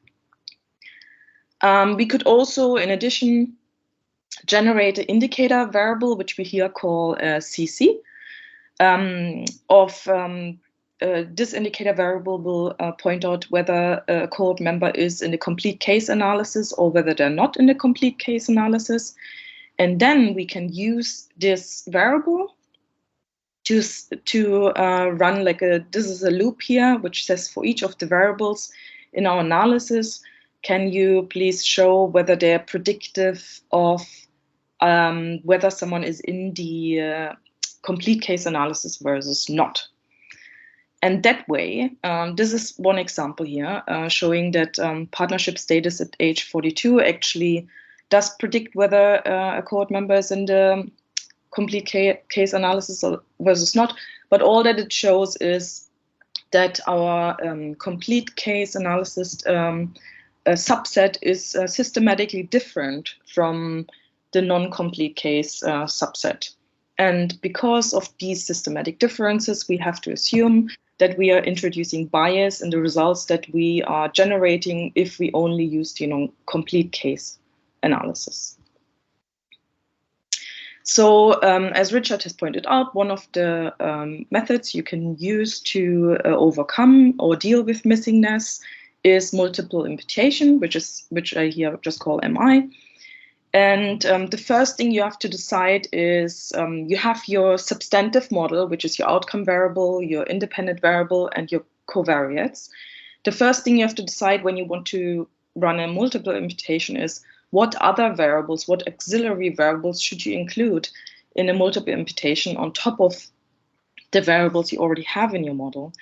We could also, in addition, generate an indicator variable, which we here call CC. This indicator variable will point out whether a cohort member is in the complete case analysis or whether they're not in the complete case analysis. And then we can use this variable to run like this is a loop here, which says for each of the variables in our analysis, can you please show whether they're predictive of whether someone is in the complete case analysis versus not. And that way, this is one example here, showing that partnership status at age 42 actually does predict whether a cohort member is in the complete case analysis versus not. But all that it shows is that our complete case analysis subset is systematically different from the non-complete case subset. And because of these systematic differences, we have to assume that we are introducing bias in the results that we are generating if we only use the complete case analysis. So as Richard has pointed out, one of the methods you can use to overcome or deal with missingness is multiple imputation, which I here just call MI. And the first thing you have to decide is you have your substantive model, which is your outcome variable, your independent variable, and your covariates. The first thing you have to decide when you want to run a multiple imputation is what other variables, what auxiliary variables should you include in a multiple imputation on top of the variables you already have in your model.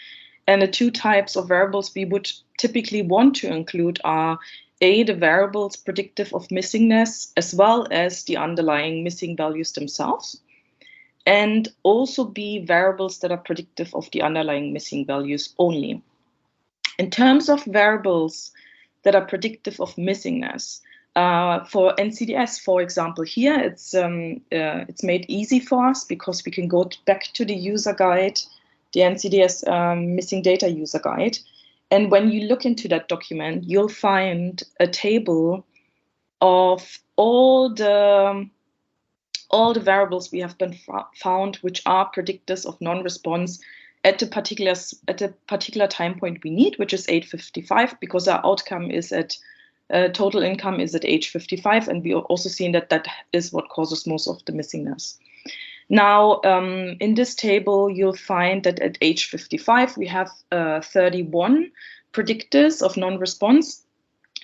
And the two types of variables we would typically want to include are A, the variables predictive of missingness, as well as the underlying missing values themselves, and also B, variables that are predictive of the underlying missing values only. In terms of variables that are predictive of missingness, for NCDS, for example, here it's made easy for us because we can go back to the user guide, the NCDS missing data user guide. And when you look into that document, you'll find a table of all the variables we have been found which are predictors of non-response at a particular time point we need, which is 8:55, because our outcome is at total income is at age 55, and we are also seeing that that is what causes most of the missingness. Now, in this table, you'll find that at age 55, we have 31 predictors of non-response.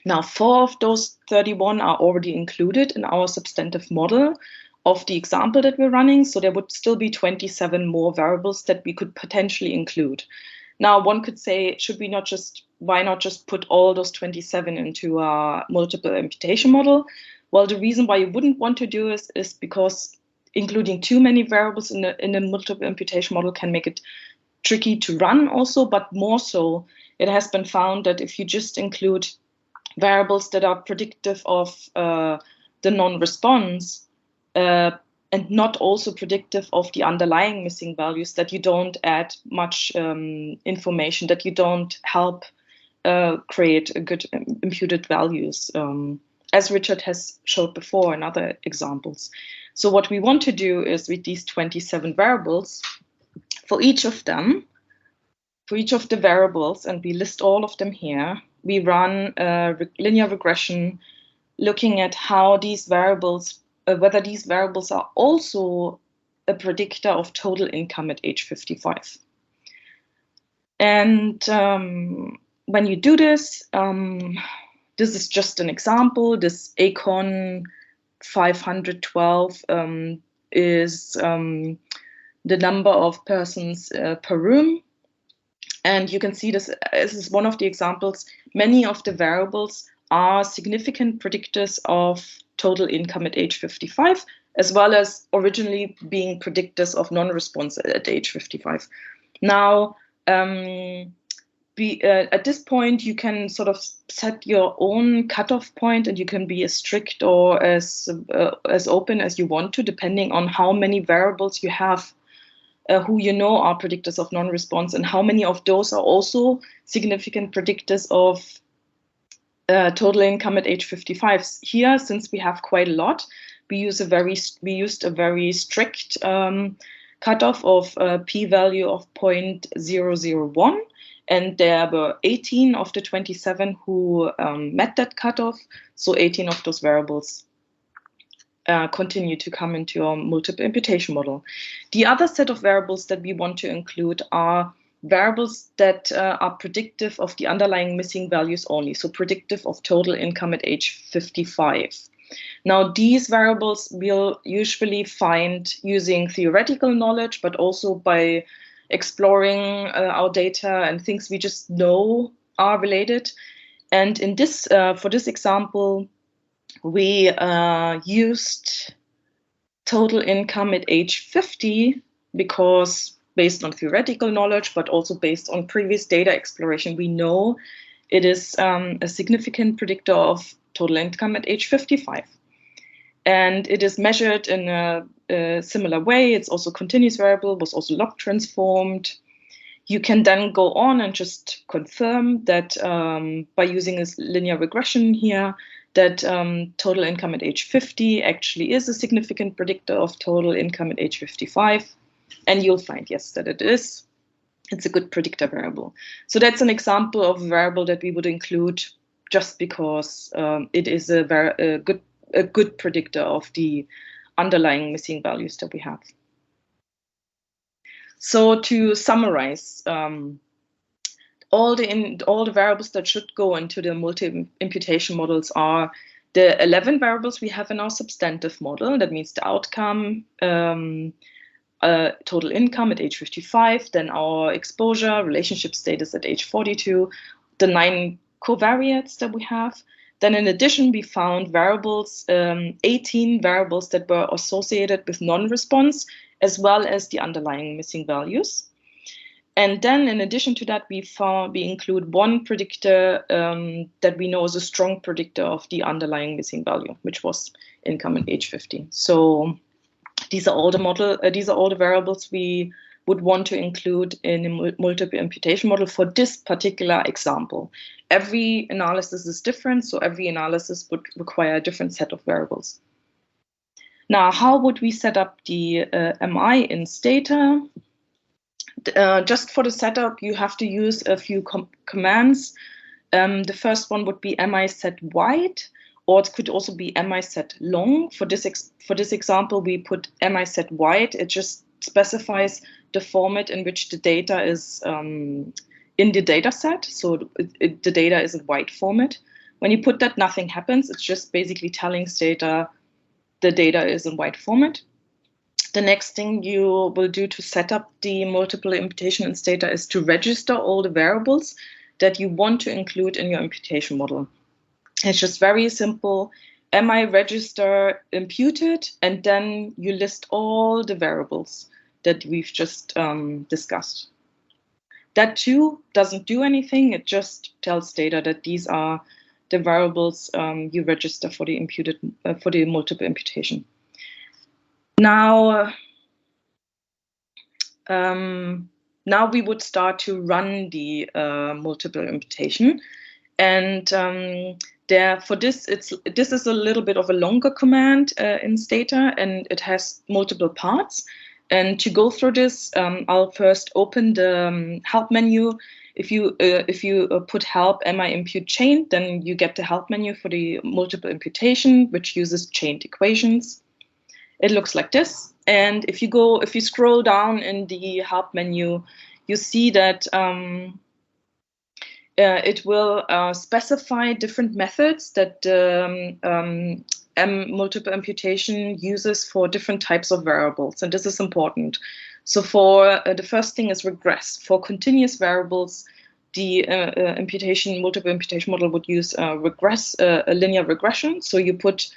Now, 4 of those 31 are already included in our substantive model of the example that we're running. So there would still be 27 more variables that we could potentially include. Now, one could say, why not just put all those 27 into our multiple imputation model? Well, the reason why you wouldn't want to do is because including too many variables in a multiple imputation model can make it tricky to run also, but more so, it has been found that if you just include variables that are predictive of the non-response and not also predictive of the underlying missing values, that you don't add much information, that you don't help create a good imputed values, as Richard has showed before in other examples. So what we want to do is with these 27 variables, for each of the variables, and we list all of them here, we run a linear regression looking at how these variables, whether these variables are also a predictor of total income at age 55. And when you do this, this is just an example. This ACON 512 is the number of persons per room. And you can see this is one of the examples. Many of the variables are significant predictors of total income at age 55, as well as originally being predictors of non-response at age 55. Now, at this point, you can sort of set your own cutoff point, and you can be as strict or as open as you want to, depending on how many variables you have who you know are predictors of non-response, and how many of those are also significant predictors of total income at age 55. Here, since we have quite a lot, we used a very strict cutoff of p-value of 0.001, and there were 18 of the 27 who met that cutoff. So 18 of those variables continue to come into your multiple imputation model. The other set of variables that we want to include are variables that are predictive of the underlying missing values only, so predictive of total income at age 55. Now, these variables we'll usually find using theoretical knowledge, but also by exploring our data and things we just know are related. And in this, for this example, we used total income at age 50 because, based on theoretical knowledge, but also based on previous data exploration, we know it is a significant predictor of total income at age 55. And it is measured in a similar way. It's also continuous variable, was also log transformed. You can then go on and just confirm that by using this linear regression here, that total income at age 50 actually is a significant predictor of total income at age 55. And you'll find, yes, that it is. It's a good predictor variable. So that's an example of a variable that we would include just because it is a good predictor of the underlying missing values that we have. So to summarize, all the variables that should go into the multi-imputation models are the 11 variables we have in our substantive model. That means the outcome, total income at age 55, then our exposure, relationship status at age 42, the 9 covariates that we have. Then in addition, we found variables, 18 variables that were associated with non-response, as well as the underlying missing values. And then in addition to that, we include one predictor that we know is a strong predictor of the underlying missing value, which was income at age 50. So these are all the variables we would want to include in a multiple imputation model for this particular example. Every analysis is different, so every analysis would require a different set of variables. Now, how would we set up the MI in Stata? Just for the setup, you have to use a few commands. The first one would be mi set wide, or it could also be mi set long. For this example, we put mi set wide. It just specifies the format in which the data is in the data set. So the data is in wide format. When you put that, nothing happens. It's just basically telling Stata the data is in wide format. The next thing you will do to set up the multiple imputation in Stata is to register all the variables that you want to include in your imputation model. It's just very simple. Mi register imputed, and then you list all the variables that we've just discussed. That too doesn't do anything. It just tells Stata that these are the variables you register for the imputed for the multiple imputation. Now, now we would start to run the multiple imputation, and for this, this is a little bit of a longer command in Stata, and it has multiple parts. And to go through this, I'll first open the help menu. If you put help mi impute chain, then you get the help menu for the multiple imputation, which uses chained equations. It looks like this. And if you scroll down in the help menu, you see that it will specify different methods that multiple imputation uses for different types of variables, and this is important. So for the first thing is regress. For continuous variables, the multiple imputation model would use a linear regression. So you put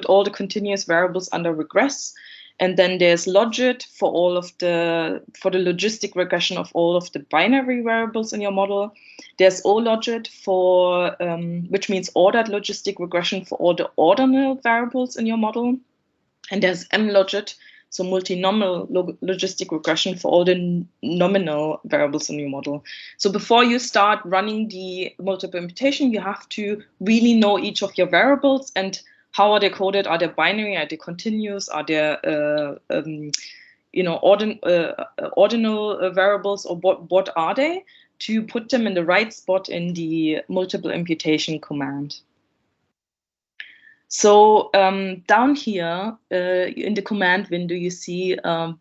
all the continuous variables under regress, and then there's logit for the logistic regression of all of the binary variables in your model. There's ologit for which means ordered logistic regression for all the ordinal variables in your model, and there's mlogit, so multi-nominal logistic regression for all the nominal variables in your model. So before you start running the multiple imputation, you have to really know each of your variables and how are they coded? Are they binary? Are they continuous? Are they ordinal variables, or what are they? To put them in the right spot in the multiple imputation command. So down here in the command window, you see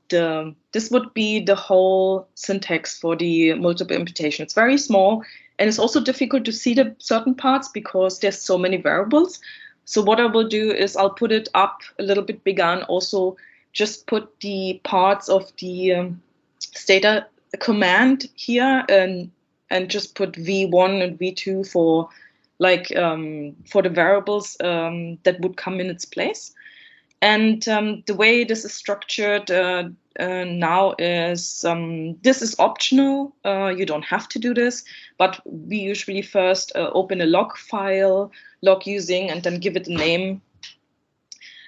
this would be the whole syntax for the multiple imputation. It's very small, and it's also difficult to see the certain parts because there's so many variables. So what I will do is I'll put it up a little bit bigger and also just put the parts of the Stata command here and just put v1 and v2 for for the variables that would come in its place. And the way this is structured now is this is optional. You don't have to do this, but we usually first open a log file, log using, and then give it a name.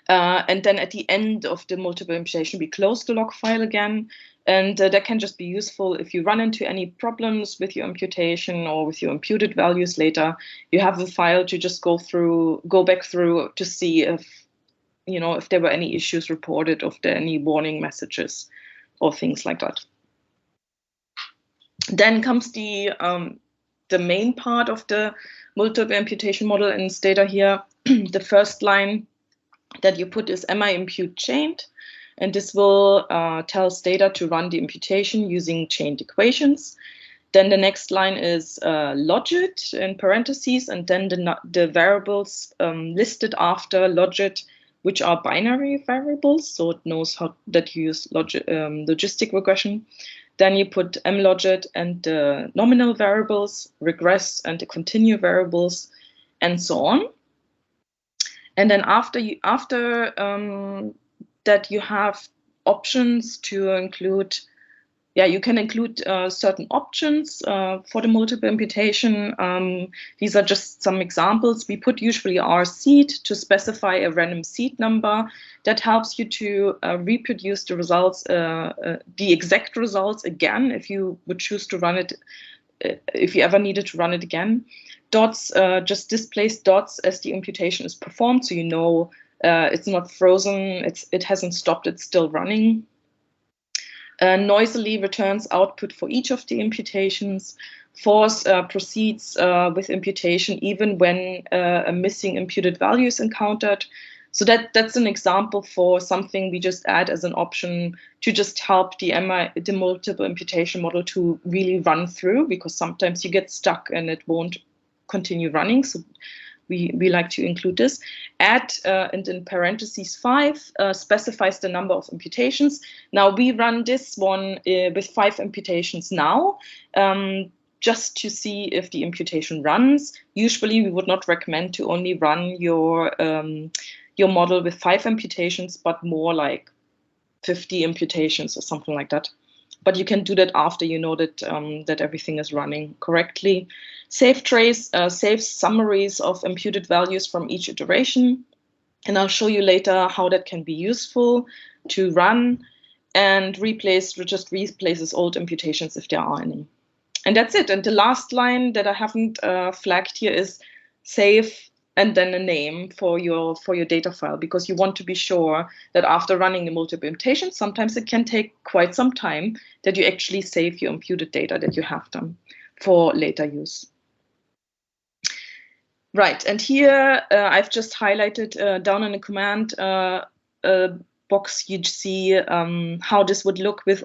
And then at the end of the multiple imputation, we close the log file again. And that can just be useful if you run into any problems with your imputation or with your imputed values later. You have the file to just go back through to see if there were any issues reported, if there are any warning messages or things like that. Then comes the main part of the multiple imputation model in Stata here. The first line that you put is "am I impute chained?" And this will tell Stata to run the imputation using chained equations. Then the next line is logit in parentheses, and then the variables listed after logit, which are binary variables, so it knows that you use logistic regression. Then you put mlogit and the nominal variables, regress and the continue variables, and so on. And then after that, you have options to include. You can include certain options for the multiple imputation. These are just some examples. We put usually our seed to specify a random seed number that helps you to reproduce the results, the exact results again, if you would choose to run it, if you ever needed to run it again. Dots just displays dots as the imputation is performed, so you know it's not frozen, it hasn't stopped, it's still running. Noisily returns output for each of the imputations. Force proceeds with imputation even when a missing imputed value is encountered. So that's an example for something we just add as an option to just help the multiple imputation model to really run through, because sometimes you get stuck and it won't continue running. So we like to include this. Add, and in parentheses 5, specifies the number of imputations. Now we run this one with 5 imputations now, just to see if the imputation runs. Usually we would not recommend to only run your model with 5 imputations, but more like 50 imputations or something like that. But you can do that after you know that that everything is running correctly. Save trace saves summaries of imputed values from each iteration. And I'll show you later how that can be useful to run. And just replaces old imputations if there are any. And that's it. And the last line that I haven't flagged here is save and then a name for your data file, because you want to be sure that after running the multiple imputation, sometimes it can take quite some time, that you actually save your imputed data that you have done for later use. Right, and here I've just highlighted down in the command box, you see how this would look with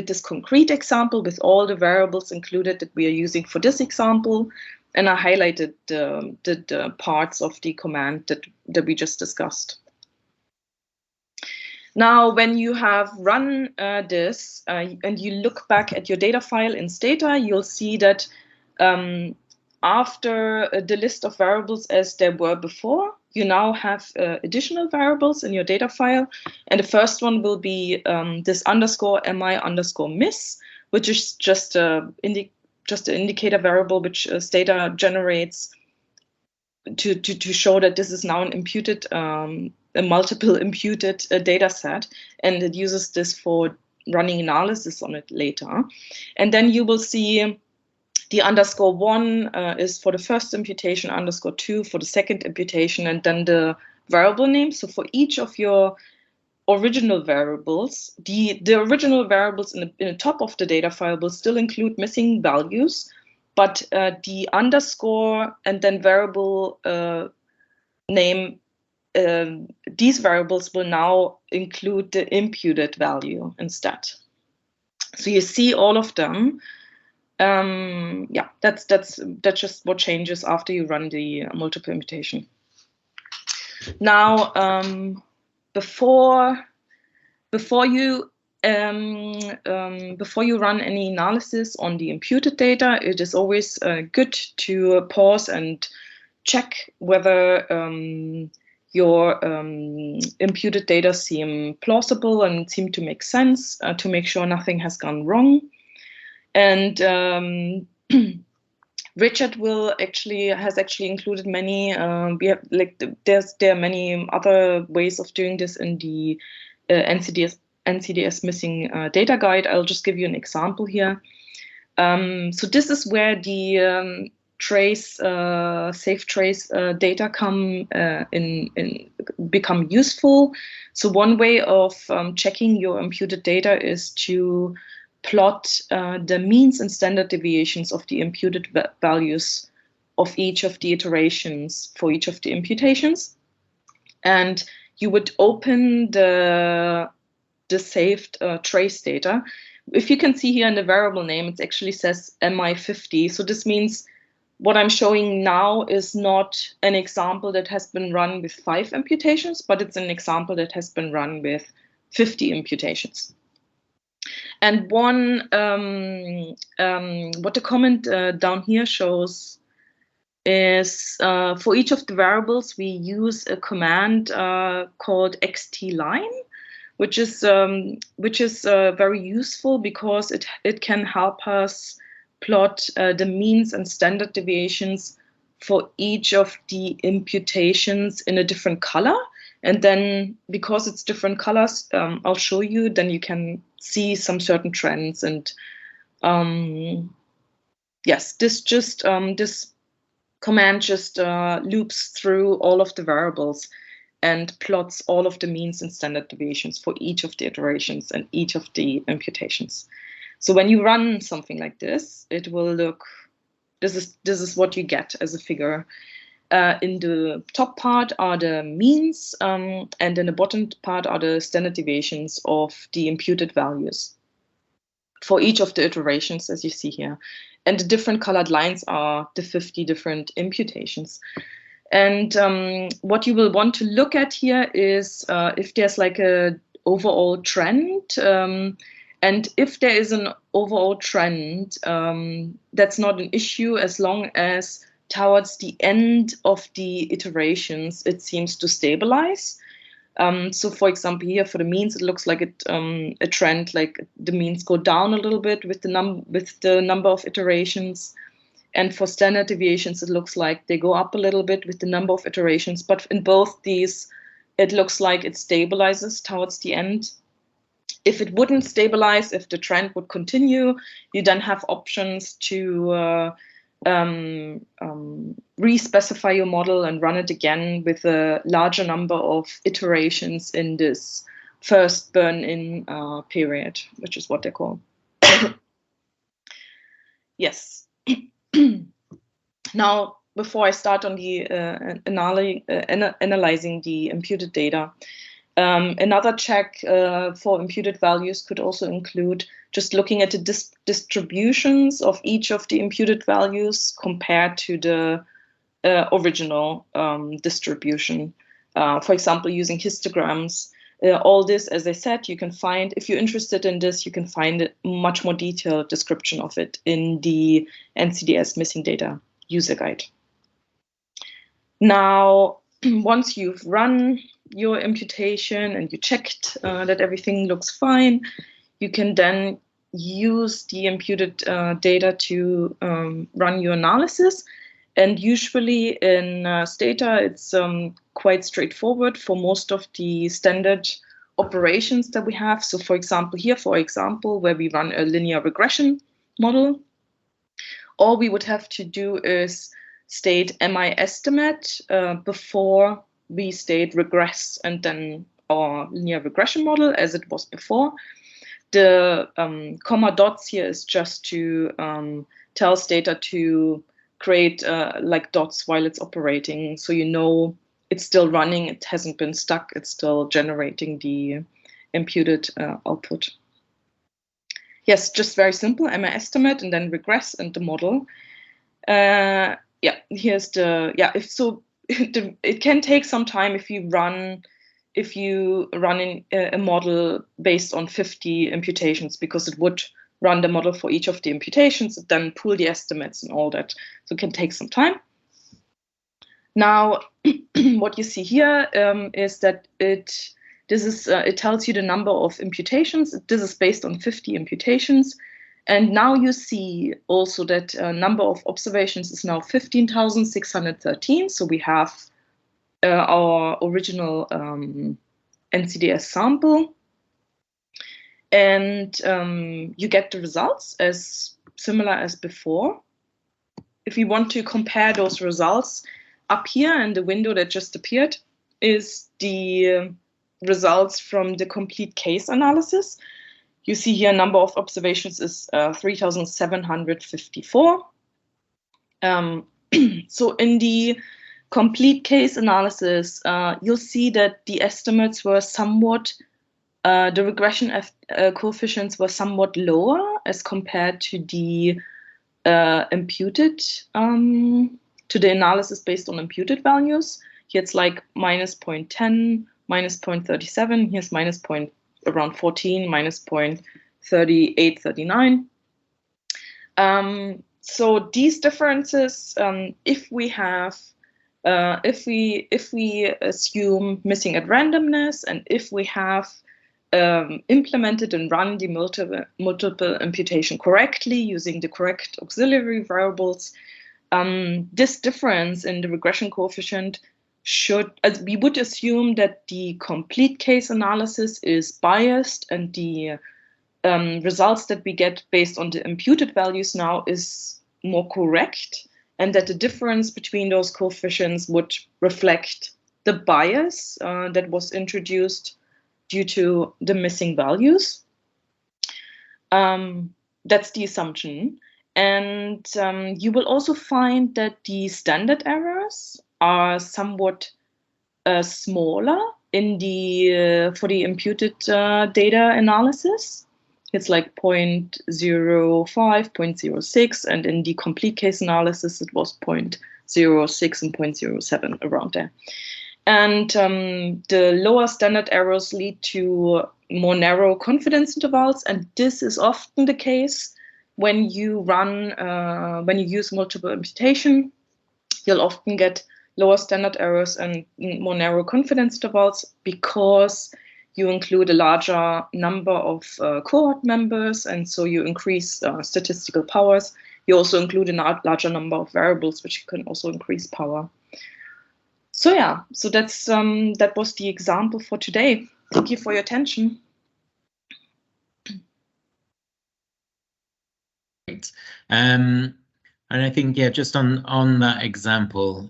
this concrete example, with all the variables included that we are using for this example. And I highlighted the parts of the command that we just discussed. Now, when you have run this and you look back at your data file in Stata, you'll see that after the list of variables as there were before, you now have additional variables in your data file. And the first one will be this _mi_miss, which is just an indicator variable which Stata generates to show that this is now an imputed, a multiple imputed data set, and it uses this for running analysis on it later. And then you will see the _1 is for the first imputation, _2 for the second imputation, and then the variable name. So for each of your original variables, the original variables in the top of the data file will still include missing values, but the underscore and then variable name, these variables will now include the imputed value instead. So you see all of them. Yeah, that's just what changes after you run the multiple imputation. Now, before you run any analysis on the imputed data, it is always good to pause and check whether your imputed data seem plausible and seem to make sense, to make sure nothing has gone wrong. And Richard has actually included many. There are many other ways of doing this in the NCDS missing data guide. I'll just give you an example here. So this is where the safe trace data become useful. So one way of checking your imputed data is to plot the means and standard deviations of the imputed values of each of the iterations for each of the imputations. And you would open the saved trace data. If you can see here in the variable name, it actually says MI50. So this means what I'm showing now is not an example that has been run with 5 imputations, but it's an example that has been run with 50 imputations. And what the comment down here shows is for each of the variables, we use a command called xtline, which is very useful because it can help us plot the means and standard deviations for each of the imputations in a different color. And then because it's different colors, I'll show you, then you can see some certain trends. And yes, this command just loops through all of the variables and plots all of the means and standard deviations for each of the iterations and each of the imputations. So when you run something like this, it will look, this is what you get as a figure. In the top part are the means, and in the bottom part are the standard deviations of the imputed values for each of the iterations, as you see here. And the different colored lines are the 50 different imputations. And what you will want to look at here is if there's like a overall trend. And if there is an overall trend, that's not an issue as long as towards the end of the iterations, it seems to stabilize. So for example, here for the means, it looks like a trend, like the means go down a little bit with the number of iterations. And for standard deviations, it looks like they go up a little bit with the number of iterations. But in both these, it looks like it stabilizes towards the end. If it wouldn't stabilize, if the trend would continue, you then have options to re-specify your model and run it again with a larger number of iterations in this first burn-in period, which is what they call. Yes. Now, before I start on the analyzing the imputed data, another check for imputed values could also include just looking at the distributions of each of the imputed values compared to the original distribution. For example, using histograms, All this, as I said, you can find, if you're interested in this, you can find a much more detailed description of it in the NCDS missing data user guide. Now, once you've run your imputation and you checked that everything looks fine, you can then use the imputed data to run your analysis. And usually in Stata, it's quite straightforward for most of the standard operations that we have. So for example, here, where we run a linear regression model, all we would have to do is state MI estimate before we state regress and then our linear regression model as it was before. The comma dots here is just to tell Stata to create like dots while it's operating, so you know it's still running, it hasn't been stuck, it's still generating the imputed output. Yes, just very simple, MI estimate and then regress and the model. Yeah, here's the, yeah, if so, it can take some time if you run a model based on 50 imputations, because it would run the model for each of the imputations, and then pull the estimates and all that. So it can take some time. Now, what you see here is that it tells you the number of imputations. This is based on 50 imputations. And now you see also that number of observations is now 15,613. So we have our original NCDS sample. And you get the results as similar as before. If you want to compare those results, up here in the window that just appeared is the results from the complete case analysis. You see here number of observations is 3,754. So in the complete case analysis, you'll see that the estimates were somewhat, the regression coefficients were somewhat lower as compared to the imputed, to the analysis based on imputed values. Here it's like minus 0.10, minus 0.37, here's minus around 14, minus 0.38, 39. So these differences, if we assume missing at randomness, and if we have implemented and run the multiple imputation correctly using the correct auxiliary variables, this difference in the regression coefficient should, we would assume that the complete case analysis is biased, and the results that we get based on the imputed values now is more correct, and that the difference between those coefficients would reflect the bias that was introduced due to the missing values. That's the assumption. And you will also find that the standard errors are somewhat smaller in the for the imputed data analysis. It's like 0.05, 0.06, and in the complete case analysis it was 0.06 and 0.07, around there. And the lower standard errors lead to more narrow confidence intervals, and this is often the case when you run, when you use multiple imputation. You'll often get lower standard errors and more narrow confidence intervals because you include a larger number of cohort members, and so you increase statistical powers. You also include a larger number of variables, which can also increase power. So yeah, so that's that was the example for today. Thank you for your attention. Great. And I think, yeah, just on that example,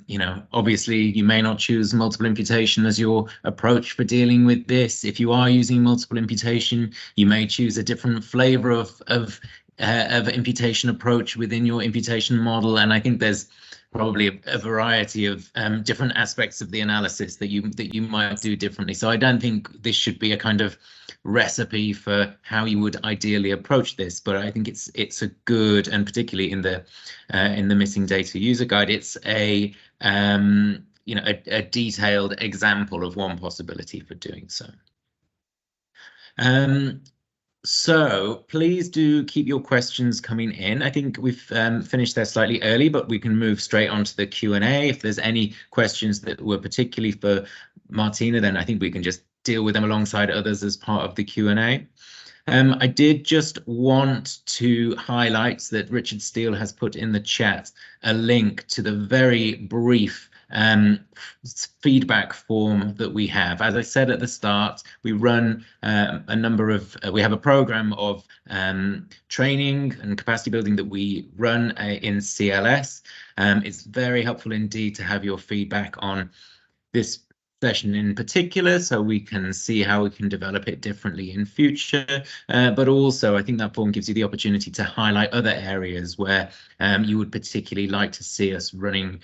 you know, obviously you may not choose multiple imputation as your approach for dealing with this. If you are using multiple imputation, you may choose a different flavor of imputation approach within your imputation model. And I think there's probably a variety of different aspects of the analysis that you might do differently. So I don't think this should be a kind of recipe for how you would ideally approach this, but I think it's a good, and particularly in the missing data user guide, it's a a detailed example of one possibility for doing so. So please do keep your questions coming in. I think we've finished there slightly early, but we can move straight on to the Q&A. If there's any questions that were particularly for Martina, then I think we can just deal with them alongside others as part of the Q&A. I did just want to highlight that Richard Steele has put in the chat a link to the very brief feedback form that we have. As I said at the start, we run we have a program of training and capacity building that we run in CLS. It's very helpful indeed to have your feedback on this session in particular, so we can see how we can develop it differently in future. But also, I think that form gives you the opportunity to highlight other areas where you would particularly like to see us running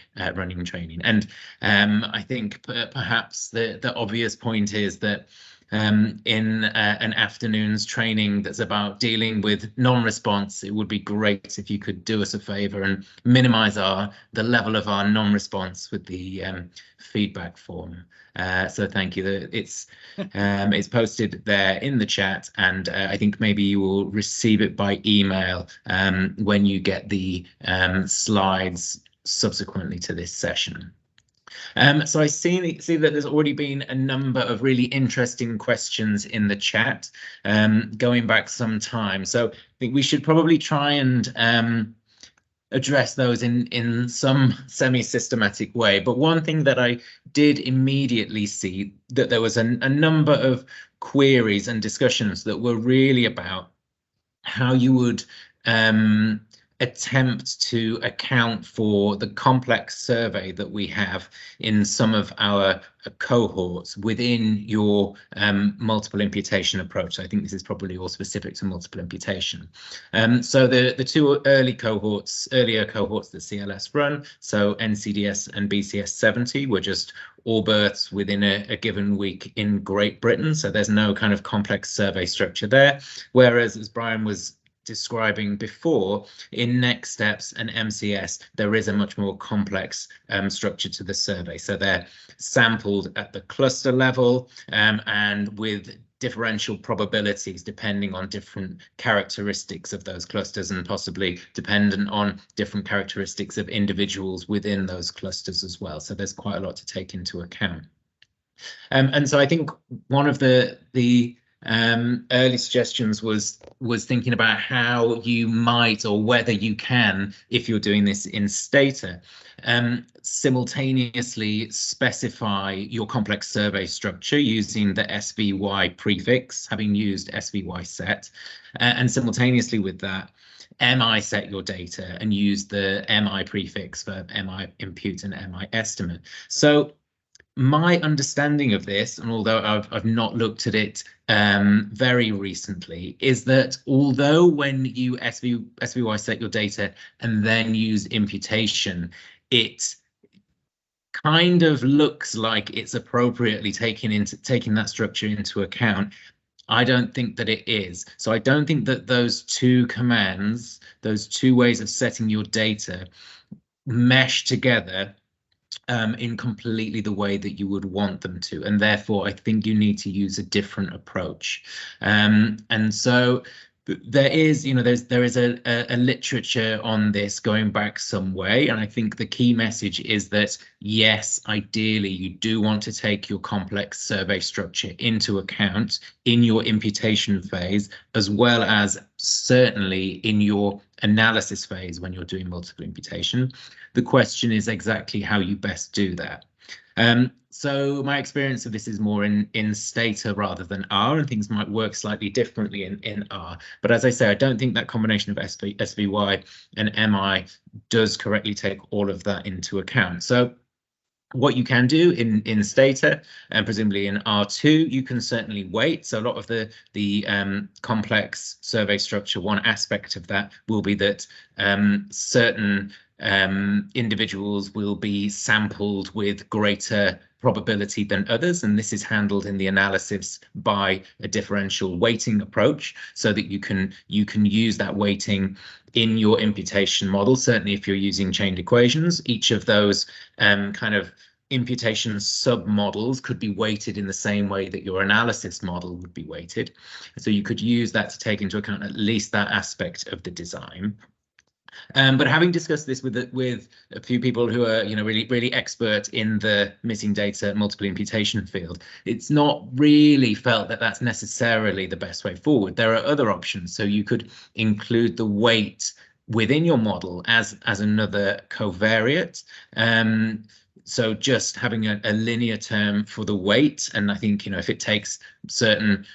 training. And I think perhaps the obvious point is that in an afternoon's training that's about dealing with non-response, it would be great if you could do us a favor and minimize the level of our non-response with the feedback form. So thank you. It's posted there in the chat, and I think maybe you will receive it by email when you get the slides subsequently to this session. So I see that there's already been a number of really interesting questions in the chat going back some time. So I think we should probably try and address those in some semi-systematic way. But one thing that I did immediately see, that there was a number of queries and discussions that were really about how you would attempt to account for the complex survey that we have in some of our cohorts within your multiple imputation approach. I think this is probably all specific to multiple imputation. So the two earlier cohorts that CLS run, so NCDS and BCS 70, were just all births within a given week in Great Britain. So there's no kind of complex survey structure there. Whereas, as Brian was describing before, in Next Steps and MCS, there is a much more complex structure to the survey. So they're sampled at the cluster level and with differential probabilities depending on different characteristics of those clusters, and possibly dependent on different characteristics of individuals within those clusters as well. So there's quite a lot to take into account. And so I think one of the early suggestions was thinking about how you might, or whether you can, if you're doing this in Stata, simultaneously specify your complex survey structure using the SVY prefix, having used SVY set, and simultaneously with that, MI set your data and use the MI prefix for MI impute and MI estimate. So my understanding of this, and although I've not looked at it very recently, is that although when you SVY set your data and then use imputation, it kind of looks like it's appropriately taking that structure into account. I don't think that it is. So I don't think that those two commands, those two ways of setting your data, mesh together in completely the way that you would want them to, and therefore I think you need to use a different approach. And so there is, there is a literature on this going back some way, and I think the key message is that yes, ideally you do want to take your complex survey structure into account in your imputation phase, as well as certainly in your analysis phase when you're doing multiple imputation. The question is exactly how you best do that. So my experience of this is more in Stata rather than R, and things might work slightly differently in R. But as I say, I don't think that combination of SVY and MI does correctly take all of that into account. So what you can do in Stata, and presumably in R2, you can certainly weight. So a lot of the complex survey structure, one aspect of that will be that certain individuals will be sampled with greater probability than others, and this is handled in the analysis by a differential weighting approach, so that you can use that weighting in your imputation model. Certainly if you're using chained equations, each of those kind of imputation submodels could be weighted in the same way that your analysis model would be weighted. So you could use that to take into account at least that aspect of the design. But having discussed this with a few people who are, really expert in the missing data multiple imputation field, it's not really felt that that's necessarily the best way forward. There are other options. So you could include the weight within your model as another covariate. So just having a linear term for the weight, and I think, if it takes certain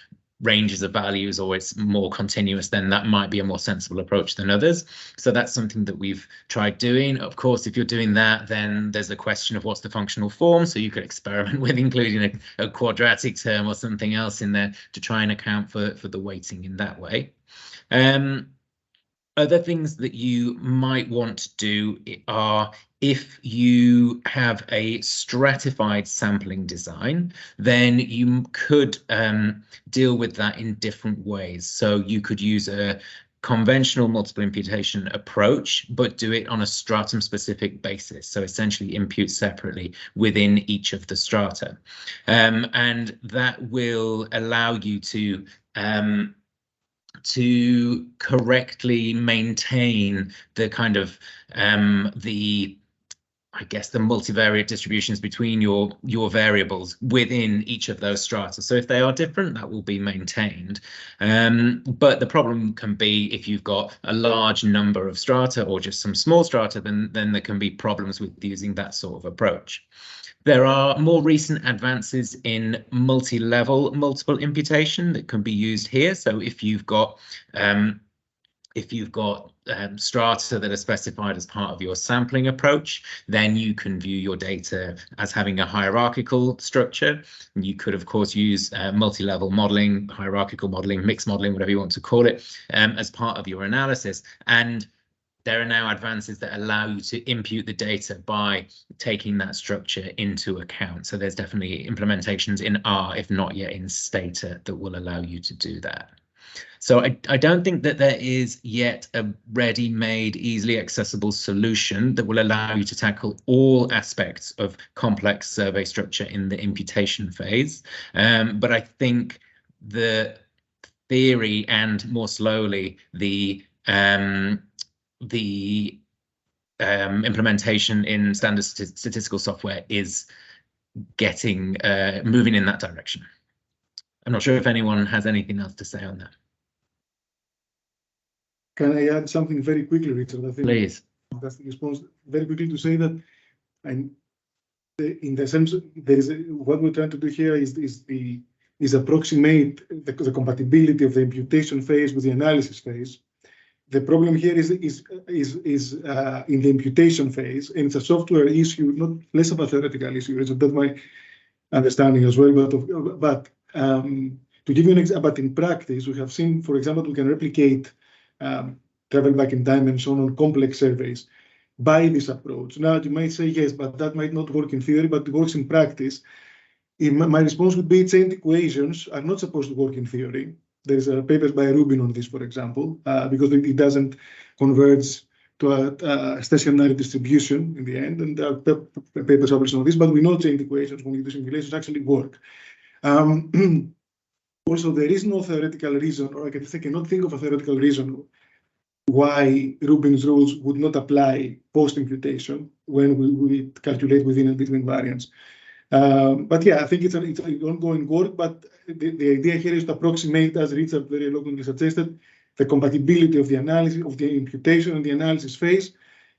ranges of values or it's more continuous, then that might be a more sensible approach than others. So that's something that we've tried doing. Of course, if you're doing that, then there's a question of what's the functional form. So you could experiment with including a quadratic term or something else in there to try and account for the weighting in that way. Other things that you might want to do are, if you have a stratified sampling design, then you could deal with that in different ways. So you could use a conventional multiple imputation approach, but do it on a stratum specific basis. So essentially impute separately within each of the strata. And that will allow you to correctly maintain the kind of the multivariate distributions between your variables within each of those strata. So if they are different, that will be maintained. But the problem can be if you've got a large number of strata or just some small strata, then there can be problems with using that sort of approach. There are more recent advances in multi-level multiple imputation that can be used here. So if you've got strata that are specified as part of your sampling approach, then you can view your data as having a hierarchical structure. And you could, of course, use multi-level modeling, hierarchical modeling, mixed modeling, whatever you want to call it, as part of your analysis. And there are now advances that allow you to impute the data by taking that structure into account. So there's definitely implementations in R, if not yet in Stata, that will allow you to do that. So I don't think that there is yet a ready-made, easily accessible solution that will allow you to tackle all aspects of complex survey structure in the imputation phase. But I think the theory and more slowly the implementation in standard statistical software is getting moving in that direction. I'm not sure if anyone has anything else to say on that. Can I add something very quickly, Richard? I think please. Fantastic response. Very quickly to say that, and in the sense there is what we're trying to do here is approximate the compatibility of the imputation phase with the analysis phase. The problem here is in the imputation phase, and it's a software issue, not less of a theoretical issue. That's my understanding as well. But to give you an example, but in practice, we have seen, for example, we can replicate travel back in time and so on complex surveys by this approach. Now, you might say, yes, but that might not work in theory, but it works in practice. My response would be chain equations are not supposed to work in theory. There's a paper by Rubin on this, for example, because it doesn't converge to a stationary distribution in the end, and there are papers published on this, but we know chain equations, when you do simulations, actually work. Also, there is no theoretical reason, or I cannot think of a theoretical reason why Rubin's rules would not apply post-imputation when we calculate within and between variance. But yeah, I think it's an ongoing work, but the idea here is to approximate, as Richard very eloquently suggested, the compatibility of the analysis, of the imputation and the analysis phase,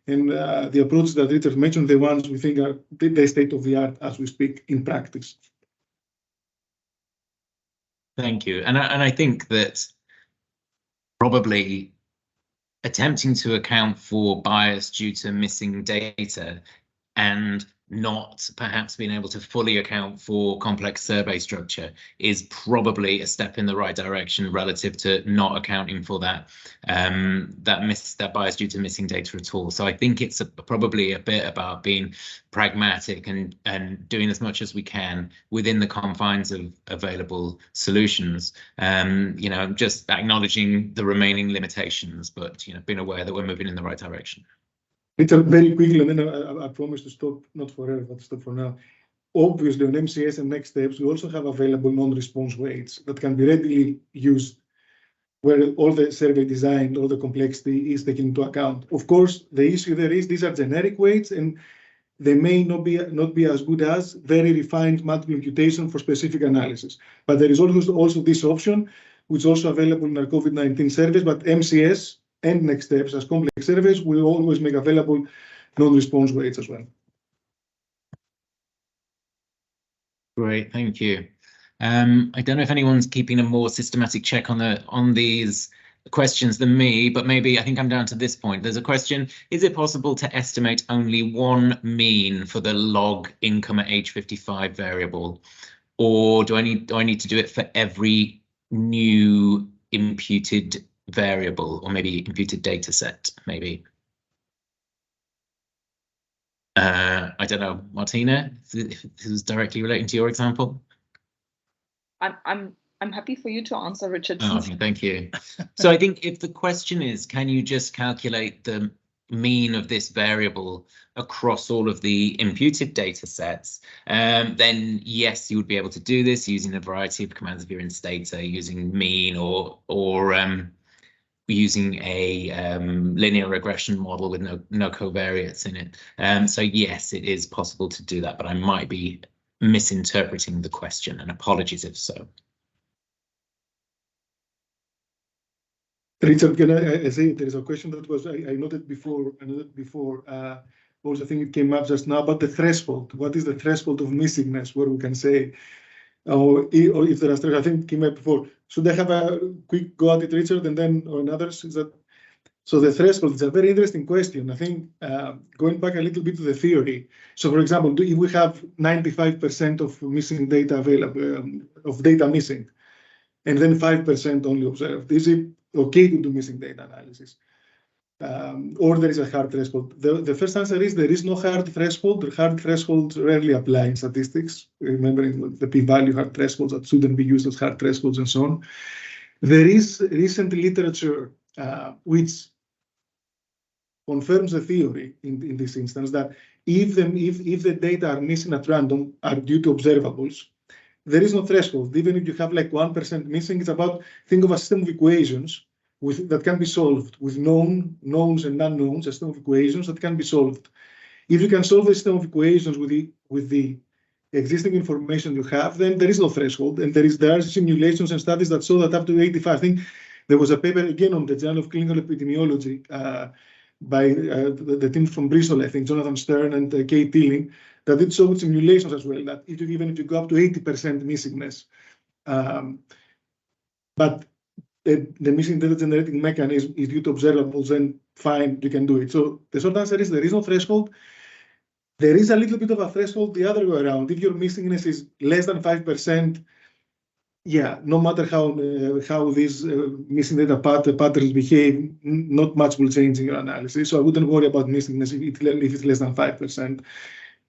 and the approaches that Richard mentioned, the ones we think are the state of the art as we speak in practice. Thank you. And I think that probably attempting to account for bias due to missing data and not perhaps being able to fully account for complex survey structure is probably a step in the right direction relative to not accounting for that bias due to missing data at all. So I think it's probably a bit about being pragmatic and doing as much as we can within the confines of available solutions. Just acknowledging the remaining limitations, but being aware that we're moving in the right direction. Richard, very quickly, and then I promise to stop, not forever, but stop for now. Obviously, on MCS and next steps, we also have available non-response weights that can be readily used where all the survey design, all the complexity is taken into account. Of course, the issue there is these are generic weights and they may not be as good as very refined multiple imputation for specific analysis. But there is also this option, which is also available in our COVID-19 surveys, but MCS and next steps as complex surveys will always make available non-response weights as well. Great, thank you. I don't know if anyone's keeping a more systematic check on these questions than me, but maybe I think I'm down to this point. There's a question: is it possible to estimate only one mean for the log income at age 55 variable, or do I need to do it for every new imputed variable, or maybe imputed data set, maybe? I don't know, Martina, if this is directly relating to your example. I'm happy for you to answer, Richard. Oh, thank you. So I think if the question is, can you just calculate the mean of this variable across all of the imputed data sets, then yes, you would be able to do this using a variety of commands if you're in Stata, using mean or using a linear regression model with no covariates in it. So yes, it is possible to do that, but I might be misinterpreting the question, and apologies if so. Richard, can I say there is a question that was I noted before. Also, I think it came up just now about the threshold. What is the threshold of missingness where we can say, or if there are, I think it came up before. Should I have a quick go at it, Richard, and then on others? Is that so? The threshold is a very interesting question. I think going back a little bit to the theory. So, for example, if we have 95% of missing data available, of data missing, and then 5% only observed, is it okay to do missing data analysis? Or there is a hard threshold? The first answer is there is no hard threshold. The hard thresholds rarely apply in statistics, remembering the p-value hard thresholds that shouldn't be used as hard thresholds and so on. There is recent literature which confirms the theory in this instance that if the data are missing at random are due to observables, there is no threshold. Even if you have like 1% missing, it's about, think of a system of equations that can be solved with knowns and unknowns, a system of equations that can be solved. If you can solve the system of equations with the existing information you have, then there is no threshold. And there are simulations and studies that show that up to 85. I think there was a paper again on the Journal of Clinical Epidemiology by the team from Bristol, I think, Jonathan Stern and Kate Tilling, that did show simulations as well, that even if you go up to 80% missingness, but the missing data generating mechanism is due to observables, then fine, you can do it. So the short answer is there is no threshold. There is a little bit of a threshold the other way around. If your missingness is less than 5%, yeah, no matter how these missing data patterns behave, not much will change in your analysis. So I wouldn't worry about missingness if it's less than 5%,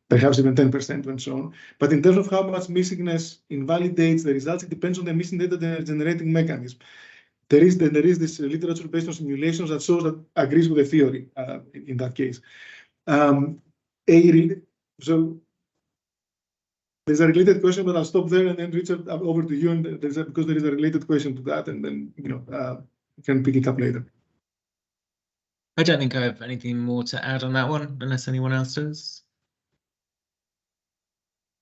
perhaps even 10% and so on. But in terms of how much missingness invalidates the results, it depends on the missing data generating mechanism. There is this literature based on simulations that shows that agrees with the theory in that case. So there's a related question, but I'll stop there, and then Richard, over to you, and because there is a related question to that, and then you can pick it up later. I don't think I have anything more to add on that one, unless anyone else does.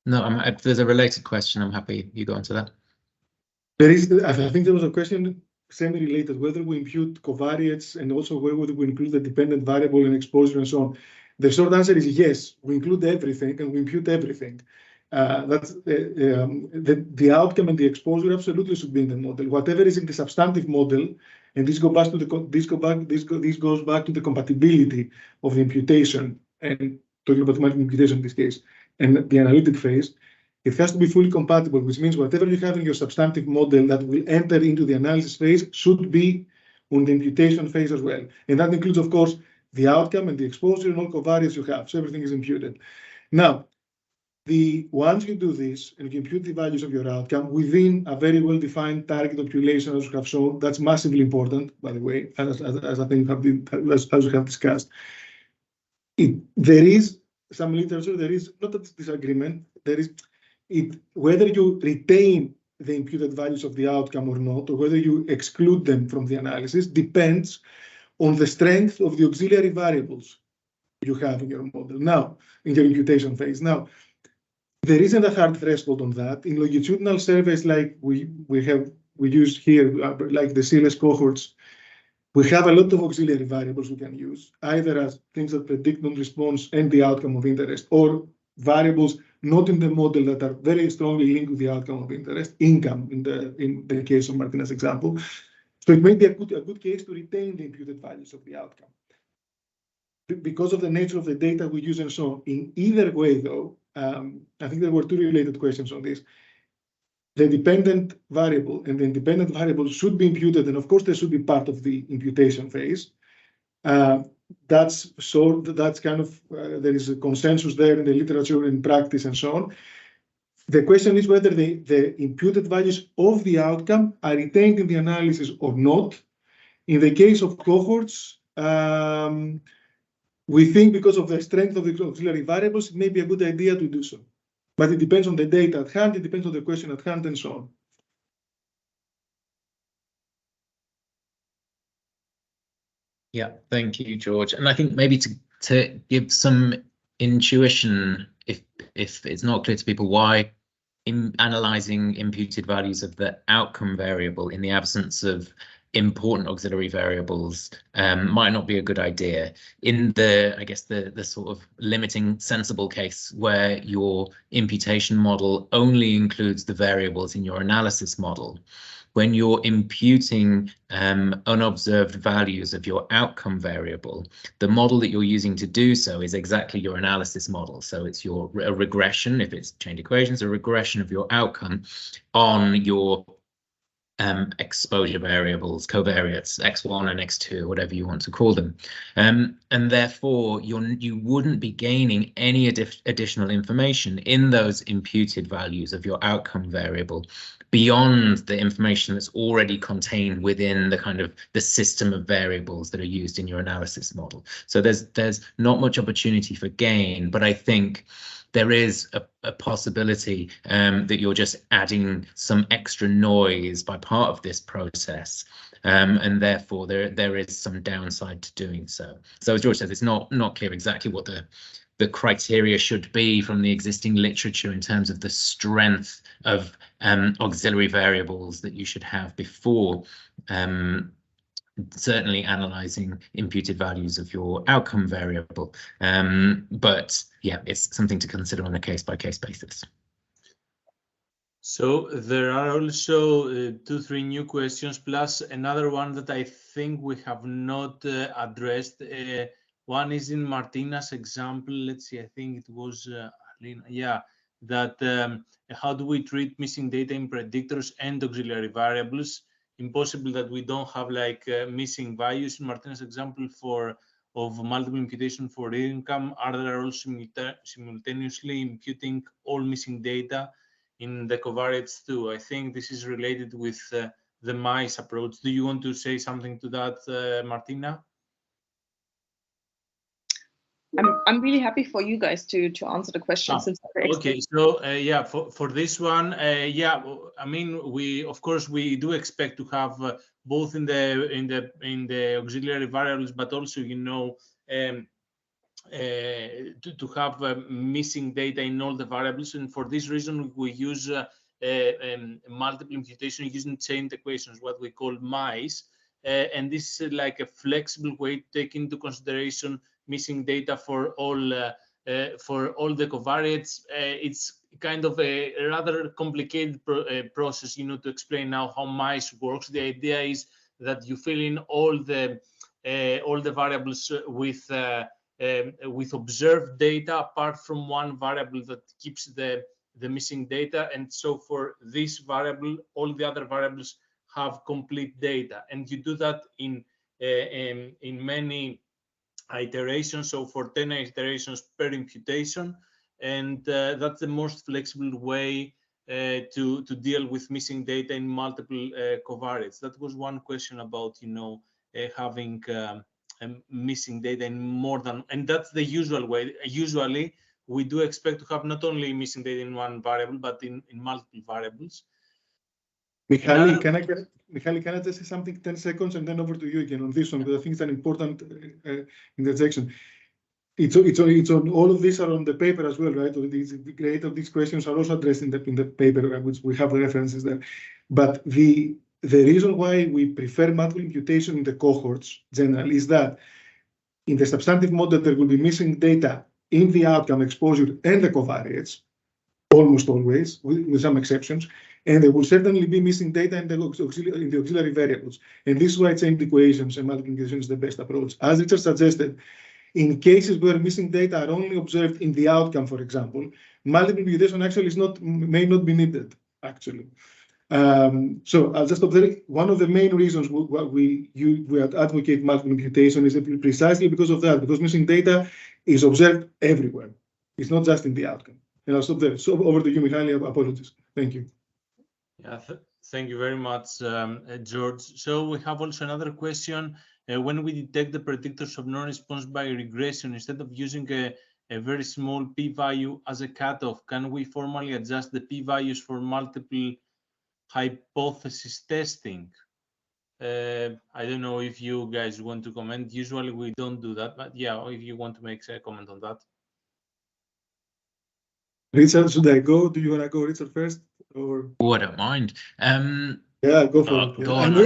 No, if there's a related question, I'm happy you go on to that. I think there was a question semi-related, whether we impute covariates and also whether we include the dependent variable and exposure and so on. The short answer is yes, we include everything and we impute everything. That's the outcome and the exposure absolutely should be in the model. Whatever is in the substantive model, and this goes back to the compatibility of the imputation, and talking about multiple imputation in this case, and the analytic phase, it has to be fully compatible, which means whatever you have in your substantive model that will enter into the analysis phase should be on the imputation phase as well. And that includes, of course, the outcome and the exposure and all covariates you have. So everything is imputed. Now, once you do this and you impute the values of your outcome within a very well-defined target population, as we have shown, that's massively important, by the way, as I think as we have discussed. there is some literature, there is not a disagreement, there is whether you retain the imputed values of the outcome or not, or whether you exclude them from the analysis, depends on the strength of the auxiliary variables you have in your model now, in your imputation phase. Now, there isn't a hard threshold on that. In longitudinal surveys like we use here, like the CLS cohorts, we have a lot of auxiliary variables we can use, either as things that predict non-response and the outcome of interest, or variables not in the model that are very strongly linked with the outcome of interest, income in the case of Martina's example. So it may be a good case to retain the imputed values of the outcome. Because of the nature of the data we use and so on. In either way, though, I think there were two related questions on this. The dependent variable and the independent variable should be imputed, and of course they should be part of the imputation phase. That's kind of there is a consensus there in the literature, in practice, and so on. The question is whether the imputed values of the outcome are retained in the analysis or not. In the case of cohorts, we think because of the strength of the auxiliary variables, it may be a good idea to do so. But it depends on the data at hand, it depends on the question at hand, and so on. Yeah, thank you, George. And I think maybe to give some intuition, if it's not clear to people why analyzing imputed values of the outcome variable in the absence of important auxiliary variables might not be a good idea in I guess the sort of limiting sensible case where your imputation model only includes the variables in your analysis model. When you're imputing unobserved values of your outcome variable, the model that you're using to do so is exactly your analysis model. So it's a regression, if it's chained equations, a regression of your outcome on your exposure variables, covariates, x1 and x2, whatever you want to call them. And therefore, you wouldn't be gaining any additional information in those imputed values of your outcome variable beyond the information that's already contained within the kind of the system of variables that are used in your analysis model. So there's not much opportunity for gain, but I think there is a possibility that you're just adding some extra noise by part of this process, and therefore there is some downside to doing so. So as George says, it's not clear exactly what the criteria should be from the existing literature in terms of the strength of auxiliary variables that you should have before certainly analyzing imputed values of your outcome variable. But yeah, it's something to consider on a case-by-case basis. So there are also 2-3 new questions, plus another one that I think we have not addressed. One is in Martina's example. Let's see, I think it was Alina. Yeah, that how do we treat missing data in predictors and auxiliary variables? Impossible that we don't have like missing values. In Martina's example of multiple imputation for income, are there also simultaneously imputing all missing data in the covariates too? I think this is related with the mice approach. Do you want to say something to that, Martina? I'm really happy for you guys to answer the question. Okay, so yeah, for this one, yeah, I mean, of course we do expect to have both in the auxiliary variables, but also, you know, to have missing data in all the variables, and for this reason we use multiple imputation using chained equations, what we call mice, and this is like a flexible way to take into consideration missing data for all the covariates. It's kind of a rather complicated process, you know, to explain now how mice works. The idea is that you fill in all the variables with observed data apart from one variable that keeps the missing data, and so for this variable all the other variables have complete data, and you do that in many iterations, so for 10 iterations per imputation, and that's the most flexible way to deal with missing data in multiple covariates. That was one question about, you know, having missing data in more than, and that's the usual way. Usually, we do expect to have not only missing data in one variable, but in multiple variables. Michali, can I just say something 10 seconds and then over to you again on this one, because I think it's an important interjection. It's on all of these are on the paper as well, right? The great of these questions are also addressed in the paper, which we have the references there. But the reason why we prefer multiple imputation in the cohorts generally is that in the substantive model there will be missing data in the outcome, exposure, and the covariates, almost always, with some exceptions. And there will certainly be missing data in the auxiliary variables. And this is why chain equations and multiple imputation is the best approach. As Richard suggested, in cases where missing data are only observed in the outcome, for example, multiple imputation actually may not be needed, actually. So I'll just observe one of the main reasons we advocate multiple imputation is precisely because of that, because missing data is observed everywhere. It's not just in the outcome. And I'll stop there. So over to you, Michaeli. Apologies. Thank you. Yeah, thank you very much, George. So we have also another question. When we detect the predictors of non-response by regression, instead of using a very small p-value as a cutoff, can we formally adjust the p-values for multiple hypothesis testing? I don't know if you guys want to comment. Usually we don't do that, but yeah, if you want to make a comment on that. Richard, should I go? Do you want to go, Richard, first? Or I don't mind. Yeah, go for it. Go I on, know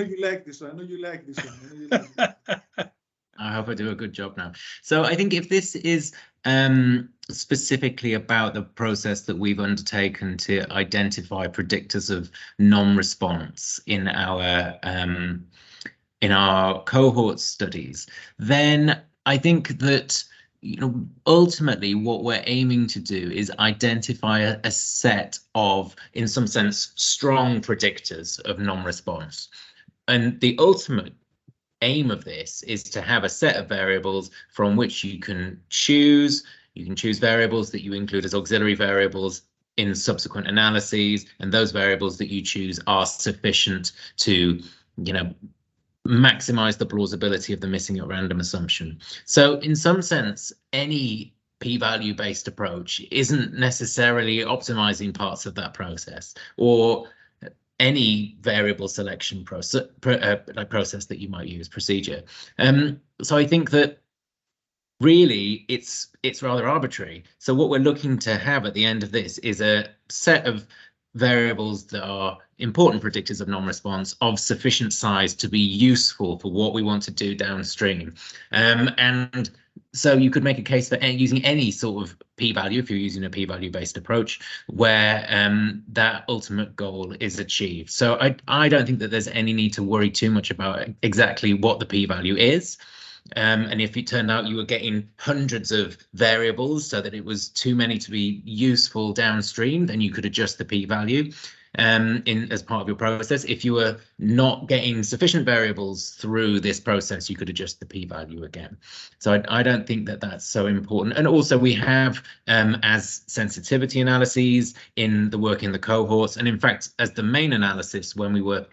you like this one. I know you like this one. I hope I do a good job now. So I think if this is specifically about the process that we've undertaken to identify predictors of non-response in our cohort studies, then I think that ultimately what we're aiming to do is identify a set of, in some sense, strong predictors of non-response. And the ultimate aim of this is to have a set of variables from which you can choose variables that you include as auxiliary variables in subsequent analyses, and those variables that you choose are sufficient to, maximize the plausibility of the missing at random assumption. So in some sense, any p-value based approach isn't necessarily optimizing parts of that process, or any variable selection process that you might use, procedure. So I think that really it's rather arbitrary. So what we're looking to have at the end of this is a set of variables that are important predictors of non-response of sufficient size to be useful for what we want to do downstream. And so you could make a case for using any sort of p-value if you're using a p-value based approach where that ultimate goal is achieved. So I don't think that there's any need to worry too much about exactly what the p-value is. And if it turned out you were getting hundreds of variables so that it was too many to be useful downstream, then you could adjust the p-value as part of your process. If you were not getting sufficient variables through this process, you could adjust the p-value again. So I don't think that that's so important. And also we have as sensitivity analyses in the work in the cohorts, and in fact as the main analysis when we were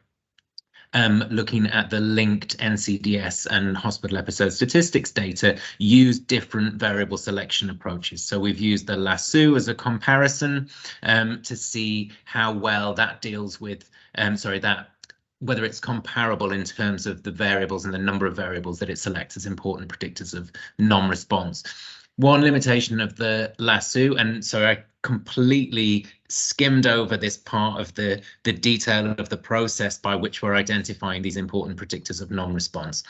looking at the linked NCDS and hospital episode statistics data, use different variable selection approaches. So we've used the lasso as a comparison to see how well that deals with, whether it's comparable in terms of the variables and the number of variables that it selects as important predictors of non-response. One limitation of the lasso, and so I completely skimmed over this part of the detail of the process by which we're identifying these important predictors of non-response.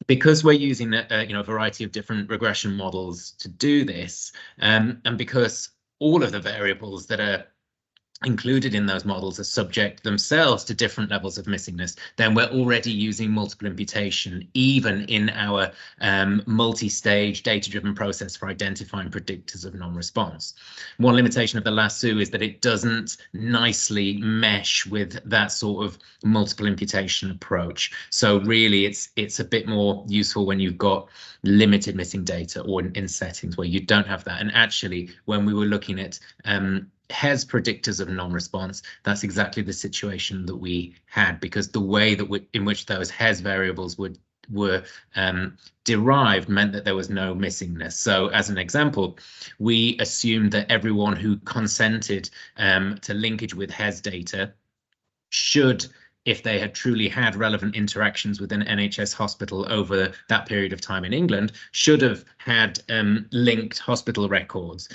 Because we're using a variety of different regression models to do this, and because all of the variables that are included in those models are subject themselves to different levels of missingness, then we're already using multiple imputation even in our multi-stage data-driven process for identifying predictors of non-response. One limitation of the lasso is that it doesn't nicely mesh with that sort of multiple imputation approach. So really it's a bit more useful when you've got limited missing data or in settings where you don't have that. And actually when we were looking at Hes predictors of non-response, that's exactly the situation that we had, because the way that in which those Hes variables would were derived meant that there was no missingness. So as an example, we assumed that everyone who consented to linkage with HES data should, if they had truly had relevant interactions with an NHS hospital over that period of time in England, should have had linked hospital records.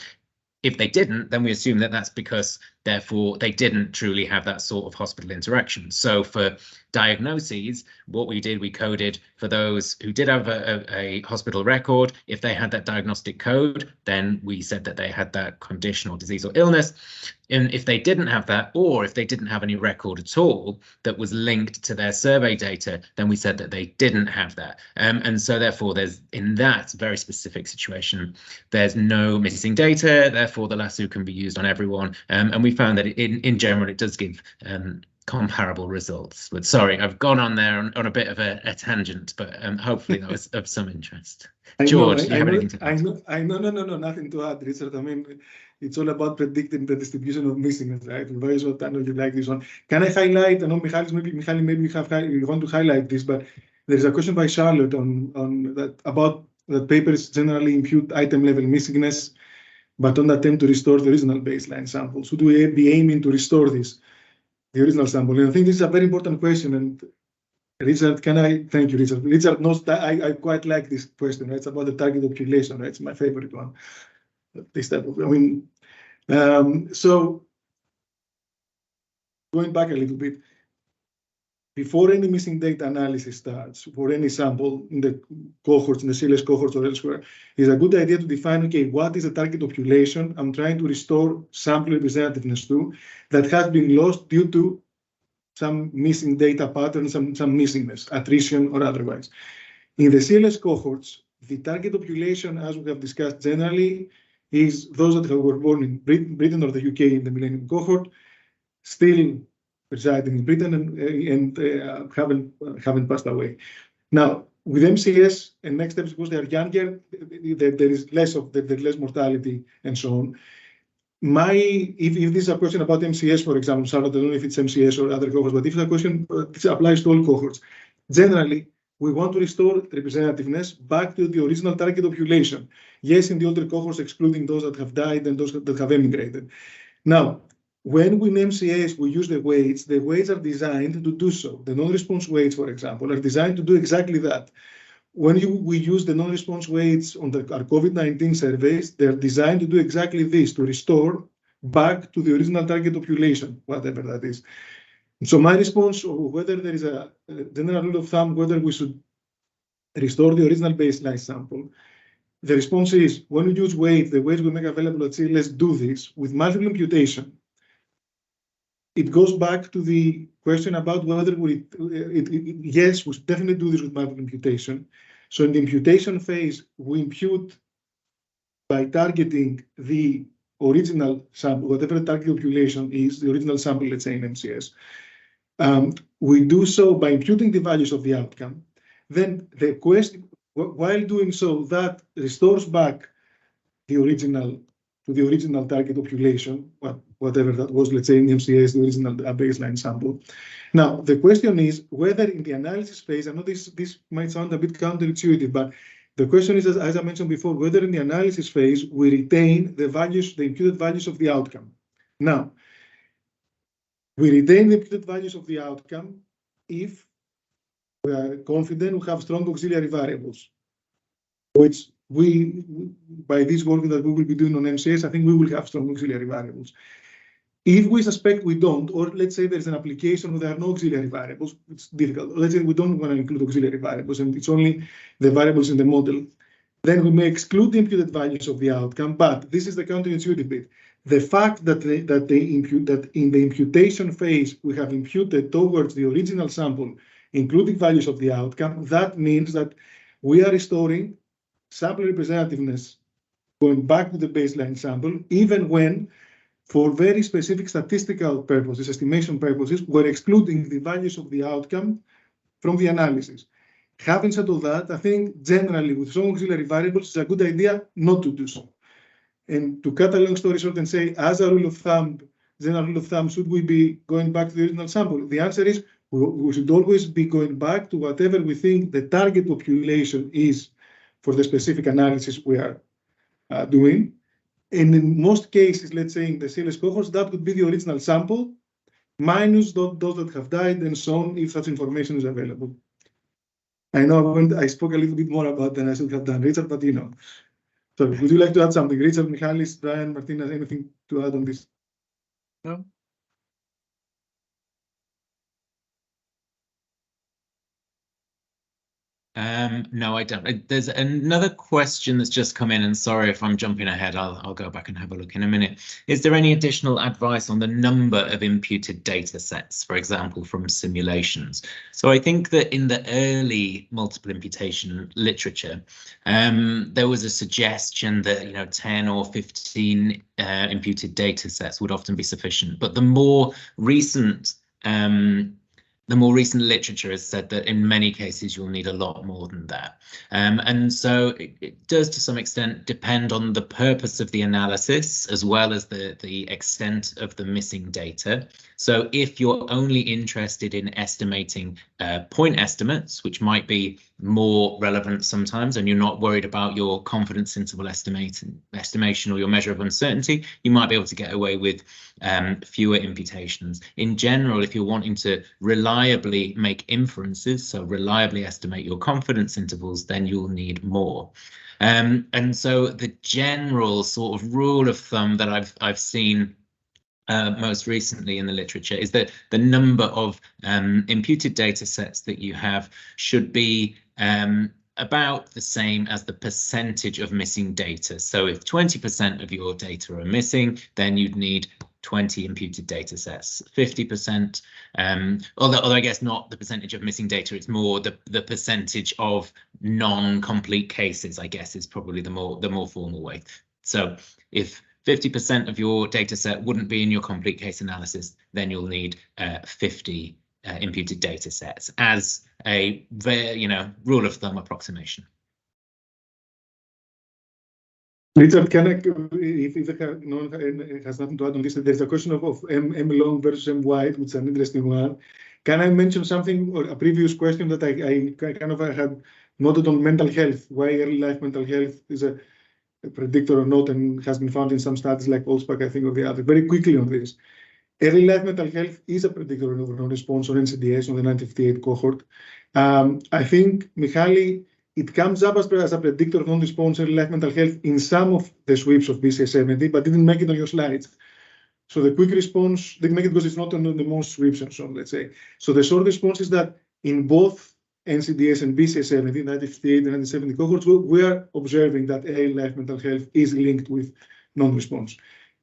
If they didn't, then we assume that that's because, therefore, they didn't truly have that sort of hospital interaction. So for diagnoses, what we did, we coded for those who did have a hospital record. If they had that diagnostic code, then we said that they had that condition or disease or illness. And if they didn't have that, or if they didn't have any record at all that was linked to their survey data, then we said that they didn't have that. And so therefore, there's, in that very specific situation, there's no missing data. Therefore, the lasso can be used on everyone. And we found that in general, it does give comparable results. But sorry, I've gone on there on a bit of a tangent, but hopefully that was of some interest. George, do you have anything to add? No, nothing to add, Richard. I mean, it's all about predicting the distribution of missingness, right? Very well, I know you like this one. Can I highlight? I know Michalis, maybe you want to highlight this, but there's a question by Charlotte on that about that papers generally impute item level missingness, but don't attempt to restore the original baseline sample. Should we be aiming to restore this, the original sample? And I think this is a very important question. And Richard, thank you, Richard. Richard knows that I quite like this question, right? It's about the target population, right? It's my favorite one. This type of, I mean, so going back a little bit, before any missing data analysis starts for any sample in the cohorts, in the CLS cohorts or elsewhere, it's a good idea to define, okay, what is the target population I'm trying to restore sample representativeness to that has been lost due to some missing data pattern, some missingness, attrition or otherwise. In the CLS cohorts, the target population, as we have discussed generally, is those that were born in Britain or the UK in the Millennium cohort, still residing in Britain and haven't passed away. Now, with MCS and next steps, because they are younger, there is less mortality and so on. If this is a question about MCS, for example, Charlotte, I don't know if it's MCS or other cohorts, but if it's a question, this applies to all cohorts. Generally, we want to restore representativeness back to the original target population. Yes, in the older cohorts, excluding those that have died and those that have emigrated. Now, when we name MCS, we use the weights. The weights are designed to do so. The non-response weights, for example, are designed to do exactly that. When we use the non-response weights on our COVID-19 surveys, they're designed to do exactly this, to restore back to the original target population, whatever that is. So my response, or whether there is a general rule of thumb, whether we should restore the original baseline sample, the response is, when we use weights, the weights we make available at CLS do this with multiple imputation. It goes back to the question about whether yes, we definitely do this with multiple imputation. So in the imputation phase, we impute by targeting the original sample, whatever the target population is, the original sample, let's say in MCS. We do so by imputing the values of the outcome. Then the question, while doing so, that restores back the original to the original target population, whatever that was, let's say in MCS, the original baseline sample. Now, the question is whether in the analysis phase, I know this might sound a bit counterintuitive, but the question is, as I mentioned before, whether in the analysis phase, we retain the values, the imputed values of the outcome. Now, we retain the imputed values of the outcome if we are confident we have strong auxiliary variables, which by this work that we will be doing on MCS, I think we will have strong auxiliary variables. If we suspect we don't, or let's say there's an application where there are no auxiliary variables, it's difficult. Let's say we don't want to include auxiliary variables and it's only the variables in the model, then we may exclude the imputed values of the outcome. But this is the counterintuitive bit. The fact that in the imputation phase, we have imputed towards the original sample, including values of the outcome, that means that we are restoring sample representativeness going back to the baseline sample, even when, for very specific statistical purposes, estimation purposes, we're excluding the values of the outcome from the analysis. Having said all that, I think generally with strong auxiliary variables, it's a good idea not to do so. And to cut a long story short and say, as a rule of thumb, general rule of thumb, should we be going back to the original sample? The answer is We should always be going back to whatever we think the target population is for the specific analysis we are doing. And in most cases, let's say in the CLS cohorts, that would be the original sample minus those that have died and so on, if such information is available. I know I spoke a little bit more about than I should have done, Richard, but you know. So would you like to add something? Richard, Michalis, Brian, Martina, anything to add on this? No. No, I don't. There's another question that's just come in, and sorry if I'm jumping ahead. I'll go back and have a look in a minute. Is there any additional advice on the number of imputed data sets, for example, from simulations? So I think that in the early multiple imputation literature, there was a suggestion that 10 or 15 imputed data sets would often be sufficient. But the more recent literature has said that in many cases you'll need a lot more than that. And so it does to some extent depend on the purpose of the analysis as well as the extent of the missing data. So if you're only interested in estimating point estimates, which might be more relevant sometimes, and you're not worried about your confidence interval estimation or your measure of uncertainty, you might be able to get away with fewer imputations. In general, if you're wanting to reliably make inferences, so reliably estimate your confidence intervals, then you'll need more. And so the general sort of rule of thumb that I've seen most recently in the literature is that the number of imputed data sets that you have should be about the same as the percentage of missing data. So if 20% of your data are missing, then you'd need 20 imputed data sets. 50%, although I guess not the percentage of missing data, it's more the percentage of non-complete cases, I guess, is probably the more formal way. So if 50% of your data set wouldn't be in your complete case analysis, then you'll need 50 imputed data sets as a rule of thumb approximation. Richard, can I, if no one has nothing to add on this, there's a question of M long versus M wide, which is an interesting one. Can I mention something, or a previous question that I kind of had noted on mental health, why early life mental health is a predictor or not, and has been found in some studies like Olsbach, I think, or the other. Very quickly on this. Early life mental health is a predictor of non-response on NCDS on the 1958 cohort. I think, Michali, it comes up as a predictor of non-response early life mental health in some of the sweeps of BCS70, but didn't make it on your slides. So the quick response didn't make it because it's not on the most sweeps and so on, let's say. So the short response is that in both NCDS and BCS70, 1958 and 1970 cohorts, we are observing that early life mental health is linked with non-response.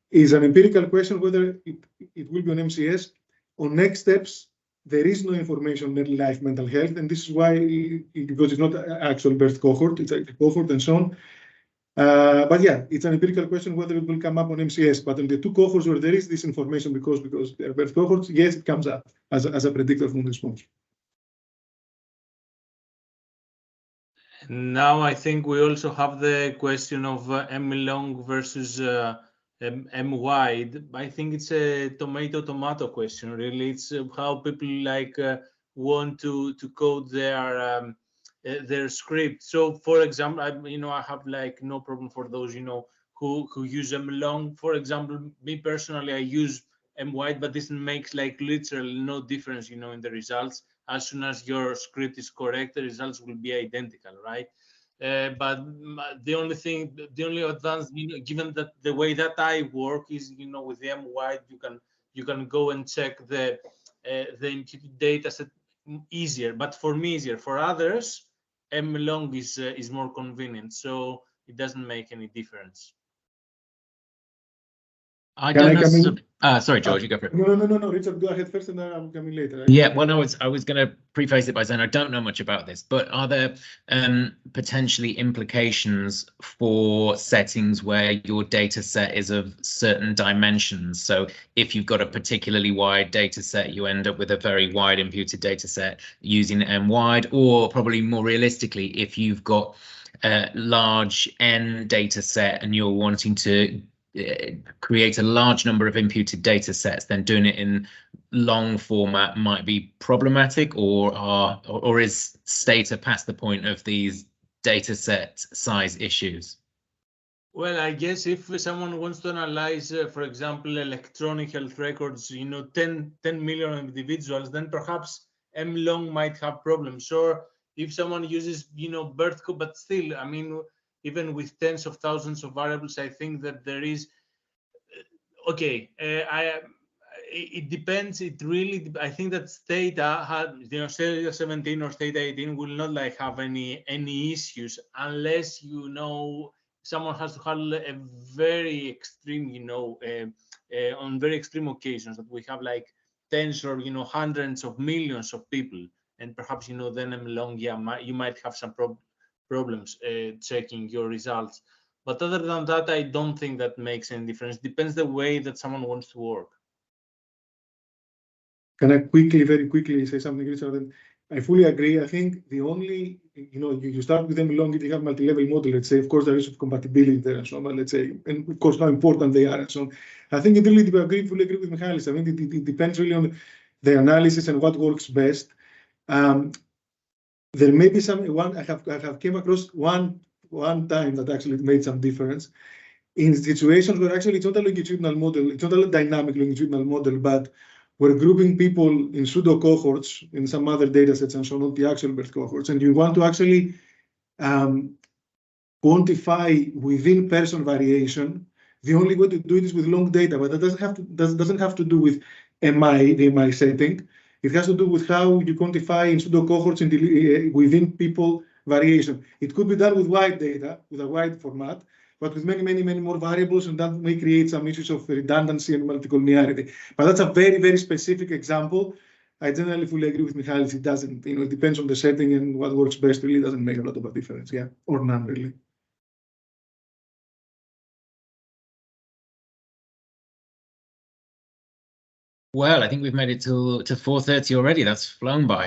Is an empirical question whether it will be on MCS. On next steps, there is no information on early life mental health, and this is why, because it's not an actual birth cohort, it's a cohort and so on. But yeah, it's an empirical question whether it will come up on MCS. But in the two cohorts where there is this information, because they're birth cohorts, yes, it comes up as a predictor of non-response. Now I think we also have the question of M long versus M wide. I think it's a tomato question. Really, it's how people want to code their script. So, for example, I have no problem for those who use M long. For example, me personally, I use M wide, but this makes literally no difference, in the results. As soon as your script is correct, the results will be identical, right? But the only advance, given that the way that I work is, with the M wide, you can go and check the imputed data set easier. But for me, easier. For others, M long is more convenient, so it doesn't make any difference. I don't know. Sorry, George, you go for it. No, Richard, go ahead first, and then I'm coming later. Yeah, well, no, I was going to preface it by saying I don't know much about this, but are there potentially implications for settings where your data set is of certain dimensions? So if you've got a particularly wide data set, you end up with a very wide imputed data set using M wide, or probably more realistically, if you've got a large N data set and you're wanting to create a large number of imputed data sets, then doing it in long format might be problematic, or is Stata past the point of these data set size issues? Well, I guess if someone wants to analyze, for example, electronic health records, 10 million individuals, then perhaps M-long might have problems. Or if someone uses, birth code, but still, I mean, even with tens of thousands of variables, I think that there is, it depends. It really, I think that Stata had, Stata 17 or Stata 18 will not have any issues unless someone has to handle a very extreme, on very extreme occasions that we have tens or hundreds of millions of people, and perhaps then M-long, you might have some problems checking your results. But other than that, I don't think that makes any difference. Depends the way that someone wants to work. Can I very quickly say something, Richard? I fully agree. I think the only, you start with them long, you have multi-level model, let's say, of course, there is compatibility there and so on, let's say, and of course, how important they are and so on. I think it really, fully agree with Michalis. I mean, it depends really on the analysis and what works best. There may be I have came across one time that actually made some difference in situations where actually it's not a longitudinal model, it's not a dynamic longitudinal model, but we're grouping people in pseudo cohorts in some other data sets and so on, not the actual birth cohorts. And you want to actually quantify within person variation. The only way to do it is with long data, but that doesn't have to do with the MI setting. It has to do with how you quantify in pseudo cohorts within people variation. It could be done with wide data, with a wide format, but with many more variables, and that may create some issues of redundancy and multicollinearity. But that's a very, very specific example. I generally fully agree with Michalis. It doesn't, it depends on the setting, and what works best really doesn't make a lot of a difference, or none really. Well, I think we've made it to 4:30 already. That's flown by.